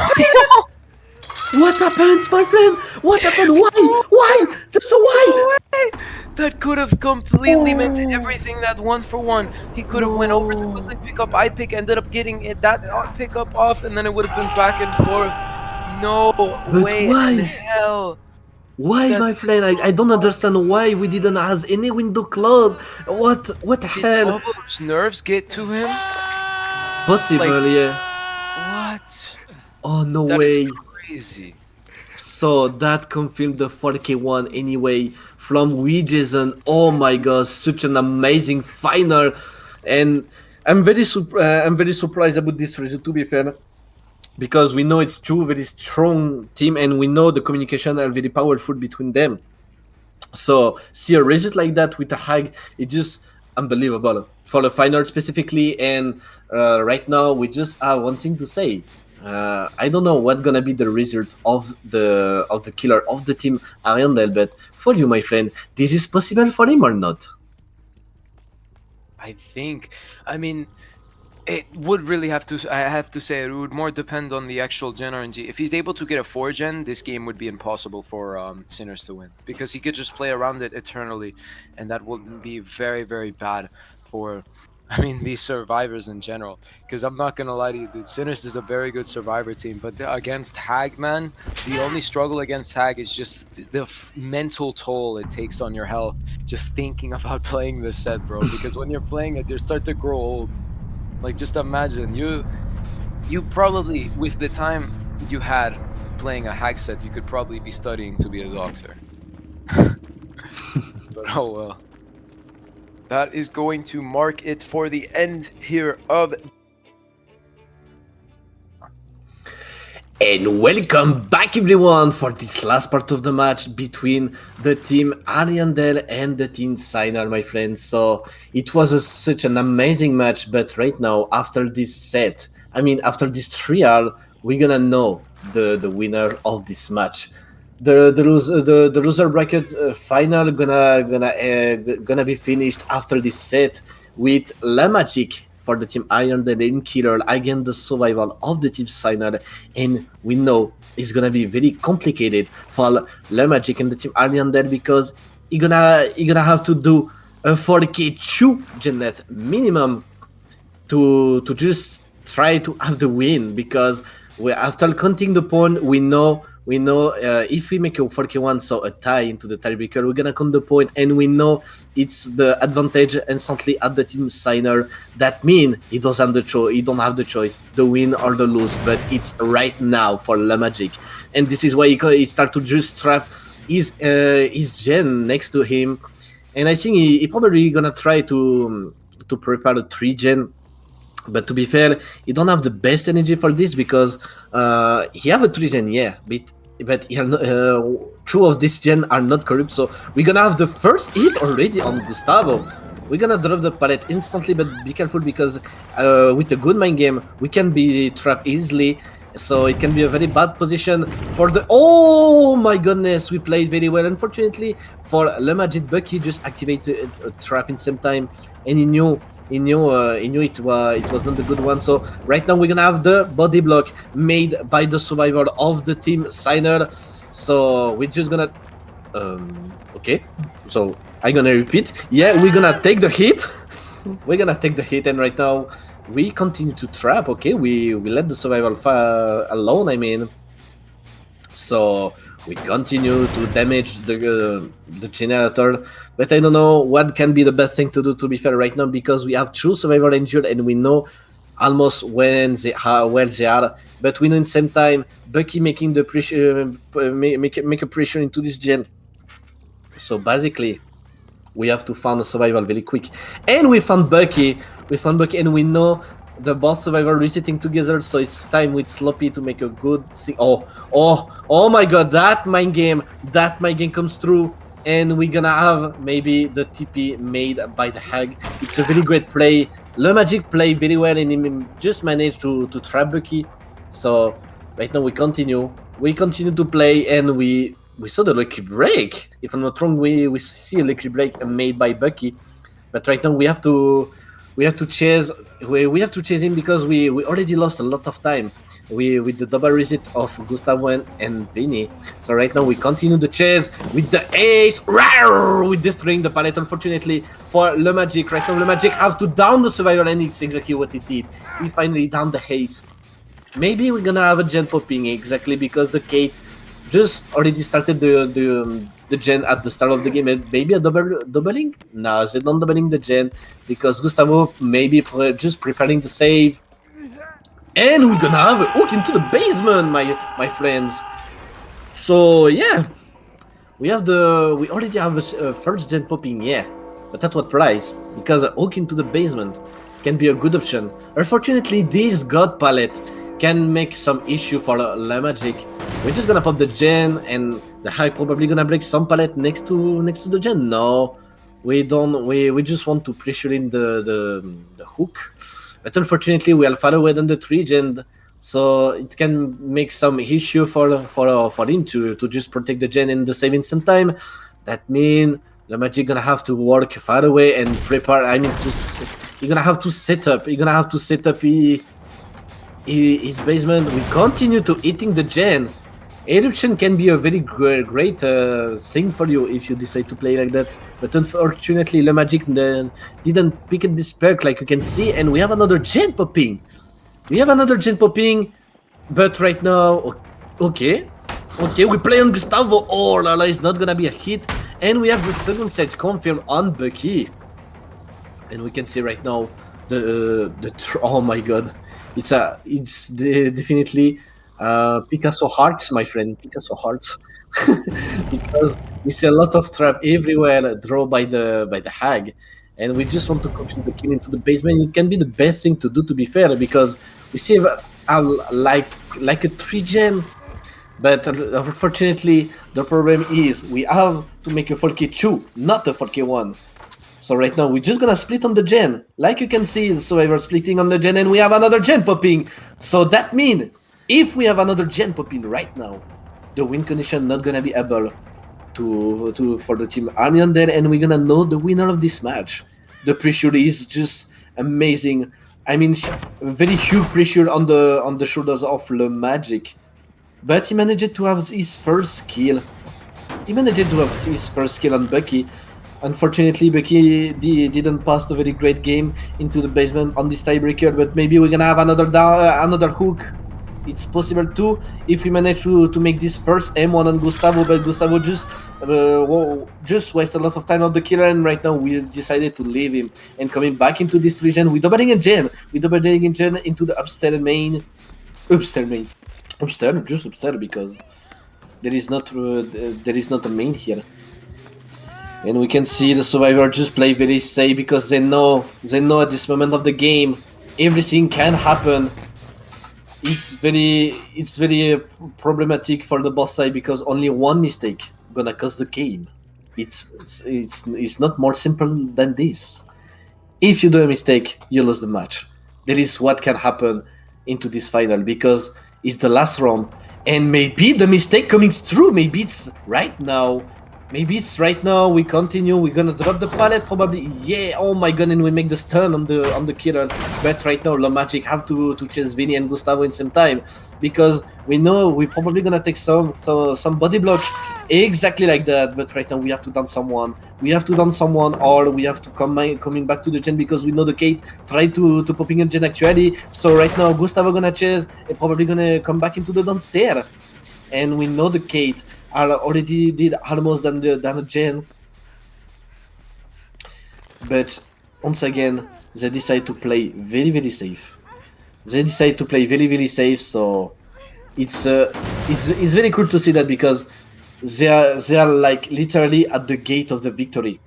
What happened, my friend? What happened? Why? That's why? That could have completely meant everything. That 1-for-1. He could have went over to quickly pick up iPick, ended up getting that pickup off, and then it would have been back and forth. No way in hell. Why, my friend? I don't understand why we didn't have any window closed. What hell? Did Bubbo's nerves get to him? Possible, yeah. What? Oh, no That way. is crazy. So that confirmed the 4K1 anyway from weeJason. Oh my god, such an amazing final. And I'm very surprised about this result, to be fair. Because we know it's two very strong team, and we know the communication are very powerful between them. So see a result like that with a Hag, it's just unbelievable for the final specifically. And right now we just have one thing to say: I don't know what's gonna be the result of the killer of the team Ariandel, but for you, my friend, this is possible for him or not? I mean, it would really have to. I have to say, it would more depend on the actual gen RNG. If he's able to get a 4-gen, this game would be impossible for Sinners to win, because he could just play around it eternally, and that would be very, very bad for, I mean, these survivors in general. Because I'm not gonna lie to you, dude, Sinners is a very good survivor team, but against Hag, man, the only struggle against Hag is just the mental toll it takes on your health, just thinking about playing this set, bro. Because when you're playing it, you start to grow old. Like, just imagine, you probably, with the time you had playing a Hag set, you could probably be studying to be a doctor. But oh well. That is going to mark it for the end here of... And welcome back everyone for this last part of the match between the team Ariandel and the team Signer, my friends. So it was such an amazing match, but right now, after this set, I mean after this trial, we're gonna know the winner of this match. The loser bracket final gonna be finished after this set with LeMagic for the team Ariandel and Killer against the survival of the team Signer, and we know it's gonna be very complicated for LeMagic and the team Ariandel because he gonna have to do a 4K 2 Genet minimum to just try to have the win, because after counting the point, we know if we make a 4K1, so a tie into the tiebreaker, we're gonna count the point, and we know it's the advantage instantly at the team Signer. That means he don't have the choice, the win or the lose, but it's right now for LeMagic, and this is why he start to just trap his gen next to him, and I think he probably gonna try to prepare a 3-gen. But to be fair, he don't have the best energy for this because he have a 3-gen, yeah, but two of this gen are not corrupt, so we're gonna have the first hit already on Gustavo. We're gonna drop the pallet instantly, but be careful because with a good mind game, we can be trapped easily. So it can be a very bad position for the... Oh my goodness, we played very well. Unfortunately for LeMagic, Bucky just activated a trap in the same time, and he knew it was not a good one. So right now we're gonna have the body block made by the survivor of the team Signer. So we're just gonna okay, so I'm gonna repeat. Yeah, we're gonna take the hit. We're gonna take the hit, and right now we continue to trap. Okay, we let the survival alone, I mean. So we continue to damage the generator, but I don't know what can be the best thing to do, to be fair, right now, because we have two survivor injured and we know almost where they are, but we know in the same time Bucky making the pressure, make a pressure into this gen. So basically we have to find a survival very quick, and we found Bucky, and we know the boss survivor resetting together, so it's time with Sloppy to make a good thing. Oh my god, that mind game comes through, and we're gonna have maybe the TP made by the Hag. It's a very great play. LeMagic played very well, and he just managed to trap Bucky. So right now we continue to play, and we saw the lucky break. If I'm not wrong, we see a lucky break made by Bucky, but right now we have to chase him because we already lost a lot of time with the double reset of Gustavo and Vinny. So right now we continue the chase with the ace. Rawr! With destroying the palette. Unfortunately for LeMagic, right now LeMagic have to down the survivor, and it's exactly what he did. He finally downed the ace. Maybe we're gonna have a gen popping exactly because the Kate just already started the gen at the start of the game. And maybe a doubling? No, they don't doubling the gen because Gustavo maybe just preparing the save. And we're gonna have a hook into the basement, my friends. So yeah, we already have a first gen popping, yeah, but at what price? Because a hook into the basement can be a good option. Unfortunately, this god palette can make some issue for LeMagic. We're just gonna pop the gen, and the Hag probably gonna break some palette next to the gen. No, we don't. We just want to pressure in the hook, but unfortunately we are far away than the 3 gen. so it can make some issue for him to just protect the gen and the save in some time. That means LeMagic gonna have to work far away and prepare. I mean, you're gonna have to set up. You're gonna have to set up his basement. We continue to eating the gen. Eruption can be a very great thing for you if you decide to play like that. But unfortunately, LeMagic didn't pick up this perk like you can see, and we have another gen popping. But right now, okay, we play on Gustavo. Oh, Lala is not gonna be a hit, and we have the second set confirmed on Bucky. And we can see right now oh my god, it's definitely Picasso hearts, my friend, Picasso hearts, because we see a lot of trap everywhere drawn by the hag, and we just want to confirm the kill into the basement. It can be the best thing to do, to be fair, because we see like a 3-gen. But unfortunately, the problem is we have to make a 4K2, not a 4K1. So right now, we're just gonna split on the gen. Like you can see, the survivor splitting on the gen, and we have another gen popping. So that means, if we have another gen popping right now, the win condition not gonna be able for the team Ariandel, and we're gonna know the winner of this match. The pressure is just amazing. I mean, very huge pressure on the shoulders of LeMagic. But he managed to have his first kill. On Bucky. Unfortunately, Bucky didn't pass the very great game into the basement on this tiebreaker, but maybe we're gonna have another hook. It's possible too if we manage to make this first M1 on Gustavo, but Gustavo just wasted a lot of time on the killer, and right now we decided to leave him and coming back into this region with doubling in gen. Into the upstairs main. Just upstairs, because there is not a main here. And we can see the survivor just play very safe because they know at this moment of the game everything can happen. It's very problematic for the boss side because only one mistake gonna cost the game. It's not more simple than this. If you do a mistake, you lose the match. That is what can happen into this final because it's the last round, and maybe the mistake coming through. Maybe it's right now. We continue. We're gonna drop the pallet probably. Yeah. Oh my god! And we make the stun on the killer. But right now, LeMagic have to chase Vinny and Gustavo in same time because we know we're probably gonna take some body block exactly like that. But right now we have to down someone. Or we have to coming back to the gen because we know the Kate tried to popping a gen actually. So right now Gustavo gonna chase and probably gonna come back into the downstairs. And we know the Kate already did almost than the gen, but once again they decide to play very very safe. So it's very cool to see that because they are like literally at the gate of the victory,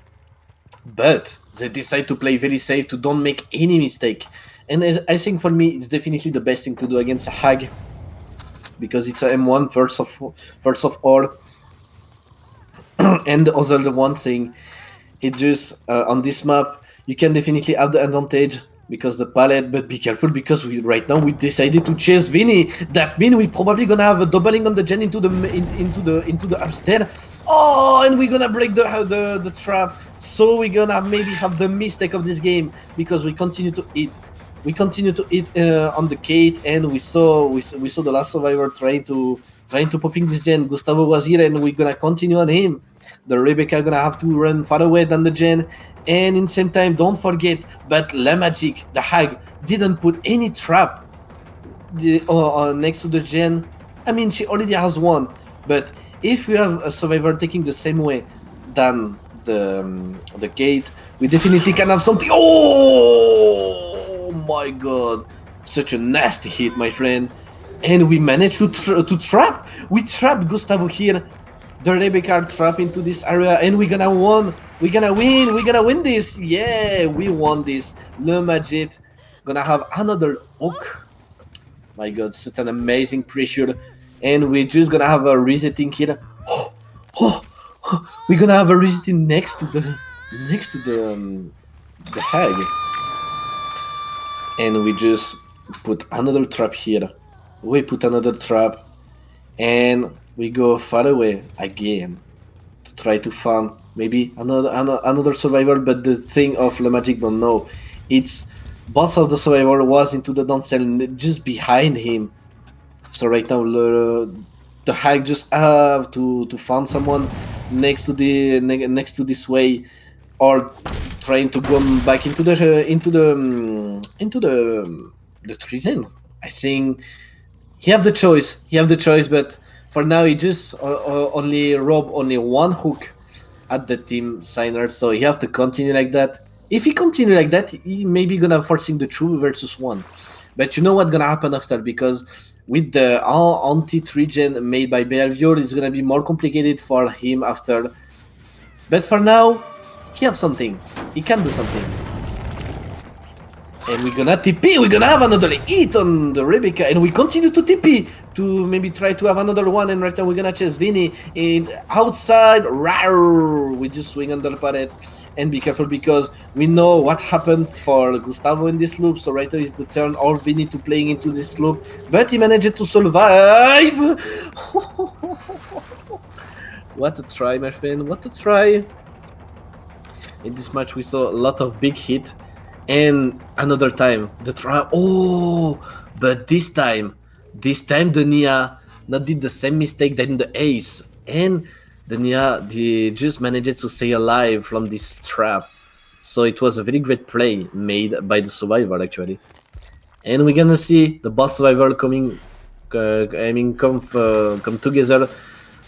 but they decide to play very safe to don't make any mistake. And I think for me it's definitely the best thing to do against a hag, because it's a M1 first of all. And the one thing, it just on this map you can definitely have the advantage because the pallet, but be careful because right now we decided to chase Vinny. That means we probably gonna have a doubling on the gen into the upstairs. Oh, and we're gonna break the trap. So we're gonna maybe have the mistake of this game because we continue to eat. On the gate, and we saw the last survivor trying to popping this gen. Gustavo was here, and we're gonna continue on him. The Rebecca gonna have to run far away than the gen, and in same time, don't forget, but LeMagic, the hag, didn't put any trap next to the gen. I mean, she already has one, but if we have a survivor taking the same way than the gate, we definitely can have something. Oh my god, such a nasty hit, my friend. And we managed to trap. We trapped Gustavo here. The Rebecca trap into this area, and we're gonna win. We're gonna win this. Yeah, we won this. LeMagic gonna have another hook. My god, such an amazing pressure. And we're just gonna have a resetting here. We're gonna have a resetting next to the hag. And we just put another trap here. We put another trap, and we go far away again to try to find maybe another survivor. But the thing of LeMagic don't know, it's both of the survivor was into the down cell just behind him. So right now the hack just have to find someone next to this way, or trying to go back into the treason. I think he have the choice. But for now he just only rob only one hook at the team signer, so he have to continue like that. If he continue like that, he maybe gonna forcing the 2v1. But you know what's gonna happen after, because with the anti-regen made by Behavior, it's gonna be more complicated for him after. But for now, he have something. He can do something. And we're gonna TP, we're gonna have another hit on the Rebecca, and we continue to TP to maybe try to have another one, and right now we're gonna chase Vinny in outside. Rawr! We just swing under the pallet, and be careful because we know what happened for Gustavo in this loop, so right now is the turn of Vinny to playing into this loop, but he managed to survive! What a try, my friend, what a try! In this match we saw a lot of big hit. And another time, the try. Oh, but this time the Nia not did the same mistake than the ace, and the Nia just managed to stay alive from this trap. So it was a very great play made by the survivor actually. And we're gonna see the boss survivor coming, come together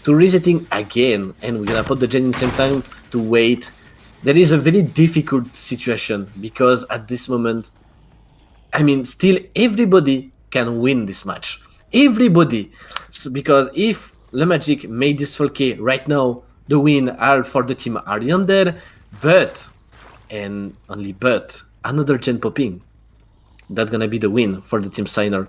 to resetting again, and we're gonna put the gen in the same time to wait. There is a very difficult situation because at this moment, I mean, still everybody can win this match. Everybody. So because if LeMagic made this 4K right now, the win are for the team Ariandel, but, and only but, another gen popping. That's gonna be the win for the team signer.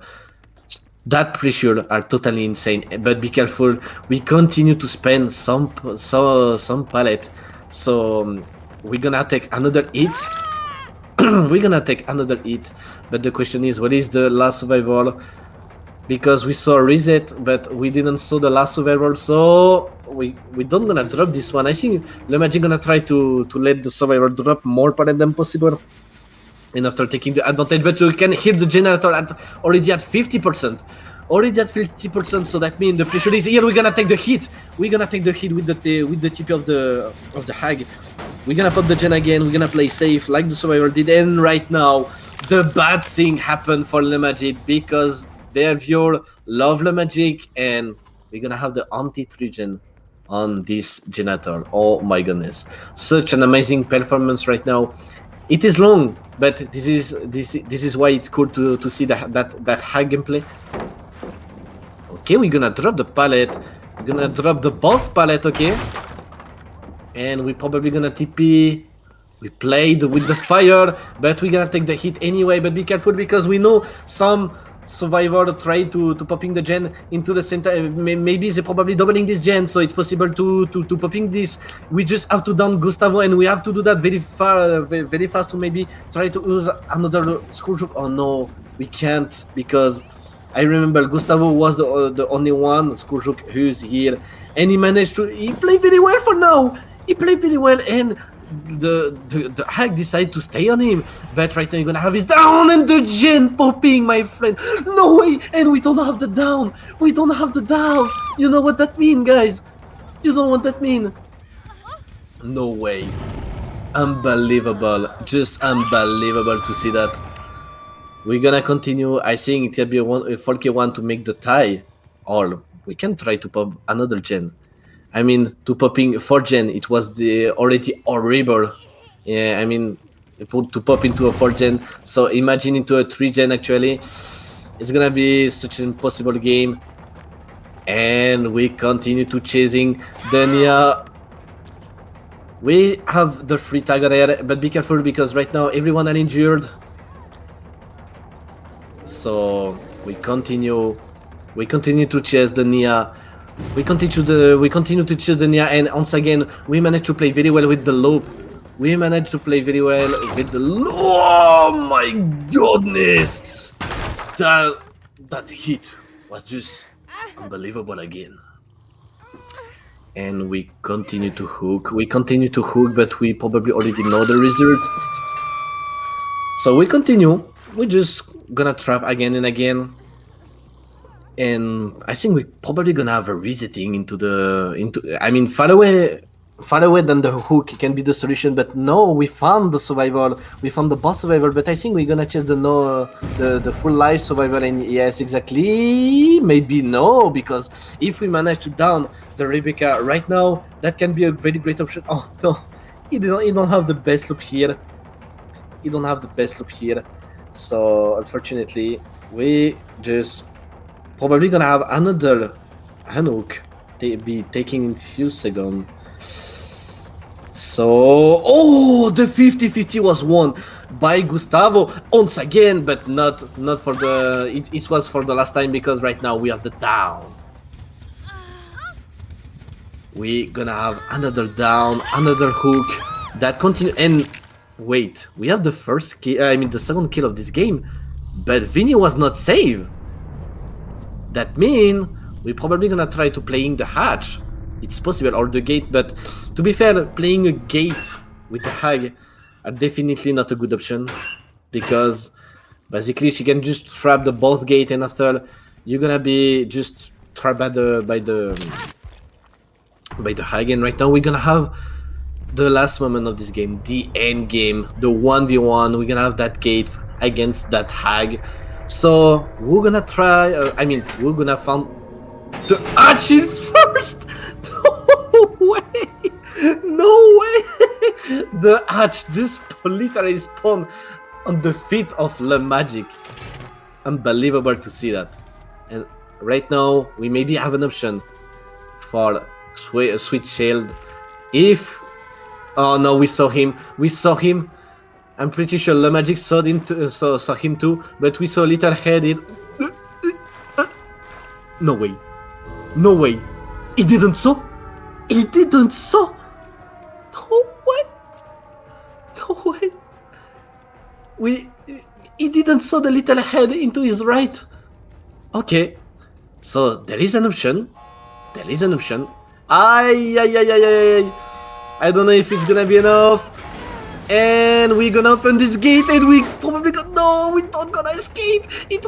That pressure are totally insane, but be careful. We continue to spend some pallet, so we're gonna take another hit. We're gonna take another hit, but the question is, what is the last survivor? Because we saw a reset, but we didn't saw the last survivor, so we don't gonna drop this one. I think LeMagic gonna try to let the survivor drop more pallet than possible. And after taking the advantage, but we can hear the generator already at 50%. Already at 50%, so that means the pressure is here. We're gonna take the hit. We're gonna take the hit with the TP of the hag. We're gonna pop the gen again. We're gonna play safe like the survivor did. And right now, the bad thing happened for LeMagic because Behavior love LeMagic, and we're gonna have the anti-regen on this generator. Oh my goodness, such an amazing performance right now. It is long, but this is why it's cool to see that high gameplay. Okay, we're gonna drop the pallet. We're gonna drop the boss pallet, okay? And we're probably gonna TP. We played with the fire, but we're gonna take the hit anyway. But be careful because we know some survivor try to popping the gen into the center. Maybe they're probably doubling this gen, so it's possible to popping this. We just have to down Gustavo, and we have to do that very fast to maybe try to use another school joke. Oh no, we can't, because I remember Gustavo was the only one school joke who's here, and he managed to. He played very well for now. He played very well, and the hack decided to stay on him, but right now you're gonna have his down and the gen popping, my friend. No way, and we don't have the down. We don't have the down. You know what that mean, guys? You know what that mean? No way. Unbelievable. Just unbelievable to see that. We're gonna continue. I think it'll be a 4K1 to make the tie, or we can try to pop another gen. I mean, to popping 4 gen, it was already horrible. Yeah, I mean, to pop into a 4 gen. So imagine into a 3 gen actually. It's gonna be such an impossible game. And we continue to chasing Dania. We have the free tag on air, but be careful because right now everyone are injured. So we continue to chase the Nia. We continue to chase the Nia, and once again we managed to play very well with the loop. We managed to play very well with the loop. Oh my goodness! That hit. was just unbelievable again. And we continue to hook. But we probably already know the result. So we continue. We're just gonna trap again and again. And I think we're probably gonna have a resetting far away than the hook can be the solution, but no, we found the survival, we found the boss survival, but I think we're gonna chase the full life survival, and yes, exactly, maybe no, because if we manage to down the Rebecca right now, that can be a very great option. Oh no, he don't have the best loop here. So unfortunately, we just probably gonna have another hook be taking in few seconds. So, the 50-50 was won by Gustavo once again, but not for the. It was for the last time, because right now we have the down. We gonna have another down, another hook that continue. And wait, we have the first kill. The second kill of this game, but Vinny was not saved. That means we're probably gonna try to playing the hatch. It's possible, or the gate, but to be fair, playing a gate with the hag are definitely not a good option, because basically she can just trap the both gate, and after you're gonna be just trapped by the hag. And right now we're gonna have the last moment of this game, the end game, the 1v1. We're gonna have that gate against that hag. So we're gonna try. We're gonna find the Archie first. No way! The Arch just literally spawned on the feet of LeMagic. Unbelievable to see that. And right now we maybe have an option for Sweet Shield. If no, we saw him. I'm pretty sure LeMagic saw him too, but we saw little headed. No way. He didn't saw. No way. He didn't saw the little head into his right. Okay. So there is an option. I don't know if it's gonna be enough. And we're gonna open this gate, and we probably we don't gonna escape. It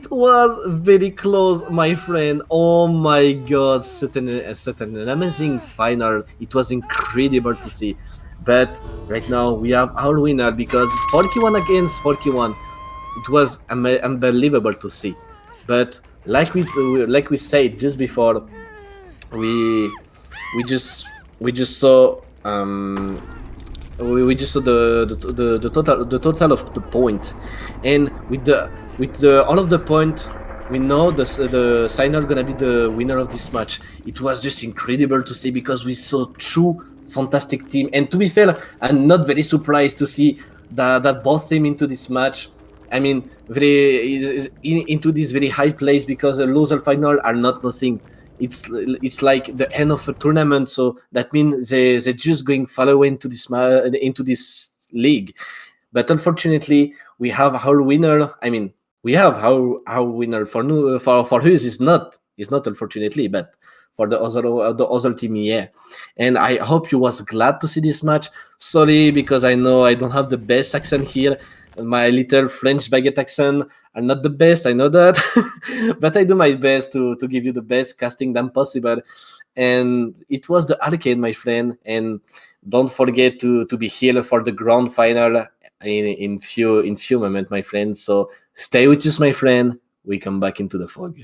was very close, my friend. Oh my god, such an amazing final. It was incredible to see. But right now we have our winner, because 41 against 41. It was unbelievable to see. But like we said just before, we just saw we just saw the total of the point, and with the all of the point, we know the signer gonna be the winner of this match. It was just incredible to see, because we saw true fantastic team. And to be fair, I'm not very surprised to see that both team into this match. Into this very high place, because the loser final are not nothing. It's like the end of a tournament, so that means they're just going follow into this league. But unfortunately, we have our winner. We have our winner for whose is not unfortunately, but for the other team, yeah. And I hope you was glad to see this match. Sorry, because I know I don't have the best accent here. My little French baguette accent are not the best, I know that. But I do my best to give you the best casting than possible. And it was the arcade, my friend. And don't forget to be here for the grand final in few moments, my friend. So stay with us, my friend. We come back into the fog.